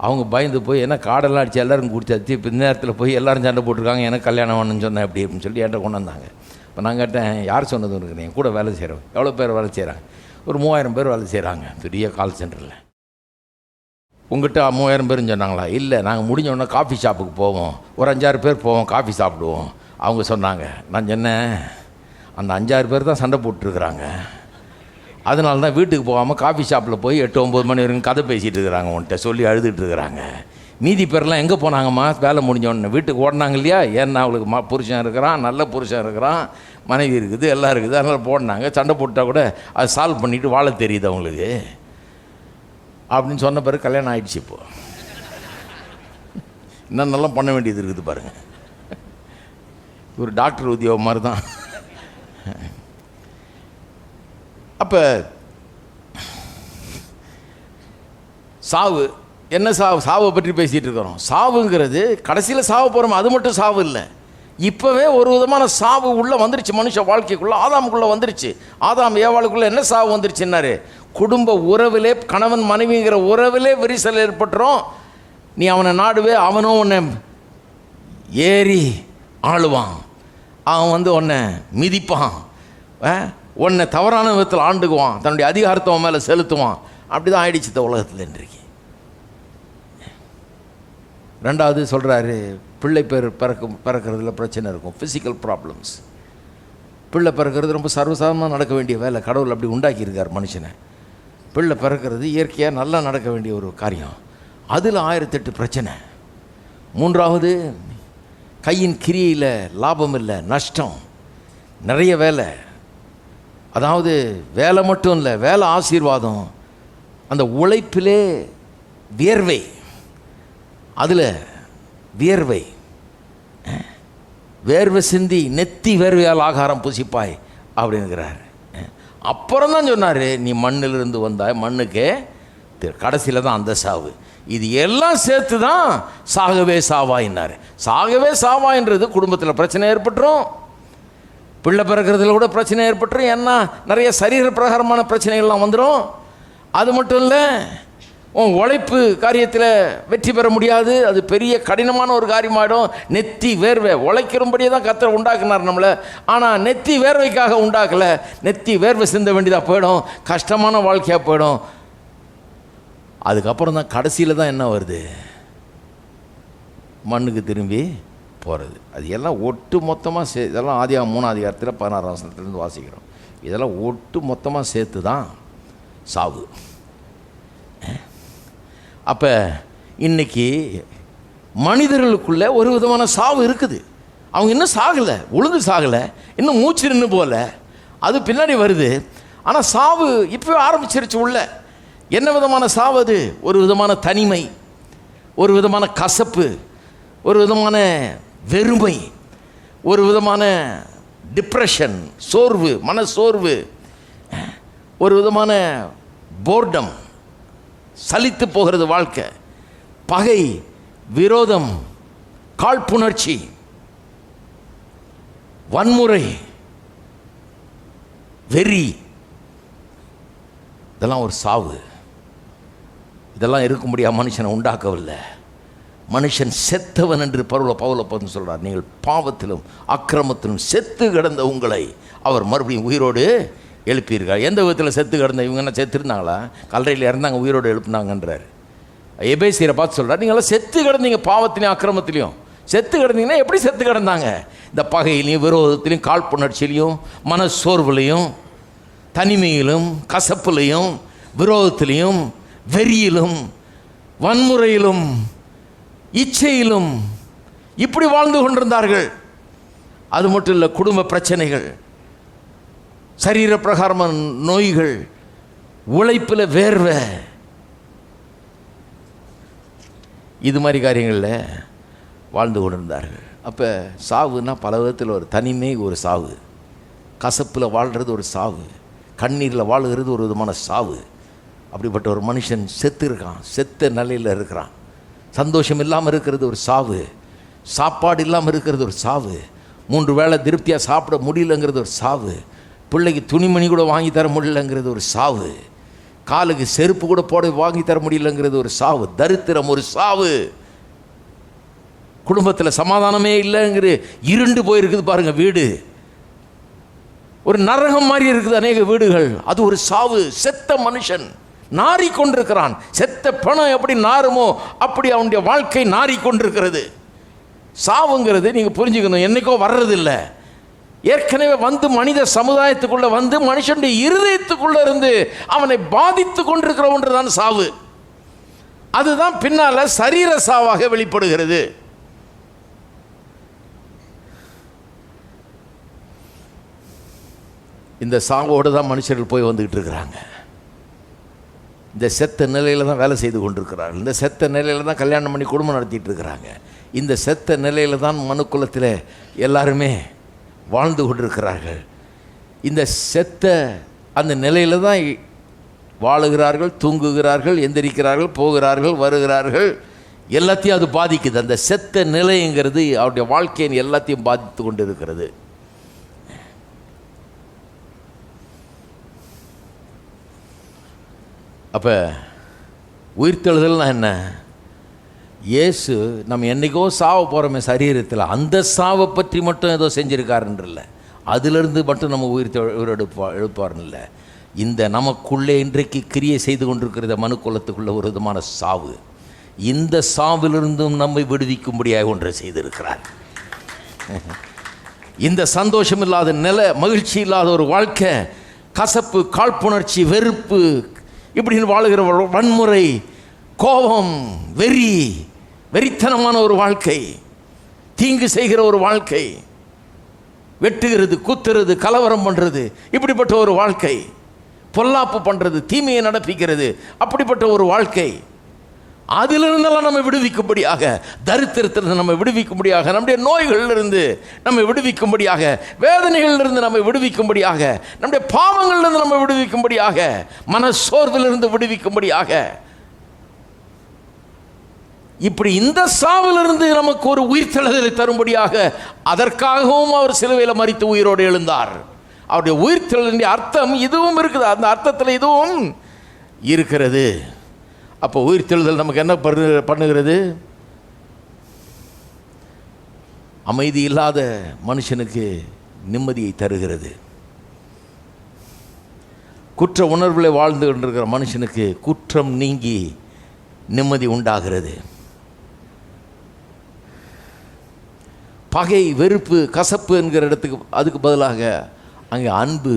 அவங்க பயந்து போய், ஏன்னா காடெல்லாம் அடித்து எல்லோரும் குடிச்சாச்சு, இப்போ இந்த நேரத்தில் போய் எல்லோரும் சண்டை போட்டிருக்காங்க, எனக்கு கல்யாணம் வேணும்னு சொன்னேன் அப்படி அப்படின்னு சொல்லி என்கிட்ட கொண்டு வந்தாங்க. இப்போ நான் கேட்டேன், யார் சொன்னது இருக்கிறேன்? என் கூட வேலை செய்கிறவங்க எவ்வளோ பேர் வேலை செய்கிறாங்க? ஒரு 3000 பேர் வேலை செய்கிறாங்க பெரிய கால் சென்டரில். உங்கள்கிட்ட 3000 பேருன்னு சொன்னாங்களா? இல்லை, நாங்கள் முடிஞ்சோடனே காஃபி ஷாப்புக்கு போவோம், ஒரு 5-6 பேர் போவோம், காஃபி சாப்பிடுவோம். அவங்க சொன்னாங்க. நான் சொன்னேன், அந்த 5-6 பேர் தான் சண்டை போட்டுருக்குறாங்க, அதனால தான் வீட்டுக்கு போகாமல் காஃபி ஷாப்பில் போய் 8-9 மணி வரைக்கும் கதை பேசிகிட்டு இருக்கிறாங்க, உன்கிட்ட சொல்லி அழுதுகிட்டு இருக்கிறாங்க. மீதி பேர்லாம் எங்கே போனாங்கம்மா? வேலை முடிஞ்சோடனே வீட்டுக்கு ஓடினாங்க இல்லையா? ஏன்னா அவளுக்கு புருஷன் இருக்கிறான், நல்ல புருஷன் இருக்கிறான், மனைவி இருக்குது, எல்லாம் இருக்குது, அதனால் போடினாங்க. சண்டை போட்டால் கூட அதை சால்வ் பண்ணிவிட்டு வாழ தெரியுது அவங்களுக்கு அப்படின்னு சொன்ன பிறகு கல்யாணம் ஆகிடுச்சு. இப்போது இன்னும் நல்லா பண்ண வேண்டியது இருக்குது பாருங்கள். ஒரு டாக்டர் உத்தியோகம் மாதிரி தான். அப்போ சாவு என்ன? சாவை பற்றி பேசிகிட்டு இருக்கிறோம். சாவுங்கிறது கடைசியில் சாவு போகிறோம், அது மட்டும் சாவு இல்லை. இப்போவே ஒரு விதமான சாவு உள்ளே வந்துருச்சு மனுஷ வாழ்க்கைக்குள்ளே. ஆதாமுக்குள்ளே வந்துருச்சு. ஆதாம் ஏவாளுக்குள்ளே என்ன சாவு வந்துருச்சுன்னாரு? குடும்ப உறவிலே, கணவன் மனைவிங்கிற உறவிலே விரிசல் ஏற்பட்டுரும். நீ அவனை நாடுவே, அவனும் உன்னை ஏறி ஆளுவான், அவன் உன்னை மிதிப்பான், உன்னை தவறான விதத்தில் ஆண்டுக்குவான், தன்னுடைய அதிகாரத்தை அவன் மேலே செலுத்துவான். அப்படி தான் ஆயிடுச்சு இந்த உலகத்தில் இன்றைக்கு. ரெண்டாவது சொல்கிறாரு, பிள்ளை பிறக்கிறதுல பிரச்சனை இருக்கும், ஃபிசிக்கல் ப்ராப்ளம்ஸ். பிள்ளை பிறக்கிறது ரொம்ப சர்வசாதாரணமாக நடக்க வேண்டிய வேலை, கடவுள் அப்படி உண்டாக்கியிருக்கார் மனுஷனை. பிள்ளை பிறக்கிறது இயற்கையாக நல்லா நடக்க வேண்டிய ஒரு காரியம், அதில் 1008 பிரச்சனை. மூன்றாவது, கையின் கிரியில் லாபம் இல்லை, நஷ்டம், நிறைய வேலை. அதாவது வேலை மட்டும் இல்லை, வேலை ஆசீர்வாதம், அந்த உழைப்பிலே வியர்வை, அதில் வியர்வை, வேர்வை சிந்தி நெத்தி வேர்வையால் ஆகாரம் புசிப்பாய் அப்படின்னுக்கிறார். அப்புறம் தான் சொன்னார், நீ மண்ணிலிருந்து வந்தாய், மண்ணுக்கே கடைசியில் தான் அந்த சாவு. இது எல்லாம் சேர்த்து தான் சாகவே சாவாயினார். சாகவே சாவாயின்றது குடும்பத்தில் பிரச்சனை ஏற்பட்டுரும், பிள்ளை பிறக்கிறதுல கூட பிரச்சனை ஏற்பட்டுரும், ஏன்னா நிறைய சரீர பிரகாரமான பிரச்சனைகள்லாம் வந்துடும். அது மட்டும் இல்லை, உன் உழைப்பு காரியத்தில் வெற்றி பெற முடியாது, அது பெரிய கடினமான ஒரு காரியமாயிடும். நெத்தி வேர்வை உழைக்கிறபடியே தான் கர்த்தர் உண்டாக்குனார் நம்மளை, ஆனால் நெத்தி வேர்வைக்காக உண்டாக்கலை. நெத்தி வேர்வை சிந்த வேண்டியதாக போயிடும், கஷ்டமான வாழ்க்கையாக போயிடும். அதுக்கப்புறம் தான் கடைசியில் தான் என்ன வருது? மண்ணுக்கு திரும்பி போகிறது. அது எல்லாம் ஒட்டு மொத்தமாக இதெல்லாம் ஆதியாகமம் 3ஆம் அதிகாரத்தில் 16ஆம் வசனத்துலேருந்து வாசிக்கிறோம். இதெல்லாம் ஒட்டு மொத்தமாக சேர்த்து தான் சாவு. அப்போ இன்றைக்கி மனிதர்களுக்குள்ளே ஒரு விதமான சாவு இருக்குது. அவங்க இன்னும் சாகலை, உழுந்து சாகலை, இன்னும் மூச்சு நின்று போகல, அது பின்னாடி வருது. ஆனால் சாவு இப்போ ஆரம்பிச்சிருச்சு உள்ள. என்ன விதமான சாவு அது? ஒரு விதமான தனிமை, ஒரு விதமான கசப்பு, ஒரு விதமான வெறுமை, ஒரு விதமான டிப்ரெஷன், சோர்வு, மன சோர்வு, ஒரு விதமான போர்டம், சலித்து போகிறது வாழ்க்கை, பகை, விரோதம், காழ்ப்புணர்ச்சி, வன்முறை, வெறி, இதெல்லாம் ஒரு சாவு. இதெல்லாம் இருக்க முடியாத மனுஷனை உண்டாக்கவில்லை. மனுஷன் செத்தவன் என்று பவுல சொல்றார். நீங்கள் பாவத்திலும் அக்கிரமத்திலும் செத்து கிடந்த உங்களை அவர் மறுபடியும் உயிரோடு எழுப்பியிருக்கார். எந்த விதத்தில் செத்து கிடந்த? இவங்க என்ன செத்துருந்தாங்களா? கல்லறையில் இறந்தாங்க, உயிரோடு எழுப்புனாங்கன்றார். எபேசியரை பார்த்து சொல்கிறார், நீங்களாம் செத்து கிடந்தீங்க, பாவத்திலையும் அக்கிரமத்திலையும் செத்து கிடந்தீங்கன்னா எப்படி செத்து கிடந்தாங்க? இந்த பகையிலையும் விரோதத்திலையும் காழ்ப்புணர்ச்சியிலையும் மனசோர்வுலையும் தனிமையிலும் கசப்புலையும் விரோதத்திலையும் வெறியிலும் வன்முறையிலும் இச்சையிலும் இப்படி வாழ்ந்து கொண்டிருந்தார்கள். அது மட்டும் இல்லை, குடும்ப பிரச்சனைகள், சரீர பிரகாரமான நோய்கள், உழைப்பில் வேர்வை, இது மாதிரி காரியங்களில் வாழ்ந்து கொண்டிருந்தார்கள். அப்போ சாவுன்னா பல விதத்தில் ஒரு தனிமை, ஒரு சாவு, கசப்பில் வாழ்கிறது ஒரு சாவு, கண்ணீரில் வாழ்கிறது ஒரு விதமான சாவு. அப்படிப்பட்ட ஒரு மனுஷன் செத்து இருக்கான், செத்த நிலையில் இருக்கிறான். சந்தோஷம் இல்லாமல் இருக்கிறது ஒரு சாவு, சாப்பாடு இல்லாமல் இருக்கிறது ஒரு சாவு, 3 வேளை திருப்தியாக சாப்பிட முடியலங்கிறது ஒரு சாவு, பிள்ளைக்கு துணிமணி கூட வாங்கி தர முடியலங்கிறது ஒரு சாவு, காலுக்கு செருப்பு கூட போட வாங்கி தர முடியலங்கிறது ஒரு சாவு, தரித்திரம் ஒரு சாவு, குடும்பத்தில் சமாதானமே இல்லைங்கிற இருண்டு போயிருக்குது பாருங்கள் வீடு, ஒரு நரகம் மாதிரி இருக்குது அநேக வீடுகள். அது ஒரு சாவு. செத்த மனுஷன் நாறிக்கொண்டிருக்கிறான். செத்த பணம் எப்படி நாருமோ அப்படி அவனுடைய வாழ்க்கை நாறிக்கொண்டிருக்கிறது. சாவுங்கிறது நீங்கள் புரிஞ்சுக்கணும், என்னைக்கோ வர்றதில்லை, ஏற்கனவே வந்து மனித சமுதாயத்துக்குள்ளே வந்து மனுஷனுடைய இருதயத்துக்குள்ளே இருந்து அவனை பாதித்து கொண்டிருக்கிற ஒன்று தான் சாவு. அதுதான் பின்னால் சரீர சாவாக வெளிப்படுகிறது. இந்த சாவோடு தான் மனுஷர்கள் போய் வந்துக்கிட்டு இருக்கிறாங்க. இந்த செத்த நிலையில் தான் வேலை செய்து கொண்டிருக்கிறார்கள். இந்த செத்த நிலையில் தான் கல்யாணம் பண்ணி குடும்பம் நடத்திட்டு இருக்கிறாங்க. இந்த செத்த நிலையில் தான் மனுக்குலத்தில் எல்லாருமே வாழ்ந்து கொண்டிருக்கிறார்கள். இந்த செத்த அந்த நிலையில் தான் வாழுகிறார்கள், தூங்குகிறார்கள், எந்திரிக்கிறார்கள், போகிறார்கள், வருகிறார்கள். எல்லாத்தையும் அது பாதிக்குது. அந்த செத்த நிலைங்கிறது அவருடைய வாழ்க்கையின் எல்லாத்தையும் பாதித்து கொண்டு இருக்கிறது. அப்போ உயிர்த்தெழுதல்னா என்ன? இயேசு நம்ம என்றைக்கோ சாவ போகிறோமே சரீரத்தில், அந்த சாவை பற்றி மட்டும் ஏதோ செஞ்சுருக்காருன்னு இல்லை, அதிலிருந்து மட்டும் நம்ம எழுப்பாருன்னு இல்லை, இந்த நமக்குள்ளே இன்றைக்கு கிரியை செய்து கொண்டிருக்கிற மனுக்குலத்துக்குள்ள ஒரு விதமான சாவு, இந்த சாவிலிருந்தும் நம்மை விடுவிக்கும்படியாக ஒன்றை செய்திருக்கிறார். இந்த சந்தோஷம் இல்லாத நிலை, மகிழ்ச்சி இல்லாத ஒரு வாழ்க்கை, கசப்பு, காழ்ப்புணர்ச்சி, வெறுப்பு, இப்படின்னு வாழுகிற வன்முறை, கோபம், வெறித்தனமான ஒரு வாழ்க்கை, தீங்கு செய்கிற ஒரு வாழ்க்கை, வெட்டுகிறது, குத்துறது, கலவரம் பண்ணுறது, இப்படிப்பட்ட ஒரு வாழ்க்கை, பொல்லாப்பு பண்ணுறது, தீமையை நடப்பிக்கிறது, அப்படிப்பட்ட ஒரு வாழ்க்கை, அதிலிருந்தெல்லாம் நம்ம விடுவிக்கும்படியாக, தரித்திரத்திலிருந்து நம்ம விடுவிக்கும்படியாக, நம்முடைய நோய்களிலிருந்து நம்ம விடுவிக்கும்படியாக, வேதனைகளிலிருந்து நம்ம விடுவிக்கும்படியாக, நம்முடைய பாவங்களிலிருந்து நம்ம விடுவிக்கும்படியாக, மனசோர்விலிருந்து விடுவிக்கும்படியாக, இப்படி இந்த சாவிலிருந்து நமக்கு ஒரு உயிர்த்தெழுதலை தரும்படியாக, அதற்காகவும் அவர் சிலுவையில் மரித்து உயிரோடு எழுந்தார். அவருடைய உயிர்த்தெழுதலின் அர்த்தம் இதுவும் இருக்குது, அந்த அர்த்தத்தில் இதுவும் இருக்கிறது. அப்போ உயிர்த்தெழுதல் நமக்கு என்ன பண்ணுகிறது? அமைதி இல்லாத மனுஷனுக்கு நிம்மதியை தருகிறது. குற்ற உணர்வில் வாழ்ந்து கொண்டிருக்கிற மனுஷனுக்கு குற்றம் நீங்கி நிம்மதி உண்டாகிறது. பகை, வெறுப்பு, கசப்பு என்கிற இடத்துக்கு அதுக்கு பதிலாக அங்கே அன்பு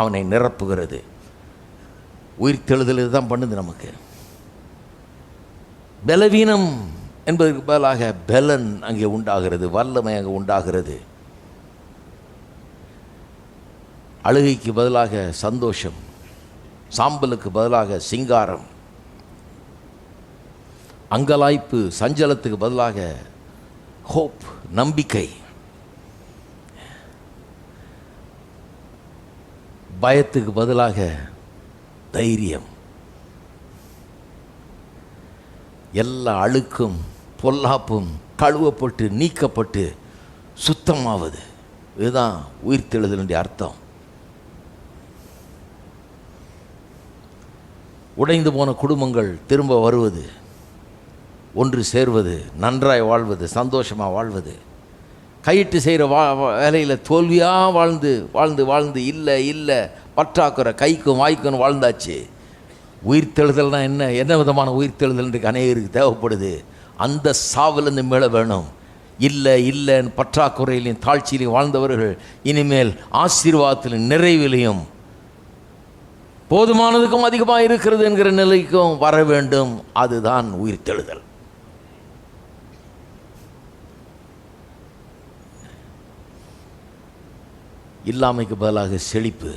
அவனை நிரப்புகிறது. உயிர்த்தெழுதல் இதுதான் பண்ணுது நமக்கு. பலவீனம் என்பதற்கு பதிலாக பலன் அங்கே உண்டாகிறது, வல்லமை அங்கே உண்டாகிறது. அழுகைக்கு பதிலாக சந்தோஷம், சாம்பலுக்கு பதிலாக சிங்காரம், அங்கலாய்ப்பு, சஞ்சலத்துக்கு பதிலாக ஹோப், நம்பிக்கை, பயத்துக்கு பதிலாக தைரியம். எல்லா அழுக்கும் பொல்லாப்பும் கழுவப்பட்டு நீக்கப்பட்டு சுத்தமாவது, இதுதான் உயிர்த்தெழுதலுடைய அர்த்தம். உடைந்து போன குடும்பங்கள் திரும்ப வருவது, ஒன்று சேர்வது, நன்றாய் வாழ்வது, சந்தோஷமாக வாழ்வது. கையிட்டு செய்கிற வேலையில் தோல்வியாக வாழ்ந்து வாழ்ந்து வாழ்ந்து இல்லை இல்லை பற்றாக்குறை, கைக்கும் வாய்க்கும் வாழ்ந்தாச்சு. உயிர்த்தெழுதல்னா என்ன விதமான உயிர்த்தெழுதல் இன்றைக்கு அநேகருக்கு தேவைப்படுது? அந்த சாவிலிருந்து மேலே வேணும். இல்லை இல்லைன்னு பற்றாக்குறையிலையும் தாழ்ச்சியிலையும் வாழ்ந்தவர்கள் இனிமேல் ஆசீர்வாதத்திலும் நிறைவிலையும் போதுமானதுக்கும் அதிகமாக இருக்கிறது என்கிற நிலைக்கும் வர வேண்டும். அதுதான் உயிர்த்தெழுதல். இல்லாமைக்கு பதிலாக செழிப்பு.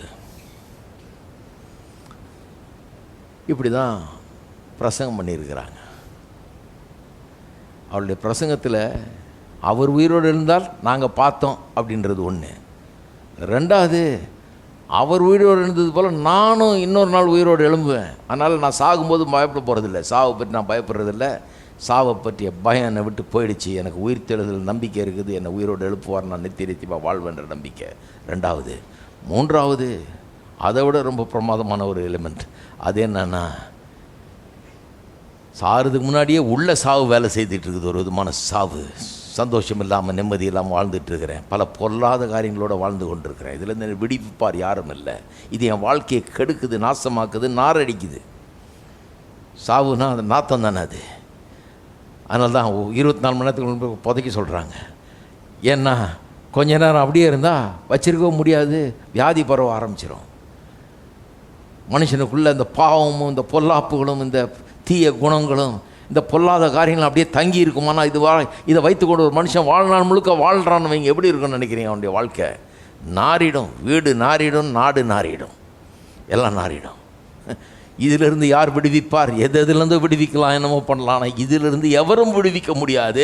இப்படி தான் பிரசங்கம் பண்ணியிருக்கிறாங்க. அவருடைய பிரசங்கத்தில் அவர் உயிரோடு இருந்தால் நாங்கள் பார்த்தோம் அப்படின்றது ஒன்று. ரெண்டாவது, அவர் உயிரோடு எழுந்தது போல் நானும் இன்னொரு நாள் உயிரோடு எழும்புவேன். அதனால் நான் சாகும்போது பயப்பட போகிறதில்ல, சாவை பற்றி நான் பயப்படுறதில்ல. சாவை பற்றிய பயம் என்னை விட்டு போயிடுச்சு. எனக்கு உயிர் தெழுதல் நம்பிக்கை இருக்குது. என்னை உயிரோடு எழுப்புவார், நான் நித்தியமாக வாழ்வேன்ற நம்பிக்கை. ரெண்டாவது. மூன்றாவது, அதை விட ரொம்ப பிரமாதமான ஒரு எலிமெண்ட். அது என்னன்னா, சாகிறதுக்கு முன்னாடியே உள்ள சாவு வேலை செய்துட்டு இருக்குது. ஒரு விதமான சாவு. சந்தோஷம் இல்லாமல் நிம்மதி இல்லாமல் வாழ்ந்துட்டுருக்கிறேன். பல பொல்லாத காரியங்களோடு வாழ்ந்து கொண்டிருக்கிறேன். இதுலேருந்து விடுவிப்பார் யாரும் இல்லை. இது என் வாழ்க்கையை கெடுக்குது, நாசமாக்குது, நாரடிக்குது. சாவுனா அது நாத்தம் தானே அது. அதனால தான் 24 மணி நேரத்துக்கு புதைக்க சொல்கிறாங்க. ஏன்னா கொஞ்ச நேரம் அப்படியே இருந்தால் வச்சிருக்கவும் முடியாது, வியாதி பரவ ஆரம்பிச்சிடும். மனுஷனுக்குள்ளே இந்த பாவமும் இந்த பொல்லாப்புகளும் இந்த தீய குணங்களும் இந்த பொல்லாத காரியங்கள் அப்படியே தங்கி இருக்குமானா இதை வைத்துக்கொண்டு ஒரு மனுஷன் வாழ்நாள் முழுக்க வாழ்கிறான்னு வைங்க, எப்படி இருக்குன்னு நினைக்கிறீங்க? அவனுடைய வாழ்க்கை நாரிடும். வீடு நாரிடும், நாடு நாரிடும், எல்லாம் நாரிடும். இதிலிருந்து யார் விடுவிப்பார்? எதுலேருந்து விடுவிக்கலாம், என்னமோ பண்ணலாம். ஆனால் இதிலிருந்து எவரும் விடுவிக்க முடியாது.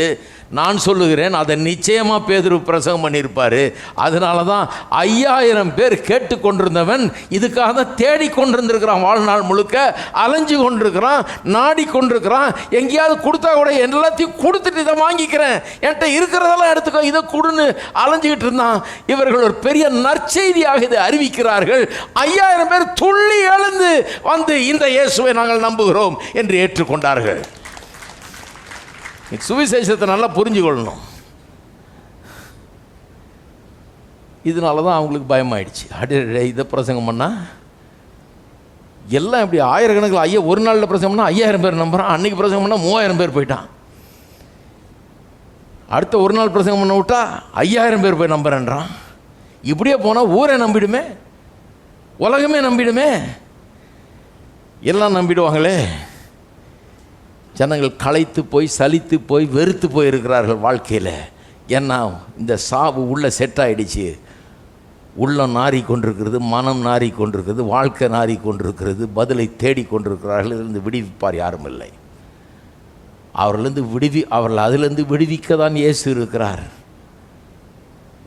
நான் சொல்லுகிறேன், அதை நிச்சயமாக பேதுரு பிரசங்கம் பண்ணியிருப்பார். அதனால தான் 5000 பேர் கேட்டு கொண்டிருந்தவன் இதுக்காக தான் தேடி கொண்டிருந்திருக்கிறான். வாழ்நாள் முழுக்க அலைஞ்சு கொண்டிருக்கிறான், நாடி கொண்டிருக்கிறான். எங்கேயாவது கொடுத்தா கூட எல்லாத்தையும் கொடுத்துட்டு இதை வாங்கிக்கிறேன், என்கிட்ட இருக்கிறதெல்லாம் எடுத்துக்கோ, இதை கொடுன்னு அலைஞ்சிக்கிட்டு இருந்தான். இவர்கள் ஒரு பெரிய நற்செய்தியாக இதை அறிவிக்கிறார்கள். 5000 பேர் துள்ளி எழுந்து வந்து இந்த இயேசுவை நாங்கள் நம்புகிறோம் என்று ஏற்றுக்கொண்டார்கள். சுவிசேஷத்தை நல்லா புரிஞ்சுக்கொள்ளணும். இதனால தான் அவங்களுக்கு பயமாயிடுச்சு. அடே, இதை பிரசங்கம் பண்ணால் எல்லாம் இப்படி ஆயிரக்கணக்கில் ஒரு நாளில் பிரசங்கம் பண்ணால் 5000 பேர் நம்புகிறான். அன்றைக்கி பிரசங்கம் பண்ணால் 3000 பேர் போயிட்டான். அடுத்த ஒரு நாள் பிரசங்கம் பண்ண விட்டா 5000 பேர் போய் நம்புறேன்றான். இப்படியே போனால் ஊரே நம்பிடுமே, உலகமே நம்பிடுமே, எல்லாம் நம்பிடுவாங்களே. ஜனங்கள் களைத்து போய் சலித்து போய் வெறுத்து போயிருக்கிறார்கள் வாழ்க்கையில். ஏன்னா இந்த சாவு உள்ள செட் ஆகிடுச்சு. உள்ளம் நாறி கொண்டிருக்கிறது, மனம் நாறி கொண்டிருக்கிறது, வாழ்க்கை நாறி கொண்டிருக்கிறது. பதிலை தேடி கொண்டிருக்கிறார்கள். இதிலிருந்து விடுவிப்பார் யாரும் இல்லை. அவர்கள் அதிலிருந்து விடுவிக்க தான் இயேசு இருக்கிறார்.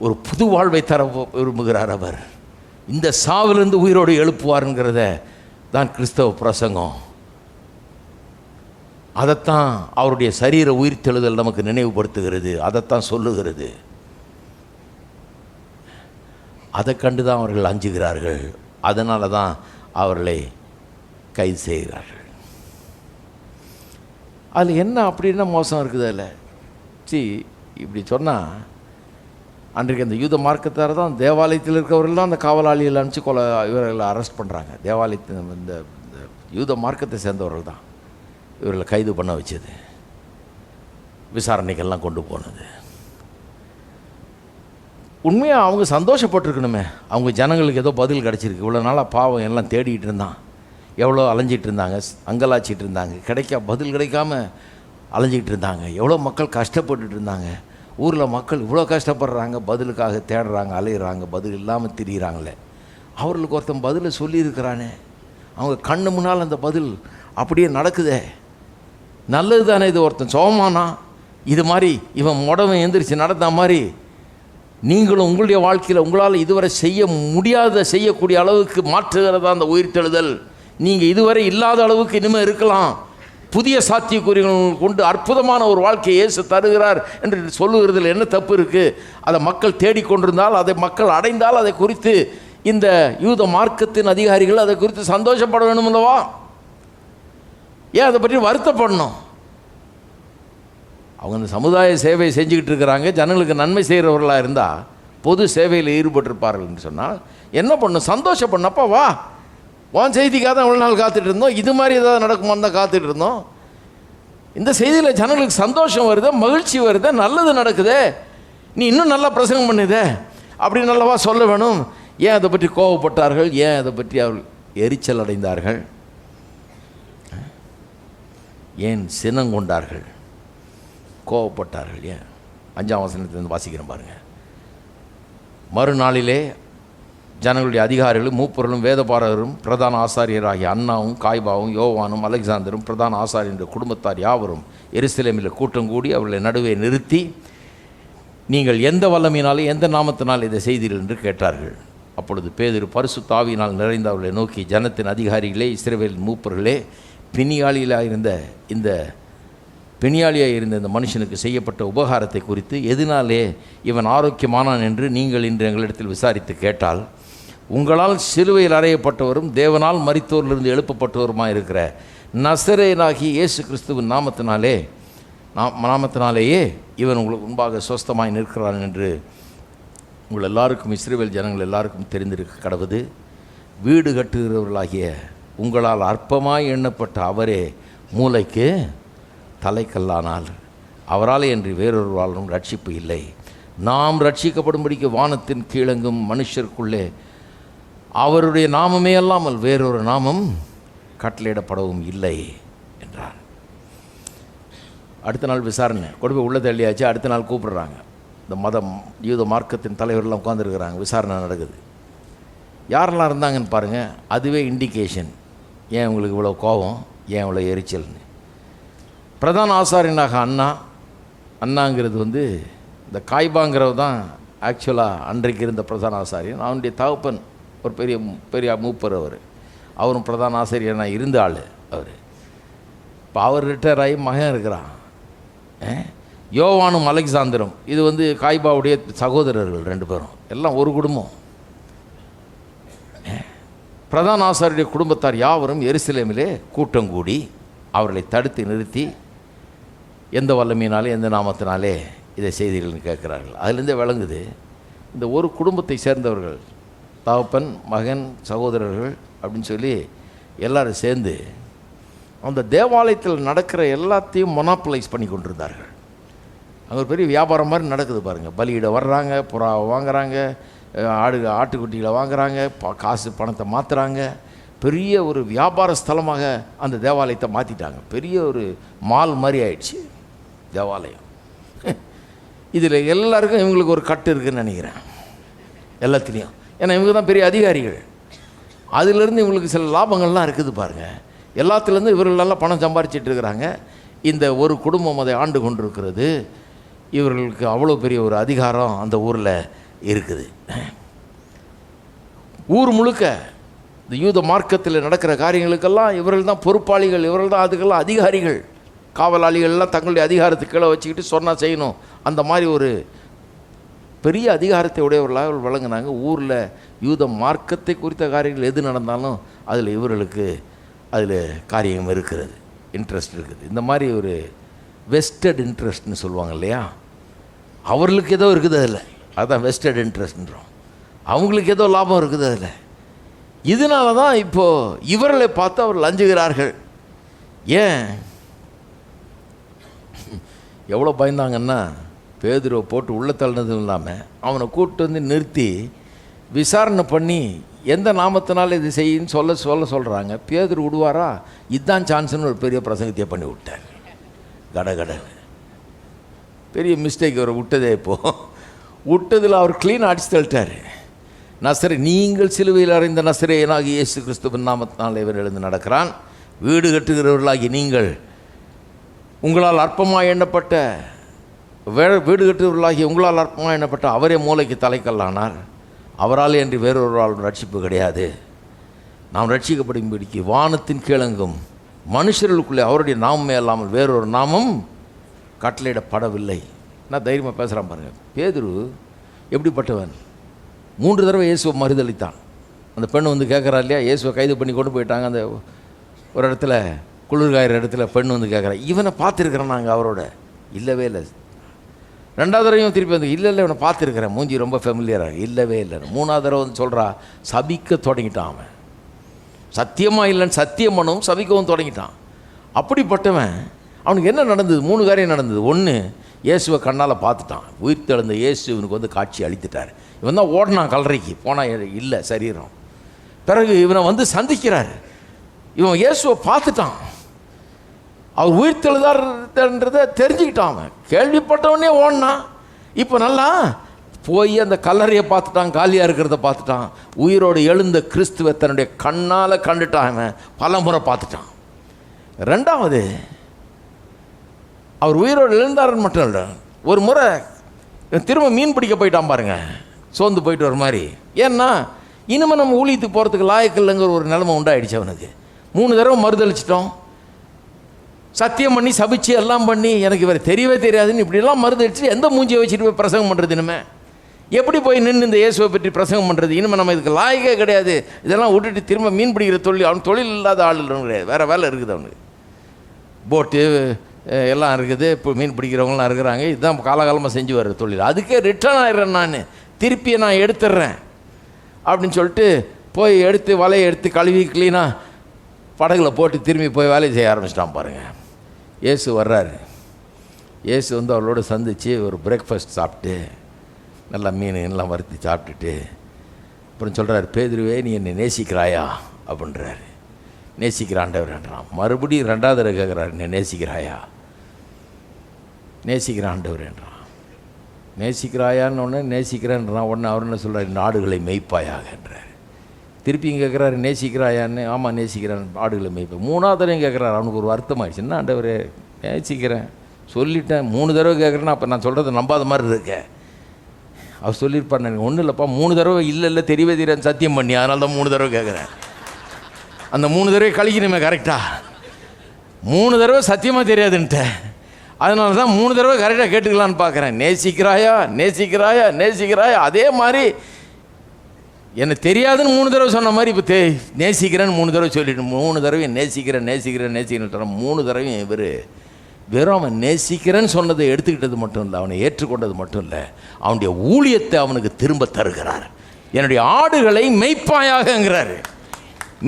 ஒரு புது வாழ்வை தர விரும்புகிறார் அவர். இந்த சாவிலிருந்து உயிரோடு எழுப்புவாருங்கிறத தான் கிறிஸ்தவ பிரசங்கம். அதைத்தான் அவருடைய சரீர உயிர்த்தெழுதல் நமக்கு நினைவுபடுத்துகிறது, அதைத்தான் சொல்லுகிறது. அதை கண்டு தான் அவர்கள் அஞ்சுகிறார்கள். அதனால தான் அவர்களை கைது செய்கிறார்கள். அதில் என்ன அப்படின்னா மோசம் இருக்குது அதில். இப்படி சொன்னால், அன்றைக்கு அந்த யூத மார்க்கத்தார் தான் தேவாலயத்தில் இருக்கிறவர்கள் தான் அந்த காவலாளிகள் அனுப்பிச்சு இவர்களை அரெஸ்ட் பண்ணுறாங்க. தேவாலயத்தில் இந்த யூத மார்க்கத்தை சேர்ந்தவர்கள் தான் இவர்களை கைது பண்ண வச்சது, விசாரணைக்கெல்லாம் கொண்டு போனது. உண்மையாக அவங்க சந்தோஷப்பட்டிருக்கணுமே. அவங்க ஜனங்களுக்கு ஏதோ பதில் கிடச்சிருக்கு. இவ்வளோ நாளாக பாவம் எல்லாம் தேடிட்டு இருந்தான், எவ்வளோ அலைஞ்சிட்டு இருந்தாங்க, அங்கலாச்சிட்டு இருந்தாங்க, பதில் கிடைக்காம அலைஞ்சிக்கிட்டு இருந்தாங்க. எவ்வளோ மக்கள் கஷ்டப்பட்டுட்டு இருந்தாங்க. ஊரில் மக்கள் இவ்வளோ கஷ்டப்படுறாங்க, பதிலுக்காக தேடுறாங்க, அலையிறாங்க, பதில் இல்லாமல் திரியிறாங்களே. அவர்களுக்கு ஒருத்தன் பதிலை சொல்லியிருக்கிறானே, அவங்க கண்ணு முன்னால் அந்த பதில் அப்படியே நடக்குதே. நல்லது தானே இது. ஒருத்தன் சோமானா இது மாதிரி இவன் முடவன் எந்திரிச்சு நடந்த மாதிரி நீங்களும் உங்களுடைய வாழ்க்கையில் உங்களால் இதுவரை செய்ய முடியாத செய்யக்கூடிய அளவுக்கு மாற்றுகிறதா அந்த உயிர்த்தெழுதல். நீங்கள் இதுவரை இல்லாத அளவுக்கு இனிமேல் இருக்கலாம். புதிய சாத்தியக்கூறுகள் கொண்டு அற்புதமான ஒரு வாழ்க்கையை இயேசு தருகிறார் என்று சொல்லுகிறதில் என்ன தப்பு இருக்குது? அதை மக்கள் தேடிக்கொண்டிருந்தால், அதை மக்கள் அடைந்தால், அதை குறித்து இந்த யூத மார்க்கத்தின் அதிகாரிகள் அதை குறித்து சந்தோஷப்பட வேணும் அல்லவா? ஏன் அதை பற்றி வருத்தப்படணும்? அவங்க இந்த சமுதாய சேவை செஞ்சுக்கிட்டு இருக்கிறாங்க. ஜனங்களுக்கு நன்மை செய்கிறவர்களாக இருந்தால் பொது சேவையில் ஈடுபட்டிருப்பார்கள் என்று சொன்னால் என்ன பண்ணணும்? சந்தோஷப்படணும். அப்பா வா, உன் செய்திக்காக தான் இவ்வளோ நாள் காத்துட்டு இருந்தோம், இது மாதிரி ஏதாவது நடக்குமான்னு தான் காத்துட்டு இருந்தோம். இந்த செய்தியில் ஜனங்களுக்கு சந்தோஷம் வருது, மகிழ்ச்சி வருது, நல்லது நடக்குது, நீ இன்னும் நல்லா பிரசங்கம் பண்ணுதே அப்படின்னு நல்லவா சொல்ல வேணும். ஏன் அதை பற்றி கோபப்பட்டார்கள்? ஏன் அதை பற்றி அவர்கள் எரிச்சல் அடைந்தார்கள்? ஏன் சினங்கொண்டார்கள், கோபப்பட்டார்கள்? ஏன்? 5ஆம் வசனத்திலிருந்து வாசிக்கிறேன் பாருங்கள். மறுநாளிலே ஜனங்களுடைய அதிகாரிகளும் மூப்பொருளும் வேதபாரகரும் பிரதான ஆசாரியராகிய அன்னாவும் காய்பாவும் யோவானும் அலெக்சாந்தரும் பிரதான ஆசாரியருடைய குடும்பத்தார் யாவரும் எருசலேமில் கூட்டம் கூடி அவர்களை நடுவே நிறுத்தி, நீங்கள் எந்த வல்லமையினாலும் எந்த நாமத்தினால் இதை செய்தீர்கள் என்று கேட்டார்கள். அப்பொழுது பேதுரு பரிசுத்த ஆவியினால் நிறைந்தவர்களை நோக்கி, ஜனத்தின் அதிகாரிகளே, இஸ்ரவேலின் மூப்பர்களே, பிணியாளியாக இருந்த இந்த மனுஷனுக்கு செய்யப்பட்ட உபகாரத்தை குறித்து எதனாலே இவன் ஆரோக்கியமானான் என்று நீங்கள் இன்று எங்களிடத்தில் விசாரித்து கேட்டால், உங்களால் சிலுவையில் அறையப்பட்டவரும் தேவனால் மரித்தோரிலிருந்து எழுப்பப்பட்டவருமாக இருக்கிற நசரேயனாகிய இயேசு கிறிஸ்துவின் நாமத்தினாலேயே இவன் உங்களுக்கு முன்பாக சொஸ்தமாய் நிற்கிறான் என்று உங்கள் எல்லாருக்கும், இஸ்ரவேல் ஜனங்கள் எல்லாருக்கும் தெரிந்திருக்க கடவுது. வீடு கட்டுகிறவர்களாகிய உங்களால் அற்பமாய் எண்ணப்பட்ட அவரே மூளைக்கு தலைக்கல்லானால் அவராலே என்று வேறொருவாலும் ரட்சிப்பு இல்லை. நாம் ரட்சிக்கப்படும்படிக்கு வானத்தின் கீழெங்கும் மனுஷருக்குள்ளே அவருடைய நாமமே அல்லாமல் வேறொரு நாமம் கட்டளையிடப்படவும் இல்லை என்றார். அடுத்த நாள் விசாரணை கொண்டு போய் உள்ள தள்ளியாச்சு. அடுத்த நாள் கூப்பிடுறாங்க. இந்த யூத மார்க்கத்தின் தலைவர்கள்லாம் உட்காந்துருக்குறாங்க. விசாரணை நடக்குது. யாரெல்லாம் இருந்தாங்கன்னு பாருங்கள். அதுவே இண்டிகேஷன், ஏன் உங்களுக்கு இவ்வளோ கோபம், ஏன் இவ்வளோ எரிச்சல்னு. பிரதான ஆசாரியனாக அண்ணாங்கிறது இந்த காய்பாங்கிறவர் தான் ஆக்சுவலாக அன்றைக்கு இருந்த பிரதான ஆசாரியன். அவனுடைய தகப்பன் ஒரு பெரிய மூப்பர். அவரும் பிரதான ஆசிரியனாக இருந்த ஆள். இப்போ அவர் ரிட்டையர் ஆகி மகன் இருக்கிறான், யோவானும் அலெக்சாந்தரும். இது காய்பாவுடைய சகோதரர்கள் 2 பேரும், எல்லாம் ஒரு குடும்பம். பிரதான ஆசாரியருடைய குடும்பத்தார் யாவரும் எருசலேமிலே கூட்டம் கூடி அவர்களை தடுத்து நிறுத்தி, எந்த வல்லமையினாலே எந்த நாமத்தினாலே இதை செய்தீர்கள்னு கேட்குறார்கள். அதுலேருந்தே விளங்குது, இந்த ஒரு குடும்பத்தை சேர்ந்தவர்கள், தகப்பன், மகன், சகோதரர்கள் அப்படின்னு சொல்லி எல்லோரும் சேர்ந்து அந்த தேவாலயத்தில் நடக்கிற எல்லாத்தையும் மொனாப்புலைஸ் பண்ணி கொண்டிருந்தார்கள். அங்கே ஒரு பெரிய வியாபாரம் மாதிரி நடக்குது பாருங்கள். பலியிட வர்றாங்க, புறாவை வாங்குறாங்க, ஆட்டுக்குட்டிகளை வாங்குறாங்க, காசு பணத்தை மாற்றுறாங்க. பெரிய ஒரு வியாபார ஸ்தலமாக அந்த தேவாலயத்தை மாற்றிட்டாங்க. பெரிய ஒரு மால் மாதிரி ஆயிடுச்சு தேவாலயம். இதில் எல்லாருக்கும் இவங்களுக்கு ஒரு கட்டு இருக்குதுன்னு நினைக்கிறேன், எல்லாத்துலேயும். ஏன்னா இவங்க தான் பெரிய அதிகாரிகள். அதிலிருந்து இவங்களுக்கு சில லாபங்கள்லாம் இருக்குது பாருங்கள். எல்லாத்துலேருந்து இவர்கள் நல்லா பணம் சம்பாரிச்சிட்டு இருக்கிறாங்க. இந்த ஒரு குடும்பம் அதை ஆண்டு கொண்டிருக்கிறது. இவர்களுக்கு அவ்வளோ பெரிய ஒரு அதிகாரம் அந்த ஊரில் இருக்குது. ஊர் முழுக்க இந்த யூத மார்க்கத்தில் நடக்கிற காரியங்களுக்கெல்லாம் இவர்கள் தான் பொறுப்பாளிகள், இவர்கள் தான் அதுக்கெல்லாம் அதிகாரிகள். காவலாளிகள்லாம் தங்களுடைய அதிகாரத்துக்கு கீழே வச்சுக்கிட்டு சொன்னால் செய்யணும், அந்த மாதிரி ஒரு பெரிய அதிகாரத்தை உடையவர்களாக வழங்கினாங்க. ஊரில் யூத மார்க்கத்தை குறித்த காரியங்கள் எது நடந்தாலும் அதில் இவர்களுக்கு அதில் காரியம் இருக்கிறது, இன்ட்ரெஸ்ட் இருக்குது. இந்த மாதிரி ஒரு வெஸ்டட் இன்ட்ரெஸ்ட்னு சொல்லுவாங்க இல்லையா, அவர்களுக்கு ஏதோ இருக்குது அதில், அதுதான் வெஸ்டட் இன்ட்ரெஸ்ட்ன்றோம். அவங்களுக்கு ஏதோ லாபம் இருக்குது அதில். இதனால தான் இப்போது இவர்களை பார்த்து அவர்கள் அஞ்சுகிறார்கள். ஏன் எவ்வளோ பயந்தாங்கன்னா, பேதுருவை போட்டு உள்ள தள்ளினதும் இல்லாமல் அவனை கூப்பிட்டு நிறுத்தி விசாரணை பண்ணி எந்த நாமத்தினால இது செய்யின்னு சொல்கிறாங்க. பேதுரு விடுவாரா? இதுதான் சான்ஸ்னு ஒரு பெரிய பிரசங்கத்தையே பண்ணி விட்டார். கடகடன்னு பெரிய மிஸ்டேக் அவரை விட்டதே. இப்போது விட்டதில் அவர் க்ளீன் அடிச்சு தள்ளிட்டார். நீங்கள் சிலுவையில் அறைந்த நசரேயனாகி இயேசு கிறிஸ்துவின் நாமத்தினால் இவர் எழுந்து நடக்கிறான். வீடு கட்டுகிறவர்களாகி நீங்கள் உங்களால் அற்பமாக எண்ணப்பட்ட வீடு கட்டுகிறவர்களாகி உங்களால் அற்பமாக எண்ணப்பட்ட அவரே மூளைக்கு தலைக்கல்லானார். அவரால் என்று வேறொருவரால் ரட்சிப்பு கிடையாது. நாம் ரட்சிக்கப்படும்படிக்கு வானத்தின் கீழெங்கும் மனுஷர்களுக்குள்ளே அவருடைய நாமமே அல்லாமல் வேறொரு நாமம் கட்டளையிடப்படவில்லை. நான் தைரியமாக பேசுகிறான் பாருங்கள். பேதுரு எப்படிப்பட்டவன்? 3 தடவை இயேசுவை மறுதளித்தான். அந்த பெண் கேட்குறா இல்லையா, இயேசுவை கைது பண்ணி கொண்டு போயிட்டாங்க. அந்த ஒரு இடத்துல குளிர்காயிற இடத்துல பெண் கேட்குறா, இவனை பார்த்துருக்குறேன் நாங்கள் அவரோட. இல்லவே இல்லை. 2வது தடவையும் திருப்பி இல்லை இவனை பார்த்துருக்குறேன், மூஞ்சி ரொம்ப ஃபெமிலியராக. இல்லவே இல்லை. 3வது தடவை சொல்கிறா, சபிக்க தொடங்கிட்டான் அவன். சத்தியமாக இல்லைன்னு சத்தியம் பண்ணவும் சபிக்கவும் தொடங்கிட்டான். அப்படிப்பட்டவன் அவனுக்கு என்ன நடந்தது? 3 காரியம் நடந்தது. 1, இயேசுவை கண்ணால் பார்த்துட்டான். உயிர்த்தெழுந்த இயேசு இவனுக்கு காட்சி அளித்துட்டார். இவன் தான் ஓடினான் கல்லறைக்கு போனால் இல்லை சரீரம். பிறகு இவனை சந்திக்கிறார். இவன் இயேசுவை பார்த்துட்டான். அவர் உயிர்த்தெழுதார்ன்றதை தெரிஞ்சுக்கிட்டான். அவன் கேள்விப்பட்டவனே ஓடினான். இப்போ நல்லா போய் அந்த கல்லறையை பார்த்துட்டான், காலியாக இருக்கிறத பார்த்துட்டான். உயிரோடு எழுந்த கிறிஸ்துவை தன்னுடைய கண்ணால் கண்டுட்டான். அவன் பல முறை பார்த்துட்டான். 2வது, அவர் உயிரோடு எழுந்தாருன்னு மட்டும் இல்லை, ஒரு முறை திரும்ப மீன் பிடிக்க போயிட்டான் பாருங்க, சோர்ந்து போயிட்டு வர மாதிரி. ஏன்னா இனிமேல் நம்ம ஊழியத்துக்கு போகிறதுக்கு லாயக்கு இல்லைங்கிற ஒரு நிலைமை உண்டாயிடுச்சு அவனுக்கு. 3 தடவை மறுதளிச்சிட்டோம், சத்தியம் பண்ணி சபிச்சு எல்லாம் பண்ணி எனக்கு இவர் தெரியவே தெரியாதுன்னு இப்படிலாம் மறுதளிச்சு எந்த மூஞ்சியை வச்சுட்டு போய் பிரசங்கம் பண்ணுறது? இனிமேல் எப்படி போய் நின்று இந்த இயேசுவை பற்றி பிரசங்கம் பண்ணுறது? இனிமேல் நம்ம இதுக்கு லாயக்கே கிடையாது. இதெல்லாம் விட்டுட்டு திரும்ப மீன் பிடிக்கிற தொழில், அவன் தொழில் இல்லாத ஆள் கிடையாது, வேறு வேலை இருக்குது அவனுக்கு. போட்டு எல்லாம் இருக்குது, இப்போ மீன் பிடிக்கிறவங்களாம் இருக்கிறாங்க, இதுதான் காலகாலமாக செஞ்சு வர்ற தொழில். அதுக்கே ரிட்டர்ன் ஆயிடுறேன், நான் திருப்பி நான் எடுத்துடுறேன் அப்படின்னு சொல்லிட்டு போய் எடுத்து வலையை எடுத்து கழுவி க்ளீனாக படகுல போட்டு திரும்பி போய் வேலையை செய்ய ஆரம்பிச்சிட்டான் பாருங்கள். இயேசு வர்றாரு. இயேசு வந்து அவளோட சந்தித்து ஒரு பிரேக்ஃபாஸ்ட் சாப்பிட்டு நல்லா மீன் எல்லாம் வறுத்து சாப்பிட்டுட்டு அப்புறம் சொல்கிறார், பேதுருவே நீ என்னை நேசிக்கிறாயா அப்படின்றாரு. நேசிக்கிறாண்டவர்ன்றான். மறுபடியும் 2வது தடவை கேட்குறாரு, என்னை நேசிக்கிறாயா? நேசிக்கிறாண்டவர்ன்றான். நேசிக்கிறாயான்னு ஒன்று நேசிக்கிறேன்றான். உடனே அவர் என்ன சொல்கிறார், ஆடுகளை மேய்ப்பாயாகன்றார். திருப்பியும் கேட்குறாரு, நேசிக்கிறாயான்னு. ஆமாம் நேசிக்கிறேன், ஆடுகளை மேய்ப்பேன். 3வது தடவையும் கேட்குறாரு. அவனுக்கு ஒரு வருத்தமாகிடுச்சு, என்ன ஆண்டவரே நேசிக்கிறேன் சொல்லிட்டேன், 3 தடவை கேட்குறேன்னா அப்போ நான் சொல்கிறத நம்பாத மாதிரி இருக்கேன். அவர் சொல்லியிருப்பார், எனக்கு ஒன்றும் இல்லைப்பா, 3 தடவை இல்லை தெரியவே தெரியாது சத்தியம் பண்ணி, அதனால தான் 3 தடவை கேட்குறேன். அந்த 3 தடவை கழிக்கணுமே கரெக்டாக. 3 தடவை சத்தியமாக தெரியாதுன்ட்டேன், அதனால தான் 3 தடவை கரெக்டாக கேட்டுக்கலான்னு பார்க்குறேன். நேசிக்கிறாயா நேசிக்கிறாயா நேசிக்கிறாயா? அதே மாதிரி எனக்கு தெரியாதுன்னு 3 தடவை சொன்ன மாதிரி இப்போ நேசிக்கிறேன்னு 3 தடவை சொல்லிட்டு 3 தடவை நேசிக்கிறேன் நேசிக்கிறேன் நேசிக்கிறேன் 3 தடவையும் இவர் வெறும் அவன் நேசிக்கிறேன்னு சொன்னதை எடுத்துக்கிட்டது மட்டும் இல்லை, அவனை ஏற்றுக்கொண்டது மட்டும் இல்லை, அவனுடைய ஊழியத்தை அவனுக்கு திரும்ப தருகிறார். என்னுடைய ஆடுகளை மெய்ப்பாயாகங்கிறாரு.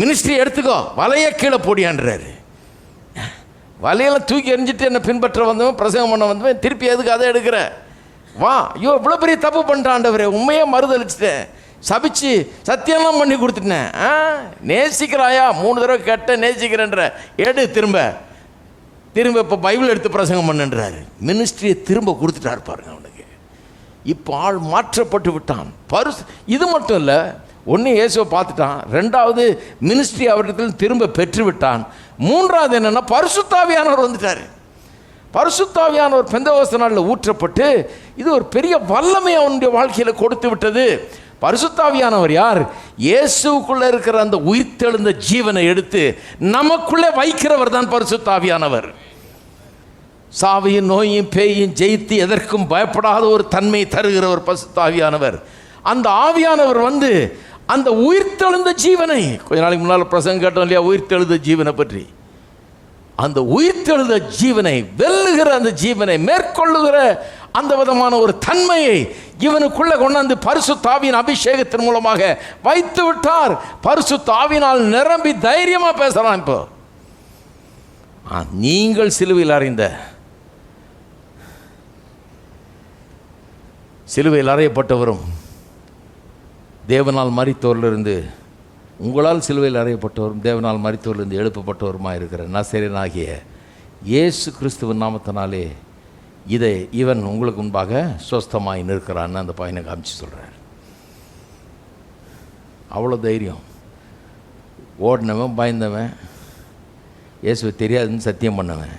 மினிஸ்ட்ரி எடுத்துக்கோ, வலையை கீழே போடியான்றாரு. வலையெல்லாம் தூக்கி எறிஞ்சிட்டு என்னை பின்பற்ற வந்தவன், பிரசங்கம் பண்ண வந்தவன், திருப்பி எதுக்கு அதை எடுக்கிற? வா, ஐயோ இவ்வளோ பெரிய தப்பு பண்ணிட்டான்டவரே, உண்மையே மறுதளிச்சிட்டேன், சபிச்சு சத்தியம்லாம் பண்ணி கொடுத்துட்டேன். நேசிக்கிறாயா? 3 தடவை கேட்ட நேசிக்கிறேன்ற, எடு திரும்ப இப்போ பைபிள் எடுத்து பிரசங்கம் பண்ணுன்றாரு. மினிஸ்ட்ரியை திரும்ப கொடுத்துட்டாரு பாருங்க அவனுக்கு. இப்போ ஆள் மாற்றப்பட்டு விட்டான். இது மட்டும் இல்லை, ஒன்று இயேசுவை பார்த்துட்டான், 2வது மினிஸ்ட்ரி அவரிடத்தில் திரும்ப பெற்று விட்டான், 3வது என்னென்னா பரிசுத்தாவியானவர் வந்துட்டார். பரிசுத்தாவியானவர் பெந்தெகோஸ்து நாளில் ஊற்றப்பட்டு இது ஒரு பெரிய வல்லமை அவனுடைய வாழ்க்கையில் கொடுத்து விட்டது. பரிசுத்தாவியானவர் யார்? இயேசுக்குள்ளே இருக்கிற அந்த உயிர்த்தெழுந்த ஜீவனை எடுத்து நமக்குள்ளே வைக்கிறவர் தான் பரிசுத்தாவியானவர். சாவையும் நோயும் பேயும் ஜெயித்து எதற்கும் பயப்படாத ஒரு தன்மை தருகிறவர் பரிசுத்தாவியானவர். அந்த ஆவியானவர் வந்து அந்த உயிர்த்தெழுந்த ஜீவனை, கொஞ்ச நாளைக்கு முன்னால் பிரசங்கம் கேட்டோம் இல்லையா, உயிர்த்தெழுந்த ஜீவனை பற்றி. அந்த உயிர்த்தெழுந்த ஜீவனை, வெல்லுகிற அந்த ஜீவனை, மேற்கொள்ளுகிற அந்த விதமான ஒரு தன்மையை இவனுக்குள்ளே கொண்டாந்து பரிசுத்தாவியின் அபிஷேகத்தின் மூலமாக வைத்து விட்டார். பரிசுத்தாவினால் நிரம்பி தைரியமாக பேசலாம். இப்போ நீங்கள் சிலுவையில் அறையப்பட்டவரும் தேவனால் மரித்தோரிலிருந்து, உங்களால் சிலுவையில் அறையப்பட்டவரும் தேவனால் மரித்தோரிலிருந்து எழுப்பப்பட்டவருமாக இருக்கிற நசரேயனாகிய இயேசு கிறிஸ்துவின் நாமத்தினாலே இதை இவன் உங்களுக்கு முன்பாக சொஸ்தமாய் நிற்கிறான்னு அந்த பையனை காமிச்சு சொல்கிறார். அவ்வளோ தைரியம். ஓடினவன், பயந்தவன், இயேசுவை தெரியாதுன்னு சத்தியம் பண்ணவன்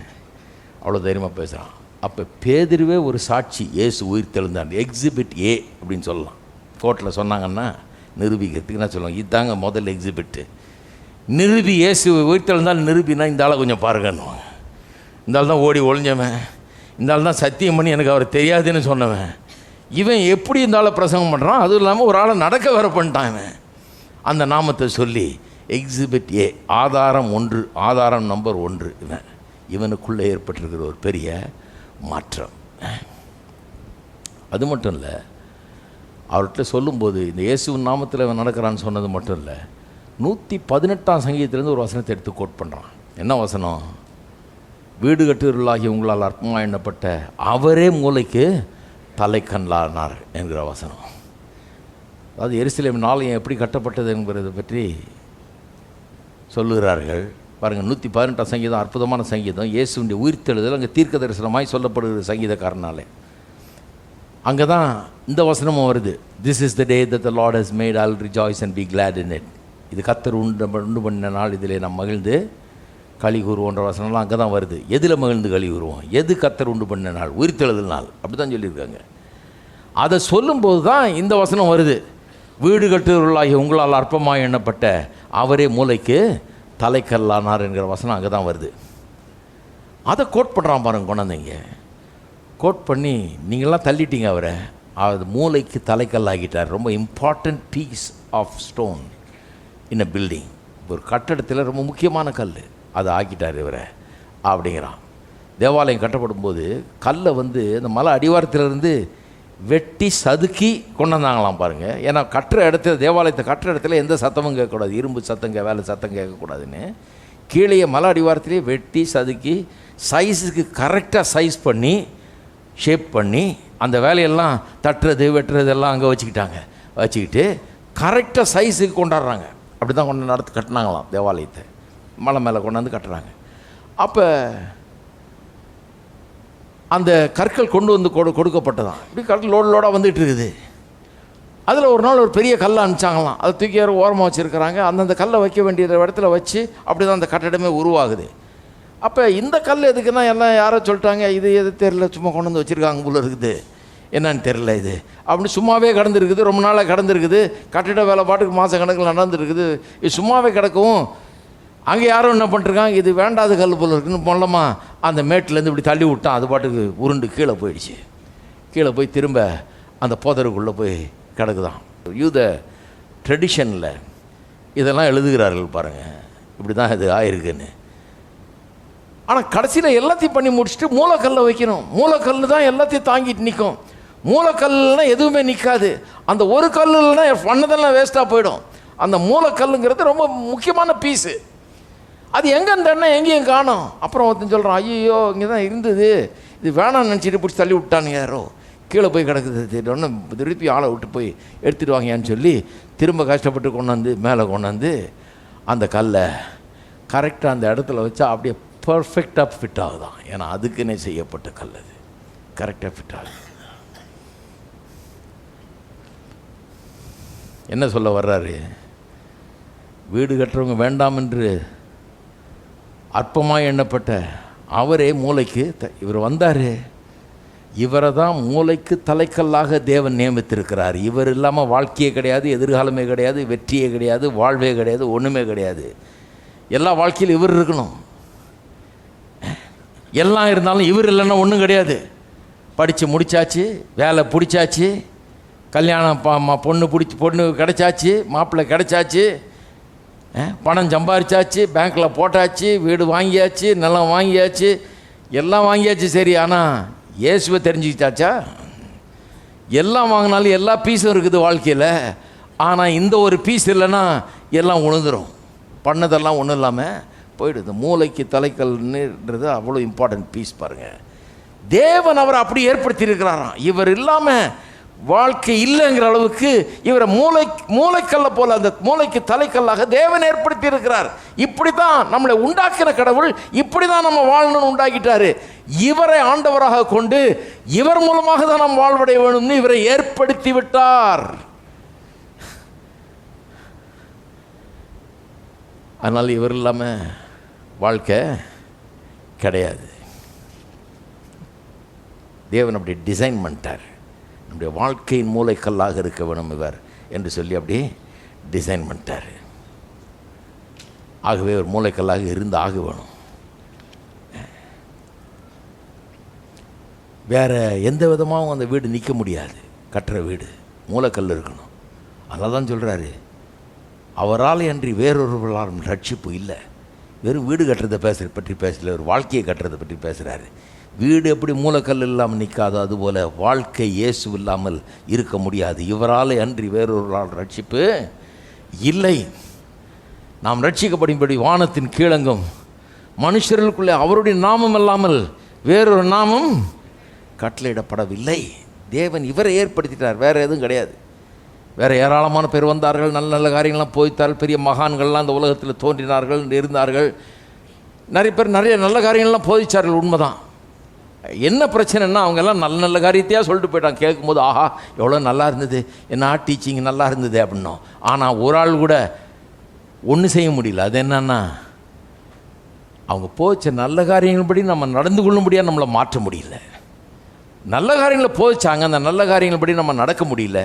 அவ்வளோ தைரியமாக பேசுகிறான். அப்போ பேதுருவே ஒரு சாட்சி, இயேசு உயிர் தெழுந்தான். எக்ஸிபிட் ஏ அப்படின்னு சொல்லலாம். கோர்ட்டில் சொன்னாங்கன்னா நிரூபிக்கிறதுக்கு நான் சொல்லுவேன், இதுதாங்க முதல் எக்ஸிபிட்டு. நிரூபி, இயேசு உயிர் தெழுந்தால் நிரூபினா இந்த ஆளை கொஞ்சம் பாருங்கன்னுவாங்க. இந்த ஆள் தான் ஓடி ஒளிஞ்சவன், இந்த ஆள் தான் சத்தியம் பண்ணி எனக்கு அவர் தெரியாதுன்னு சொன்னவன். இவன் எப்படி இந்த ஆளை பிரசங்கம் பண்ணுறான்? அதுவும் இல்லாமல் ஒரு ஆளை நடக்க வர பண்ணிட்டான் இவன். அந்த நாமத்தை சொல்லி எக்ஸிபிட் ஏ, ஆதாரம் 1, ஆதாரம் நம்பர் 1. இவனுக்குள்ளே ஏற்பட்டிருக்கிற ஒரு பெரிய மாற்றம். அது மட்டும் இல்லை, அவர்கிட்ட சொல்லும்போது இந்த இயேசுவின் நாமத்தில் இவன் நடக்கிறான்னு சொன்னது மட்டும் இல்லை, 118ஆம் சங்கீதத்திலேருந்து ஒரு வசனத்தை எடுத்து கோட் பண்ணுறான். என்ன வசனம்? வீடு கட்டுவர்களாகி உங்களால் அற்பமாக எண்ணப்பட்ட அவரே மூளைக்கு தலைக்கண்ணானார் என்கிற வசனம். அதாவது எருசலேம் ஆலயம் எப்படி கட்டப்பட்டது என்கிறதை பற்றி சொல்லுகிறார்கள். பாருங்கள், 118ஆம் சங்கீதம் அற்புதமான சங்கீதம். இயேசுடைய உயிர்த்தெழுதல் அங்கே தீர்க்க தரிசனமாய் சொல்லப்படுகிற சங்கீதக்காரனாலே அங்கே தான் இந்த வசனமும் வருது. This is the day that the Lord has made, I will rejoice and B Claude in it. இது கர்த்தர் உண்டு பண்ணின நாள், இதிலே நாம் மகிழ்ந்து களி கூறுவோன்ற வசனம்லாம் அங்கே தான் வருது. எதில் மகிழ்ந்து களி கூறுவோம்? எது கர்த்தர் உண்டு பண்ணின நாள்? உயிர்த்தெழுதல் நாள். அப்படி தான் சொல்லியிருக்காங்க. அதை சொல்லும்போது தான் இந்த வசனம் வருது. வீடு கட்டுவர்களாகிய உங்களால் அற்பமாக எண்ணப்பட்ட அவரே மூளைக்கு தலைக்கல்லானார் என்கிற வசனம் அங்கே தான் வருது. அதை கோட் பண்ணுறான் பாருங்க கொண்டாந்தீங்க. கோட் பண்ணி நீங்களாம் தள்ளிட்டீங்க அவரை, அது மூளைக்கு தலைக்கல் ஆகிட்டார். ரொம்ப important piece of stone in a building. ஒரு கட்டடத்தில் ரொம்ப முக்கியமான கல், அதை ஆக்கிட்டார் இவரை அப்படிங்கிறான். தேவாலயம் கட்டப்படும் போது கல்லை வந்து இந்த மலை அடிவாரத்திலிருந்து வெட்டி சதுக்கி கொண்டு வந்தாங்களாம் பாருங்கள். ஏன்னா கட்டுற இடத்துல, தேவாலயத்தை கட்டுற இடத்துல எந்த சத்தமும் கேட்கக்கூடாது, இரும்பு சத்தம் வேலை சத்தம் கேட்கக்கூடாதுன்னு கீழே மலை அடிவாரத்திலே வெட்டி சதுக்கி சைஸுக்கு கரெக்டாக சைஸ் பண்ணி ஷேப் பண்ணி அந்த வேலையெல்லாம் தட்டுறது வெட்டுறதெல்லாம் அங்கே வச்சுக்கிட்டு கரெக்டாக சைஸுக்கு கொண்டாடுறாங்க. அப்படி தான் கொண்டு கட்டினாங்களாம் தேவாலயத்தை, மலை மேலே கொண்டாந்து கட்டுறாங்க. அப்போ அந்த கற்கள் கொண்டு வந்து கொடுக்கப்பட்டதான். இப்படி கற்கள் லோடாக வந்துகிட்டு இருக்குது. அதில் ஒரு நாள் ஒரு பெரிய கல்லை அனுப்பிச்சாங்களாம். அதை தூக்கி யாரும் ஓரமாக வச்சுருக்கிறாங்க. அந்தந்த கல்லை வைக்க வேண்டிய இடத்துல வச்சு அப்படி தான் அந்த கட்டடமே உருவாகுது. அப்போ இந்த கல் எதுக்குன்னா எல்லாம் யாரோ சொல்லிட்டாங்க, இது எது தெரில, சும்மா கொண்டு வந்து வச்சுருக்காங்க போல இருக்குது, என்னன்னு தெரில இது அப்படின்னு சும்மாவே கடந்துருக்குது. ரொம்ப நாளாக கடந்துருக்குது. கட்டிட வேலை பாட்டுக்கு மாத கணக்கில் நடந்துருக்குது. இது சும்மாவே கிடக்கும். அங்கே யாரும் என்ன பண்ணிருக்காங்க, இது வேண்டாத கல் போல இருக்குன்னு மொல்லமாக அந்த மேட்டிலேருந்து இப்படி தள்ளி விட்டான். அது பாட்டுக்கு உருண்டு கீழே போயிடுச்சு. கீழே போய் திரும்ப அந்த புதருக்குள்ளே போய் கிடக்குதான். யூத ட்ரெடிஷனில் இதெல்லாம் எழுதுகிறார்கள் பாருங்கள், இப்படி தான் இது ஆயிருக்குன்னு. ஆனால் கடைசியில் எல்லாத்தையும் பண்ணி முடிச்சுட்டு மூலக்கல்லை வைக்கணும். மூலக்கல் தான் எல்லாத்தையும் தாங்கிட்டு நிற்கும். மூலக்கல்னால் எதுவுமே நிற்காது. அந்த ஒரு கல்லுன்னா பண்ணதெல்லாம் வேஸ்ட்டாக போயிடும். அந்த மூலக்கல்லுங்கிறது ரொம்ப முக்கியமான பீஸு. அது எங்கே இருந்தேன்னா எங்கேயும் காணும். அப்புறம் ஒருத்தன் சொல்கிறான், ஐயோ இங்கே தான் இருந்தது, இது வேணாம்னு நினச்சிட்டு பிடிச்சி தள்ளி விட்டானு யாரோ, கீழே போய் கிடக்குது, ஒன்று திருப்பி ஆளை விட்டு போய் எடுத்துகிட்டு வாங்கன்னு சொல்லி திரும்ப கஷ்டப்பட்டு கொண்டாந்து மேலே கொண்டாந்து அந்த கல்லை கரெக்டாக அந்த இடத்துல வச்சா அப்படியே பர்ஃபெக்டாக ஃபிட் ஆகுதான். ஏன்னா அதுக்குன்னே செய்யப்பட்ட கல், அது கரெக்டாக ஃபிட் ஆகுது. என்ன சொல்ல வர்றாரு? வீடு கட்டுறவங்க வேண்டாம் என்று அற்பமாக எண்ணப்பட்ட அவரே மூளைக்கு இவர் வந்தார். இவரை தான் மூளைக்கு தலைக்கல்லாக தேவன் நியமித்திருக்கிறார். இவர் இல்லாமல் வாழ்க்கையே கிடையாது, எதிர்காலமே கிடையாது, வெற்றியே கிடையாது, வாழ்வே கிடையாது, ஒன்றுமே கிடையாது. எல்லா வாழ்க்கையிலும் இவர் இருக்கணும். எல்லாம் இருந்தாலும் இவர் இல்லைன்னா ஒன்றும் கிடையாது. படித்து முடித்தாச்சு, வேலை பிடிச்சாச்சு, கல்யாணம் பொண்ணு கிடைச்சாச்சு, மாப்பிள்ளை கிடைச்சாச்சு, பணம் சம்பாரிச்சாச்சு, பேங்க்கில் போட்டாச்சு, வீடு வாங்கியாச்சு, நிலம் வாங்கியாச்சு, எல்லாம் வாங்கியாச்சு. சரி, ஆனால் இயேசுவை தெரிஞ்சுக்கிட்டாச்சா? எல்லாம் வாங்கினாலும் எல்லா பீஸும் இருக்குது வாழ்க்கையில். ஆனால் இந்த ஒரு பீஸ் இல்லைன்னா எல்லாம் உணர்ந்துடும். பண்ணதெல்லாம் ஒன்றும் இல்லாமல் போயிடுது. மூளைக்கு தலைக்கல்ன்றது அவ்வளோ இம்பார்ட்டன்ட் பீஸ் பாருங்கள். தேவன் அவரை அப்படி ஏற்படுத்தி இருக்கிறாராம். இவர் இல்லாமல் வாழ்க்கை இல்லைங்கிற அளவுக்கு இவரை மூளைக்கல்ல போல அந்த மூளைக்கு தலைக்கல்லாக தேவன் ஏற்படுத்தி இருக்கிறார். இப்படி தான் நம்மளை உண்டாக்கின கடவுள், இப்படி தான் நம்ம வாழணும்னு உண்டாக்கிட்டாரு. இவரை ஆண்டவராக கொண்டு இவர் மூலமாக தான் நாம் வாழ்வடைய வேணும்னு இவரை ஏற்படுத்தி விட்டார். அதனால் இவர் இல்லாமல் வாழ்க்கை கிடையாது. தேவன் அப்படி டிசைன் பண்ணிட்டார். நம்முடைய வாழ்க்கையின் மூளைக்கல்லாக இருக்க வேணும் இவர் என்று சொல்லி அப்படி டிசைன் பண்ணிட்டார். ஆகவே ஒரு மூளைக்கல்லாக இருந்து ஆக வேணும். வேறு எந்த விதமாகவும் அந்த வீடு நிற்க முடியாது. கட்டுற வீடு மூளைக்கல் இருக்கணும். அதனால தான் சொல்கிறாரு, அவரால் அன்றி வேறொருவராலும் ரட்சிப்பு இல்லை. வெறும் வீடு கட்டுறதை பற்றி பேசல, ஒரு வாழ்க்கையை கட்டுறதை பற்றி பேசுகிறாரு. வீடு எப்படி மூலக்கல் இல்லாமல் நிற்காதோ அதுபோல் வாழ்க்கை இயேசு இல்லாமல் இருக்க முடியாது. இவரால் அன்றி வேறொருவரால் ரட்சிப்பு இல்லை. நாம் ரட்சிக்கப்படும்படி வானத்தின் கீழங்கும் மனுஷர்களுக்குள்ளே அவருடைய நாமம் இல்லாமல் வேறொரு நாமம் கட்டளையிடப்படவில்லை. தேவன் இவரை ஏற்படுத்திட்டார், வேறு எதுவும் கிடையாது. வேறு ஏராளமான பேர் வந்தார்கள், நல்ல நல்ல காரியங்கள்லாம் போய்த்தார்கள், பெரிய மகான்கள்லாம் அந்த உலகத்தில் தோன்றினார்கள், இருந்தார்கள். நிறைய பேர் நிறைய நல்ல காரியங்கள்லாம் போதிச்சார்கள், உண்மைதான். என்ன பிரச்சனைன்னா அவங்கெல்லாம் நல்ல நல்ல காரியத்தையாக சொல்லிட்டு போயிட்டாங்க. கேட்கும்போது ஆஹா எவ்வளோ நல்லா இருந்தது, என்ன டீச்சிங் நல்லா இருந்தது அப்படின்னோம். ஆனால் ஒரு ஆள் கூட ஒன்றும் செய்ய முடியல. அது என்னன்னா அவங்க போச்ச நல்ல காரியங்கள்படி நம்ம நடந்து கொள்ள முடியாது, நம்மளை மாற்ற முடியல. நல்ல காரியங்களை போதிச்சாங்க, அந்த நல்ல காரியங்கள்படி நம்ம நடக்க முடியல.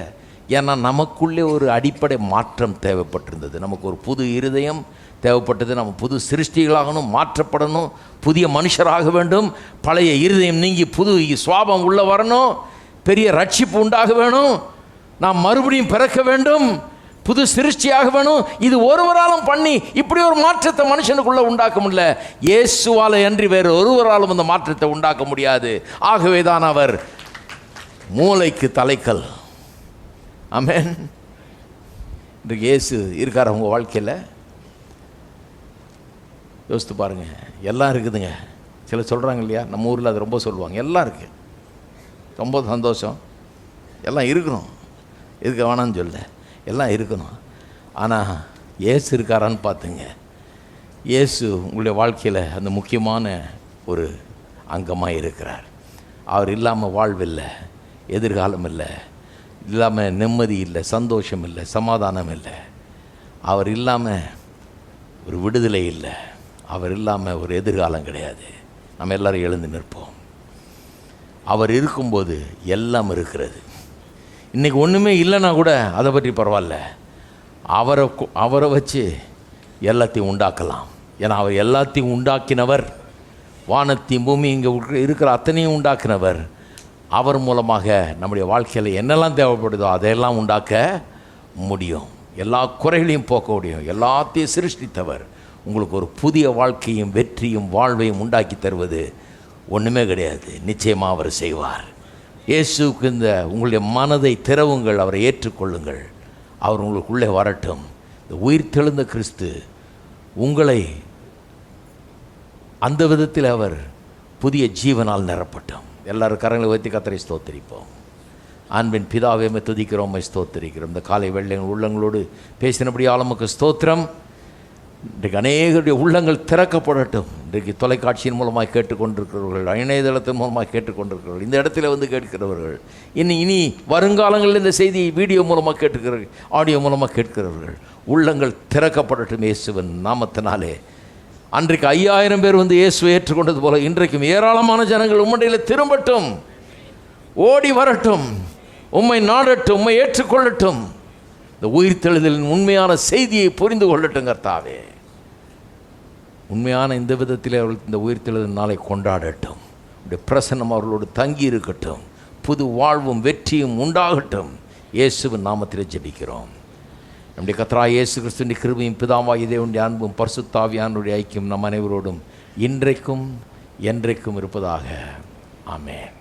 ஏன்னா நமக்குள்ளே ஒரு அடிப்படை மாற்றம் தேவைப்பட்டிருந்தது. நமக்கு ஒரு புது இருதயம் தேவைப்பட்டது. நம்ம புது சிருஷ்டிகளாகணும், மாற்றப்படணும், புதிய மனுஷராக வேண்டும். பழைய இருதயம் நீங்கி புது சுவாபம் உள்ளே வரணும், பெரிய ரட்சிப்பு உண்டாக வேணும், நாம் மறுபடியும் பிறக்க வேண்டும், புது சிருஷ்டியாக வேணும். இது ஒருவராலும் பண்ணி இப்படி ஒரு மாற்றத்தை மனுஷனுக்குள்ளே உண்டாக்க முடியல. இயேசுவால் அன்றி வேறு ஒருவராலும் அந்த மாற்றத்தை உண்டாக்க முடியாது. ஆகவே தான் அவர் மூளைக்கு தலைக்கல். ஆமென். இன்றைக்கு இயேசு இருக்கார் உங்கள் வாழ்க்கையில்? யோசித்து பாருங்கள். எல்லாம் இருக்குதுங்க. சிலர் சொல்கிறாங்க இல்லையா, நம்ம ஊரில் அது ரொம்ப சொல்லுவாங்க, எல்லாம் இருக்குது, ரொம்ப சந்தோஷம், எல்லாம் இருக்கணும், இருக்க வேணான்னு சொல்ல, எல்லாம் இருக்கணும். ஆனால் இயேசு இருக்காரான்னு பார்த்துங்க. இயேசு உங்களுடைய வாழ்க்கையில் அந்த முக்கியமான ஒரு அங்கமாக இருக்கிறார். அவர் இல்லாமல் வாழ்வில்லை, எதிர்காலம் இல்லை, இல்லாமல் நிம்மதி இல்லை, சந்தோஷம் இல்லை, சமாதானம் இல்லை. அவர் இல்லாமல் ஒரு விடுதலை இல்லை, அவர் இல்லாமல் ஒரு எதிர்காலம் கிடையாது. நம்ம எல்லோரும் எழுந்து நிற்போம். அவர் இருக்கும்போது எல்லாம் இருக்கிறது. இன்றைக்கி ஒன்றுமே இல்லைன்னா கூட அதை பற்றி பரவாயில்ல. அவரை வச்சு எல்லாத்தையும் உண்டாக்கலாம். ஏன்னா அவர் எல்லாத்தையும் உண்டாக்கினவர். வானத்தையும் பூமி இங்கே இருக்கிற அத்தனையும் உண்டாக்கினவர். அவர் மூலமாக நம்முடைய வாழ்க்கையில் என்னெல்லாம் தேவைப்படுதோ அதையெல்லாம் உண்டாக்க முடியும். எல்லா குறைகளையும் போக்க முடியும். எல்லாத்தையும் சிருஷ்டித்தவர். உங்களுக்கு ஒரு புதிய வாழ்க்கையும் வெற்றியும் வாழ்வையும் உண்டாக்கி தருவது ஒன்றுமே கிடையாது. நிச்சயமாக அவர் செய்வார். இயேசுக்கு இந்த உங்களுடைய மனதை திறவுங்கள், அவரை ஏற்றுக்கொள்ளுங்கள், அவர் உங்களுக்குள்ளே வரட்டும். இந்த உயிர்த்தெழுந்த கிறிஸ்து உங்களை அந்த விதத்தில் அவர் புதிய ஜீவனால் நிரப்பட்டும். எல்லாரும் கரங்களை உயர்த்தி கர்த்தரை ஸ்தோத்திரிப்போம். அன்பின் பிதாவே துதிக்கிறோம், ஸ்தோத்திரிக்கிறோம். இந்த காலை வெள்ளை உள்ளங்களோடு பேசினபடியால் நமக்கு ஸ்தோத்திரம். இன்றைக்கு அநேகருடைய உள்ளங்கள் திறக்கப்படட்டும். இன்றைக்கு தொலைக்காட்சியின் மூலமாக கேட்டுக்கொண்டிருக்கிறவர்கள், இணையதளத்தின் மூலமாக கேட்டுக்கொண்டிருக்கிறவர்கள், இந்த இடத்துல வந்து கேட்கிறவர்கள், இனி வருங்காலங்களில் இந்த செய்தி வீடியோ மூலமாக கேட்டுக்கிறவர்கள், ஆடியோ மூலமாக கேட்கிறவர்கள் உள்ளங்கள் திறக்கப்படட்டும் இயேசுவின் நாமத்தினாலே. அன்றைக்கு 5000 பேர் வந்து இயேசுவை ஏற்றுக்கொண்டது போல இன்றைக்கும் ஏராளமான ஜனங்கள் உம்முடையில் திரும்பட்டும், ஓடி வரட்டும், உம்மை நாடட்டும், உம்மை ஏற்றுக்கொள்ளட்டும். இந்த உயிர்த்தெழுதலின் உண்மையான செய்தியை புரிந்து கொள்ளட்டும் கர்த்தாவே. உண்மையான இந்த விதத்தில் அவர்கள் இந்த உயிர்த்தெழுதல் நாளை கொண்டாடட்டும். உடைய பிரசன்னம் அவர்களோடு தங்கி இருக்கட்டும். புது வாழ்வும் வெற்றியும் உண்டாகட்டும். இயேசுவின் நாமத்தில் ஜெபிக்கிறோம். நம்முடைய கர்த்தராகிய இயேசு கிறிஸ்துவின் கிருபையும் பிதாவாகிய தேவனுடைய அன்பும் பரிசுத்த ஆவியானவருடைய ஐக்கியம் நம் அனைவரோடும் இன்றைக்கும் என்றைக்கும் இருப்பதாக. ஆமென்.